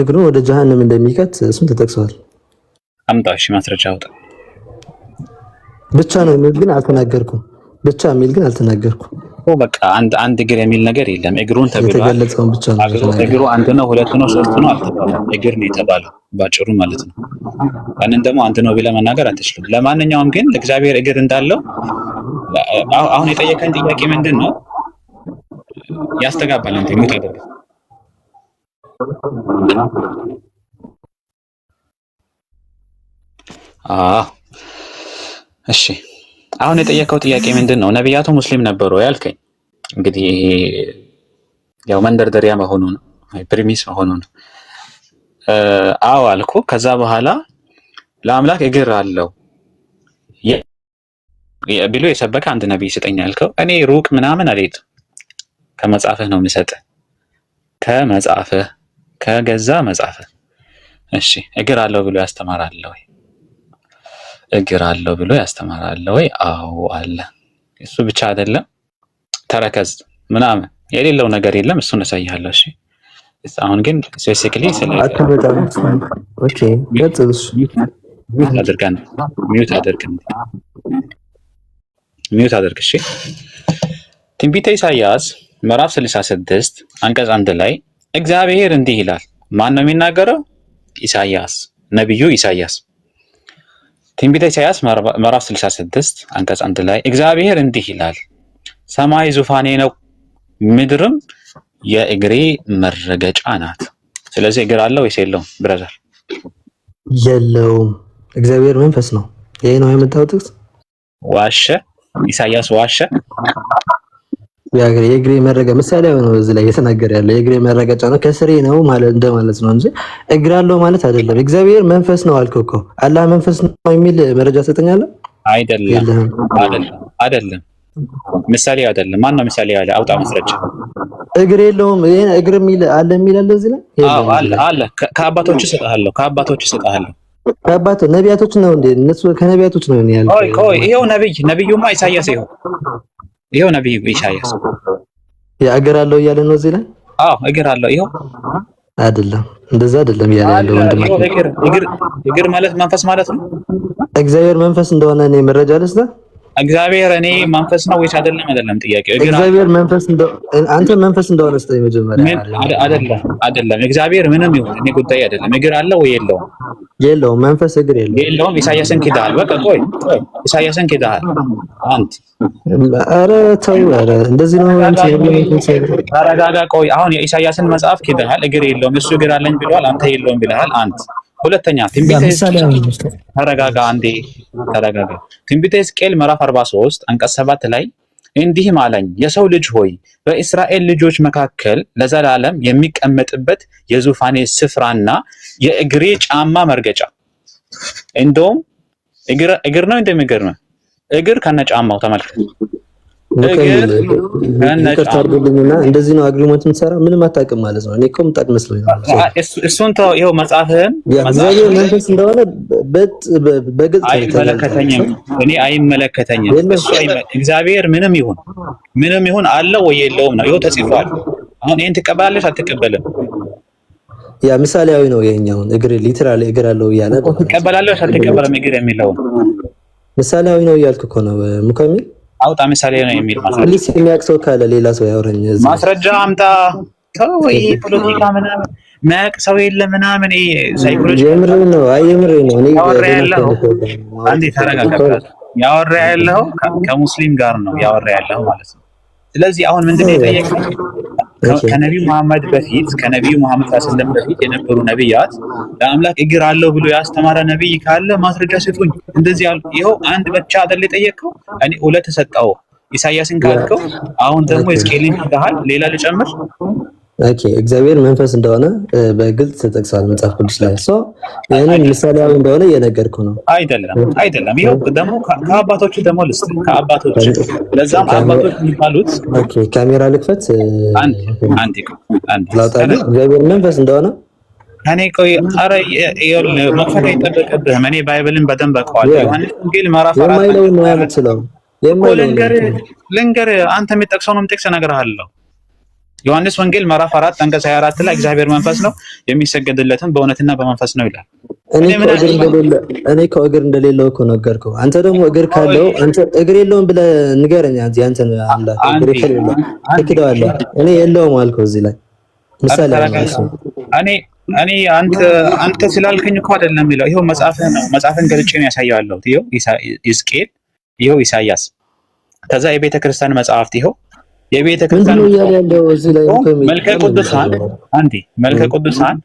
እግሩን ወደ ጀሃነም እንደሚከት እሱም ተጠቅሷል። አምጣ እሺ ማስረጃ አውጣ። ብቻ ነው የሚል ግን አልተናገርኩም። ብቻ የሚል ግን አልተናገርኩም። በቃ አንድ እግር የሚል ነገር የለም። እግሩን ተብሏል። የተገለጸውን ብቻ ነው። እግሩ አንድ ነው፣ ሁለት ነው፣ ሶስት ነው አልተባለም። እግር ነው የተባለው ባጭሩ ማለት ነው። ያንን ደግሞ አንድ ነው ብለህ መናገር አትችልም። ለማንኛውም ግን ለእግዚአብሔር እግር እንዳለው አሁን የጠየቀን ጥያቄ ምንድን ነው? ያስተጋባል። አንተ ሙት አደረገ። እሺ አሁን የጠየቀው ጥያቄ ምንድን ነው? ነቢያቱ ሙስሊም ነበሩ ያልከኝ እንግዲህ ያው መንደርደሪያ መሆኑ ነው፣ ፕሪሚስ መሆኑ ነው። አዎ አልኩ። ከዛ በኋላ ለአምላክ እግር አለው ብሎ የሰበከ አንድ ነቢይ ስጠኝ ያልከው፣ እኔ ሩቅ ምናምን አልሄድም። ከመጽሐፍህ ነው የምሰጥህ፣ ከመጽሐፍህ ከገዛ መጽሐፍህ። እሺ እግር አለው ብሎ ያስተማራል ወይ? እግር አለው ብሎ ያስተማራል ወይ? አዎ አለ። እሱ ብቻ አይደለም፣ ተረከዝ ምናምን የሌለው ነገር የለም። እሱን አሳይሃለሁ። እሺ አሁን ግን ስፔሲፊካሊ ኦኬ ገጽስ ሚውት አድርግ። እሺ ትንቢተ ኢሳይያስ ምዕራፍ 66 አንቀጽ 1 ላይ እግዚአብሔር እንዲህ ይላል። ማን ነው የሚናገረው? ኢሳይያስ፣ ነብዩ ኢሳይያስ። ትንቢተ ኢሳይያስ ምዕራፍ 66 አንቀጽ 1 ላይ እግዚአብሔር እንዲህ ይላል፣ ሰማይ ዙፋኔ ነው፣ ምድርም የእግሬ መረገጫ ናት። ስለዚህ እግር አለው ወይስ የለውም? ብራዘር የለውም። እግዚአብሔር መንፈስ ነው። ይሄ ነው የመጣው ጥቅስ። ዋሸ ኢሳይያስ ዋሸ። የእግሬ መረገጫ ምሳሌ ነው እዚህ ላይ እየተናገረ ያለው። የእግሬ መረገጫ ነው ከስሬ ነው ማለት እንደማለት ነው እንጂ እግር አለው ማለት አይደለም። እግዚአብሔር መንፈስ ነው አልከው እኮ። አላህ መንፈስ ነው የሚል መረጃ ሰጠኛለህ? አይደለም ምሳሌ አይደለም። ማን ነው ምሳሌ ያለ? አውጣ ማስረጃ። እግር የለውም። ይሄ እግር የሚል አለ እዚህ ላይ? አዎ አለ። ከአባቶች እሰጥሃለሁ። ከአባቶ ነቢያቶች ነው እንዴ? እነሱ ከነቢያቶች ነው ያለው። ቆይ ይሄው ነብዩማ ኢሳይያስ ይሄው ነብዩ ኢሳይያስ እግር አለው እያለ ነው እዚህ ላይ። አዎ እግር አለው። ይሄው አይደለም፣ እንደዛ አይደለም እያለ ያለው ወንድም። እግር ማለት መንፈስ ማለት ነው። እግዚአብሔር መንፈስ እንደሆነ እኔ መረጃ ልስጥህ። እግዚአብሔር እኔ መንፈስ ነው ወይስ አይደለም ጥያቄው። እግዚአብሔር መንፈስ አንተ መንፈስ እንደሆነ ስጠኝ መጀመሪያ። አይደለም እግዚአብሔር ምንም ይሁን እኔ ጉዳይ አይደለም። እግር አለ ወይ የለውም? የለውም። መንፈስ እግር የለውም። ኢሳይያስን ክዳሃል። በቃ ቆይ ኢሳይያስን ክዳሃል አንተ። ኧረ ተው፣ ኧረ እንደዚህ ነው አንተ። ተረጋጋ። ቆይ አሁን የኢሳይያስን መጽሐፍ ክዳሃል። እግር የለውም። እሱ እግር አለኝ ብለዋል፣ አንተ የለውም ብለሃል አንተ። ሁለተኛ ተረጋጋ፣ አንዴ ተረጋጋ። ትንቢተ ሕዝቅኤል ምዕራፍ 43 አንቀጽ 7 ላይ እንዲህም አለኝ፣ የሰው ልጅ ሆይ በእስራኤል ልጆች መካከል ለዘላለም የሚቀመጥበት የዙፋኔ ስፍራና የእግሬ ጫማ መርገጫ። እንደውም እግር ነው እንደሚገርም እግር ከነጫማው ተመልከት። ከነጫማውና እንደዚህ ነው አግሪመንት የምትሰራ ምንም አታውቅም ማለት ነው። እኔ እኮ የምታውቅ መስሎኝ ነው። እሱን ተው። ይኸው መጽሐፍህን እግዚአብሔር መንፈስ እንደሆነ በግልጽ አይመለከተኝም። እኔ አይመለከተኝም። እግዚአብሔር ምንም ይሁን አለው ወይ የለውም ነው። ይኸው ተጽፏል። አሁን ይሄን ትቀበላለሽ አትቀበልም? ያ ምሳሌያዊ ነው። ይሄኛውን እግር ሊትራሊ እግር አለው እያለ ትቀበላለሽ አትቀበልም? እግር የሚለው ምሳሌያዊ ነው እያልክ እኮ ነው ሙከሚል። አውጣ ምሳሌ ነው የሚል ማስረጃ። ፕሊስ የሚያውቅ ሰው ካለ ሌላ ሰው ያወራኝ። ማስረጃ አምጣ። ተው ይሄ ፖለቲካ ምናምን ማያውቅ ሰው የለ ምናምን ይሄ ሳይኮሎጂ የምር ነው። አይ የምር ነው። እኔ ያወራ ያለው አንዴ ተረጋጋ። ያወራ ያለው ከሙስሊም ጋር ነው ያወራ ያለው ማለት ነው። ስለዚህ አሁን ምንድነው የጠየቀው? ከነቢዩ መሐመድ በፊት ከነቢዩ መሐመድ ሰለላሁ በፊት የነበሩ ነብያት ለአምላክ እግር አለው ብሎ ያስተማረ ነብይ ካለ ማስረጃ ስጡኝ። እንደዚህ ያሉ ይኸው አንድ ብቻ አይደል የጠየቀው? እኔ ሁለት ተሰጣው ኢሳያስን ካልከው አሁን ደግሞ እስኬልን ይልሃል። ሌላ ልጨምር? ኦኬ እግዚአብሔር መንፈስ እንደሆነ በግልጽ ተጠቅሷል መጽሐፍ ቅዱስ ላይ። ያንን ምሳሌያዊ እንደሆነ እየነገርኩ ነው። አይደለም ይኸው ደግሞ ከአባቶቹ ደግሞ ልስጥ ከአባቶቹ ለዛም አባቶች የሚባሉት ኦኬ ካሜራ ልክፈት አንዴ ላውጣልህ እግዚአብሔር መንፈስ እንደሆነ እኔ ቆይ ኧረ ይኸውልህ መክፈት አይጠበቅብህም። እኔ ባይብልን በደንብ አውቀዋለሁ። ዮሐንስ ወንጌል ምዕራፍ 4 የማይለውን ነው የምትለው ልንገር አንተ የምትጠቅሰው ነው የምጠቅሰው ነገር አለው። ዮሐንስ ወንጌል ምዕራፍ 4 አንቀጽ 24 ላይ እግዚአብሔር መንፈስ ነው የሚሰገድለትም በእውነትና በመንፈስ ነው ይላል። እኔ እግር እንደሌለው እኮ ነገርኩህ። አንተ ደግሞ እግር ካለው አንተ እግር የለውም ብለህ ንገረኝ። አንተ አምላክ እግር ከሌለው ትክደዋለህ። እኔ የለውም አልኩህ እዚህ ላይ ምሳሌ እኔ አንተ ስላልከኝ እኮ አይደለም የሚለው ይኸው መጽሐፍን ገልጬ ነው ያሳየዋለሁ። ይኸው ሕዝቅኤል ይኸው ኢሳያስ ከዛ የቤተ ክርስቲያን መጽሐፍት ይኸው የቤተ ክርስቲያን መልከ ቅዱሳን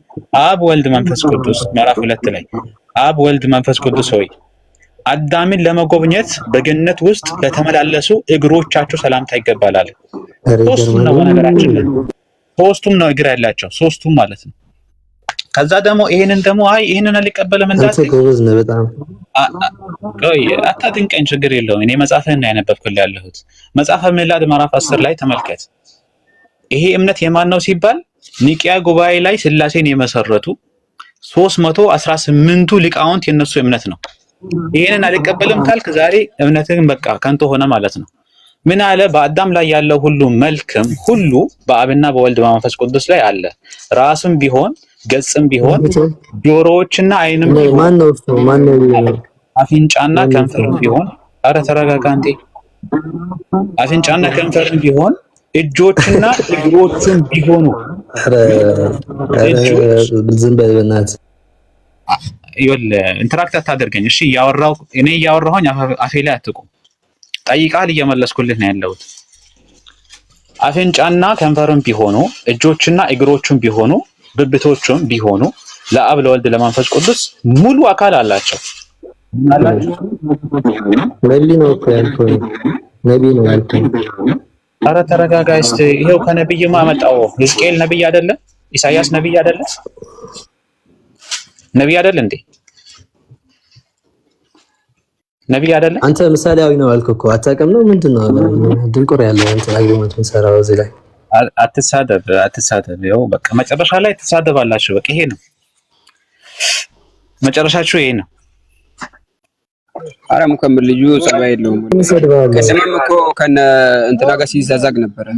አብ ወልድ መንፈስ ቅዱስ ምዕራፍ 2 ላይ አብ ወልድ መንፈስ ቅዱስ ሆይ አዳምን ለመጎብኘት በገነት ውስጥ ለተመላለሱ እግሮቻቸው ሰላምታ ይገባላል። ሶስቱም ነው በነገራችን ላይ ሶስቱም ነው እግር ያላቸው ሶስቱም ማለት ነው። ከዛ ደግሞ ይሄንን ደግሞ ይሄንን አልቀበልም እንዳትል ጎበዝ ነው በጣም ቆይ አታድንቀኝ፣ ችግር የለውም። እኔ መጽሐፍህን ነው ያነበብኩልህ ያለሁት። መጽሐፈ ምዕላድ ምዕራፍ 10 ላይ ተመልከት። ይሄ እምነት የማን ነው ሲባል ኒቂያ ጉባኤ ላይ ሥላሴን የመሰረቱ 318ቱ ሊቃውንት የነሱ እምነት ነው። ይሄንን አልቀበልም ካልክ ዛሬ እምነትህን በቃ ከንቱ ሆነ ማለት ነው። ምን አለ? በአዳም ላይ ያለው ሁሉ መልክም ሁሉ በአብና በወልድ በመንፈስ ቅዱስ ላይ አለ። ራስም ቢሆን ገጽም ቢሆን ጆሮዎችና አይንም ቢሆን አፍንጫና ከንፈርም ቢሆን ኧረ ተረጋጋ እንዴ! አፍንጫና ከንፈርም ቢሆን እጆችና እግሮቹም ቢሆኑ ዝም በል በእናትህ ይኸውልህ ኢንተራክት አታደርገኝ እሺ። እኔ እያወራሁኝ አፌ ላይ አትቁም። ጠይቃል እየመለስኩልህ ነው ያለሁት። አፍንጫና ከንፈርም ቢሆኑ እጆችና እግሮቹም ቢሆኑ ብብቶቹም ቢሆኑ ለአብ ለወልድ ለመንፈስ ቅዱስ ሙሉ አካል አላቸው። ነብይ ነው እኮ ያልኩህ፣ ነብይ ነው ያልኩህ። ኧረ ተረጋጋ እስቲ። ይሄው ከነብይማ መጣው። ሕዝቅኤል ነብይ አይደለ? ኢሳያስ ነብይ አይደለ? ነብይ አይደለ እንዴ? ነብይ አይደለ? አንተ ምሳሌያዊ ነው አልኩህ እኮ አታውቅም ነው ምንድነው? ድንቁር ያለው አንተ አግሪመንት እንሰራው እዚህ ላይ አትሳደብ። ያው በቃ መጨረሻ ላይ ትሳደባላችሁ። በቃ ይሄ ነው መጨረሻችሁ፣ ይሄ ነው። ኧረ ሙከምር ልጁ ጸባይ የለውም። ከሰማም እኮ ከነ እንትና ጋር ሲዛዛግ ነበረ።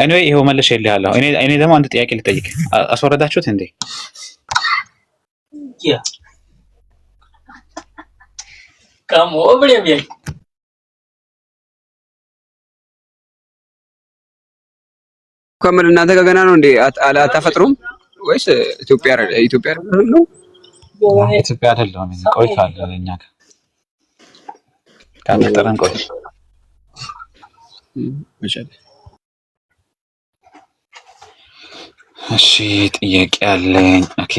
anyway ይሄው መልሼ እልሃለሁ። እኔ ደግሞ አንድ ጥያቄ ልጠይቅ። አስወረዳችሁት እንዴ? ሙከምር እናንተ ጋር ገና ነው እንዴ? አታፈጥሩም ወይስ ኢትዮጵያ ነው? ኢትዮጵያ አይደለም። ቆይቷል። እኛ ጋር ካፈጠረን ቆይ እሺ ጥያቄ አለኝ። ኦኬ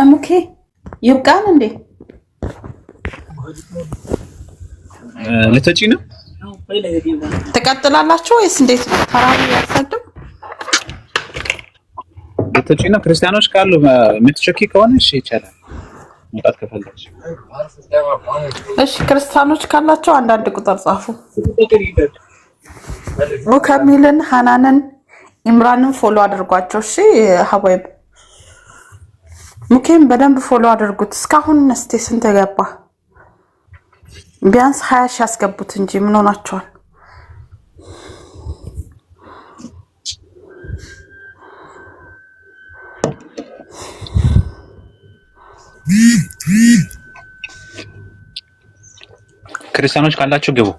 ሙኬ ይብቃን እንዴ? ልትወጪ ነው? ትቀጥላላችሁ ወይስ እንዴት ነው? ተራዊ ያሰድም ልትወጪ ነው? ክርስቲያኖች ካሉ የምትቸኪ ከሆነ እሺ ይቻላል። መውጣት ከፈለግሽ እሺ። ክርስቲያኖች ካላችሁ አንዳንድ ቁጥር ጻፉ። ሙከሚልን፣ ሐናንን፣ ኢምራንን ፎሎ አድርጓቸው። እሺ ሀባይብ ሙኬም በደንብ ፎሎ አድርጉት። እስካሁን እስቲ ስንት ገባ? ቢያንስ 20 ሺህ ያስገቡት እንጂ ምን ሆናቸዋል? ክርስቲያኖች ካላችሁ ግቡ።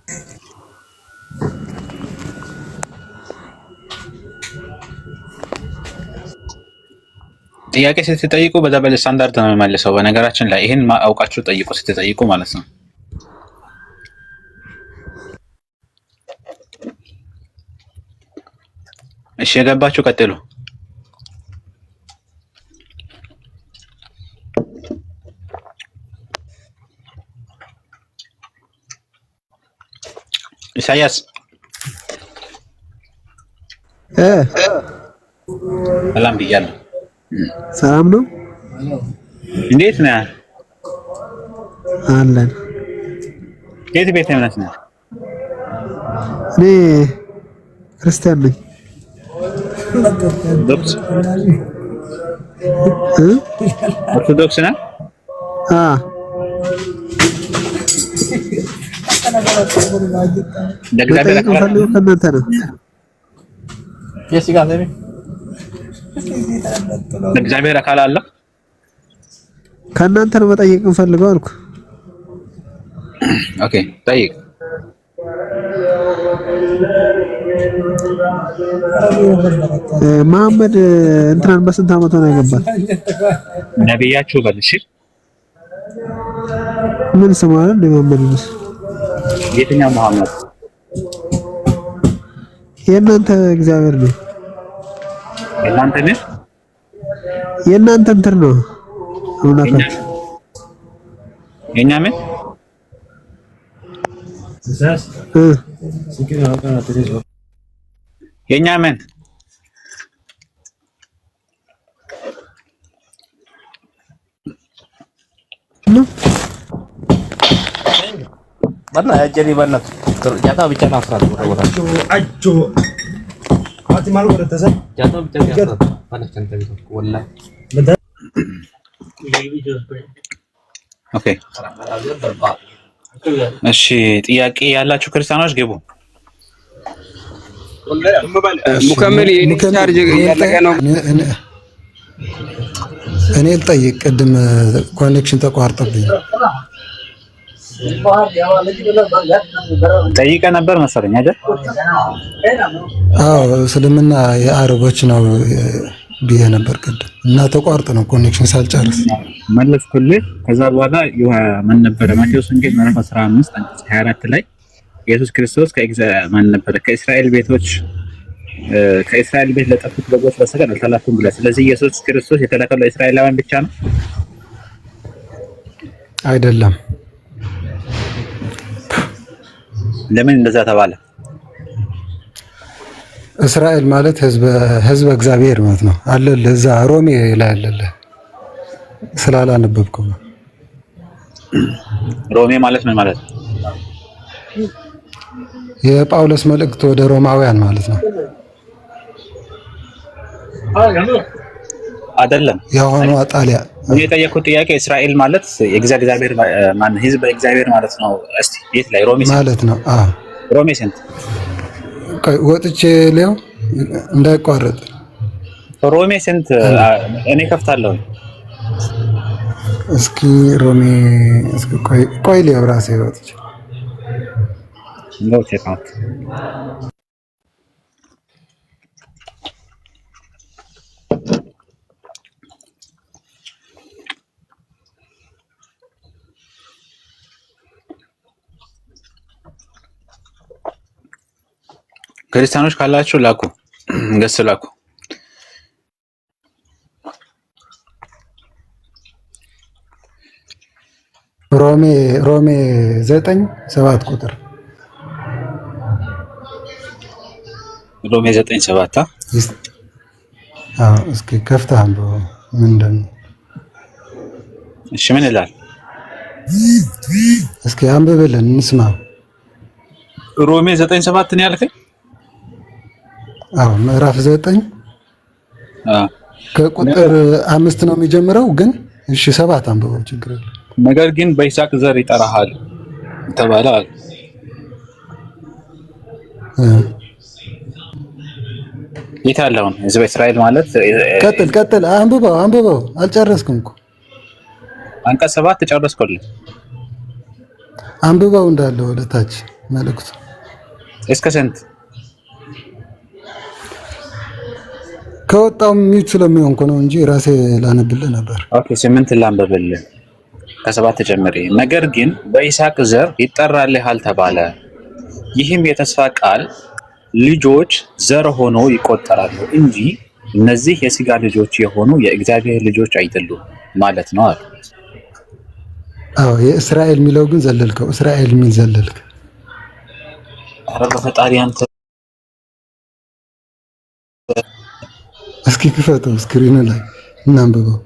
ጥያቄ ስትጠይቁ በዛ በስታንዳርድ ነው የምመልሰው። በነገራችን ላይ ይሄን አውቃችሁ ጠይቁ ስትጠይቁ ማለት ነው። እሺ የገባችሁ ቀጥሉ። ኢሳያስ ሰላም ብያለሁ። ሰላም ነው። እንዴት ነህ? አለን። የት ቤተ እምነት ነህ? እኔ ክርስቲያን ነኝ። ኦርቶዶክስ ነህ? እግዚአብሔር አካል አለ? ከእናንተ ነው መጠየቅ እንፈልገው አልኩ። ኦኬ ጠይቅ። መሐመድ እንትናን በስንት ዓመቱ ነው ያገባት? ነብያችሁ በል። እሺ ምን ስሙ አይደል? መሐመድ ነው። የትኛው መሐመድ? የእናንተ እግዚአብሔር ነው። የእናንተ ነው? የእናንተ እንትን ነው አምላካችሁ። የኛ ምን? የኛ ምን? Mana jadi banget. Jatuh bicara nafas. Ajo. Hati malu berarti saya. Jatuh bicara nafas. Panas cantik itu. Wallah. Betul. ኦኬ እሺ ጥያቄ ያላችሁ ክርስቲያኖች ግቡ። ሙከመል ቻርጅ ያለቀ ነው። እኔ ልጠይቅ፣ ቅድም ኮኔክሽን ተቋርጦብኝ ጠይቀ ነበር መሰለኝ አይደል? አዎ እስልምና የአረቦች ነው ብዬ ነበር ቅድም እና ተቋርጦ ነው ኮኔክሽን ሳልጨርስ መለስኩልህ። ከዛ በኋላ ማን ነበረ? ማቴዎስ ወንጌል ምዕራፍ 15 አንቀጽ 24 ላይ ኢየሱስ ክርስቶስ ማን ነበረ? ከእስራኤል ቤት ለጠፉት በጎች በስተቀር አልተላኩም ብለህ። ስለዚህ ኢየሱስ ክርስቶስ የተላከው ለእስራኤላውያን ብቻ ነው አይደለም? ለምን እንደዛ ተባለ? እስራኤል ማለት ህዝበ እግዚአብሔር ማለት ነው አለ። ለዛ ሮሜ ላይ አለ ስላላነበብከው ነው። ሮሜ ማለት ምን ማለት ነው? የጳውሎስ መልእክት ወደ ሮማውያን ማለት ነው አይደለም? የሆነ ጣሊያ እኔ የጠየኩት ጥያቄ እስራኤል ማለት የእግዚአብሔር ማን ህዝበ እግዚአብሔር ማለት ነው። እስቲ የት ላይ ሮሜ ማለት ነው? አዎ ሮሜ ስንት? ወጥቼ ሊያው እንዳይቋረጥ ሮሜ ስንት? እኔ ከፍታለሁ። እስኪ ሮሜ እስኪ ቆይ ሊያው ራሴ ወጥቼ ነው ቼክ አውት ክርስቲያኖች ካላችሁ ላኩ፣ ገስ ላኩ። ሮሜ 9:7 ቁጥር ሮሜ 9:7 እስኪ ከፍተህ አንብበው ምንድን ነው? እሺ ምን ይላል? እስኪ አንብብልን እንስማ። ሮሜ 9:7 ነው ያልከኝ? አዎ ምዕራፍ 9 ከቁጥር 5 ነው የሚጀምረው፣ ግን እሺ 7 አንብበው ችግር የለም። ነገር ግን በይስሐቅ ዘር ይጠራሃል ተባለ። የታለውን ህዝበ እስራኤል ማለት ቀጥል አንብበው አልጨረስኩም እኮ አንቀጽ 7 ጨረስኩልህ። አንብበው እንዳለ ወደ ታች መልእክቱ እስከ ስንት ከወጣው ሚዩት ስለሚሆን ነው እንጂ ራሴ ላነብልህ ነበር። ኦኬ 8 ላንብብልህ ከ7 ጀምሬ። ነገር ግን በይስሐቅ ዘር ይጠራልሃል ተባለ። ይህም የተስፋ ቃል ልጆች ዘር ሆኖ ይቆጠራሉ እንጂ እነዚህ የሥጋ ልጆች የሆኑ የእግዚአብሔር ልጆች አይደሉም ማለት ነው አለ። አዎ የእስራኤል የሚለው ግን ዘለልከው። እስራኤል የሚል ዘለልክ። ኧረ በፈጣሪ አንተ እስኪ ክፈተው ስክሪኑ ላይ እናንብበው።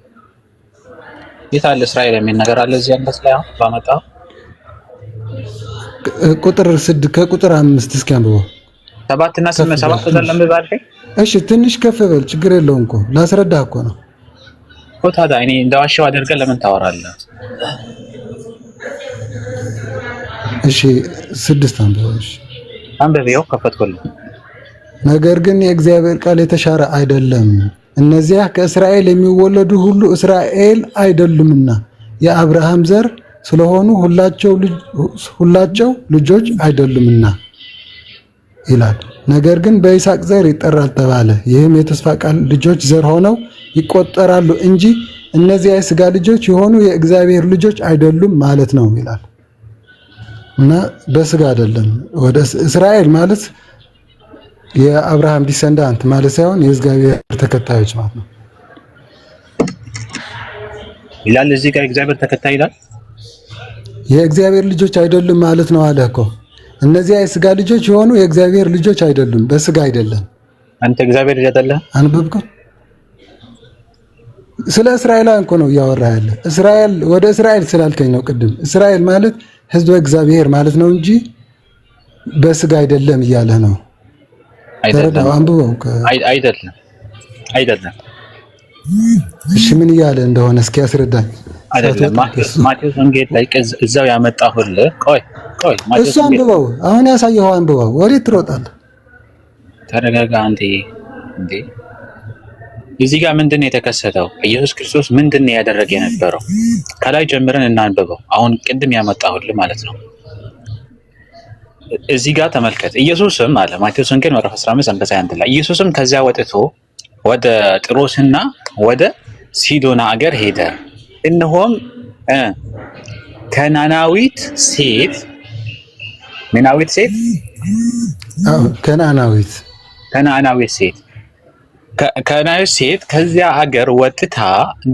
የት አለ እስራኤል የሚል ነገር አለ እዚህ አንቀጽ ላይ አሁን ባመጣው ቁጥር 6 ከቁጥር 5 እስኪ አንብበው። 7 እና 8 7 ዘለም ባልከኝ። እሺ ትንሽ ከፍ በል ችግር የለውም እኮ ላስረዳህ እኮ ነው። ታዲያ እኔ እንደዋሻው አድርገህ ለምን ታወራለህ? እሺ 6 አንብበው። እሺ አንብቤው ከፈትኩልህ። ነገር ግን የእግዚአብሔር ቃል የተሻረ አይደለም። እነዚያ ከእስራኤል የሚወለዱ ሁሉ እስራኤል አይደሉምና የአብርሃም ዘር ስለሆኑ ሁላቸው ልጆች አይደሉምና ይላል። ነገር ግን በይስሐቅ ዘር ይጠራል ተባለ። ይህም የተስፋ ቃል ልጆች ዘር ሆነው ይቆጠራሉ እንጂ እነዚያ የሥጋ ልጆች የሆኑ የእግዚአብሔር ልጆች አይደሉም ማለት ነው ይላል። እና በሥጋ አይደለም። ወደ እስራኤል ማለት የአብርሃም ዲሰንዳንት ማለት ሳይሆን የእግዚአብሔር ተከታዮች ማለት ነው ይላል። እዚህ ጋር እግዚአብሔር ተከታይ ይላል። የእግዚአብሔር ልጆች አይደሉም ማለት ነው አለ እኮ። እነዚያ የሥጋ ልጆች የሆኑ የእግዚአብሔር ልጆች አይደሉም፣ በሥጋ አይደለም። አንተ እግዚአብሔር ልጅ አይደለህ። አንብብከው። ስለ እስራኤላውያን እኮ ነው እያወራ ያለ። እስራኤል ወደ እስራኤል ስላልከኝ ነው ቅድም። እስራኤል ማለት ሕዝበ እግዚአብሔር ማለት ነው እንጂ በሥጋ አይደለም እያለ ነው። አይደለም አንብበው። አይደለም። እሺ ምን እያለ እንደሆነ እስኪ ያስረዳኝ። አይደለም ማቴዎስ ወንጌል ላይ እዛው ያመጣሁልህ። ቆይ እሱ አንብበው። አሁን ያሳየኸው አንብበው። ወዴት ትሮጣለህ? ተረጋጋ አንተ። እንዴ እዚህ ጋር ምንድን ነው የተከሰተው? ኢየሱስ ክርስቶስ ምንድን ነው ያደረገ የነበረው? ከላይ ጀምረን እናንብበው። አሁን ቅድም ያመጣሁልህ ማለት ነው። እዚህ ጋር ተመልከት። ኢየሱስም አለ ማቴዎስ ወንጌል ምዕራፍ 15 አንቀጽ 21 ላይ ኢየሱስም ከዚያ ወጥቶ ወደ ጢሮስና ወደ ሲዶና አገር ሄደ። እነሆም ከናናዊት ሴት ከዚያ አገር ወጥታ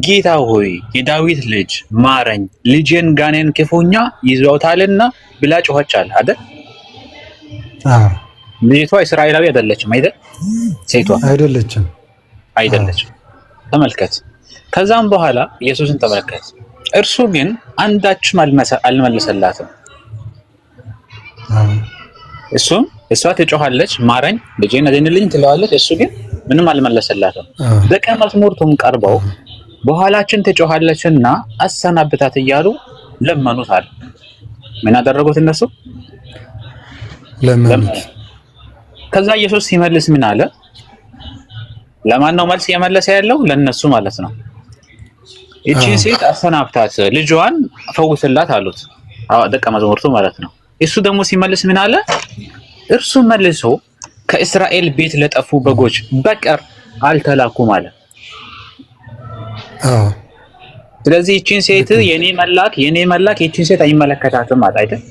ጌታ ሆይ የዳዊት ልጅ ማረኝ፣ ልጄን ጋኔን ክፉኛ ይዘውታልና ብላ ጮኸች አለ አይደል? ልጅቷ እስራኤላዊ አይደለችም አይደል? ሴቷ አይደለችም። ተመልከት። ከዛም በኋላ ኢየሱስን ተመልከት። እርሱ ግን አንዳችም አልመለሰላትም። እሷ ትጮኻለች፣ ማረኝ፣ ልጄን አድንልኝ ትለዋለች። እሱ ግን ምንም አልመለሰላትም። ደቀ መዛሙርቱም ቀርበው በኋላችን ትጮኻለችና አሰናብታት እያሉ ለመኑት አለ። ምን አደረጉት እነሱ? ለመኑት። ከዛ ኢየሱስ ሲመልስ ምን አለ? ለማን ነው መልስ እየመለሰ ያለው? ለነሱ ማለት ነው። እቺን ሴት አሰናብታት፣ ልጇን ፈውስላት አሉት ደቀ መዛሙርቱ ማለት ነው። እሱ ደግሞ ሲመልስ ምን አለ? እርሱ መልሶ ከእስራኤል ቤት ለጠፉ በጎች በቀር አልተላኩም አለ። ስለዚህ እቺን ሴት የኔ መላክ እቺን ሴት አይመለከታትም ማለት አይደል?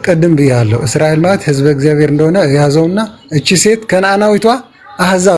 ቅድም ብያለሁ። እስራኤል ማለት ሕዝበ እግዚአብሔር እንደሆነ ያዘውና እቺ ሴት ከነዓናዊቷ አህዛብ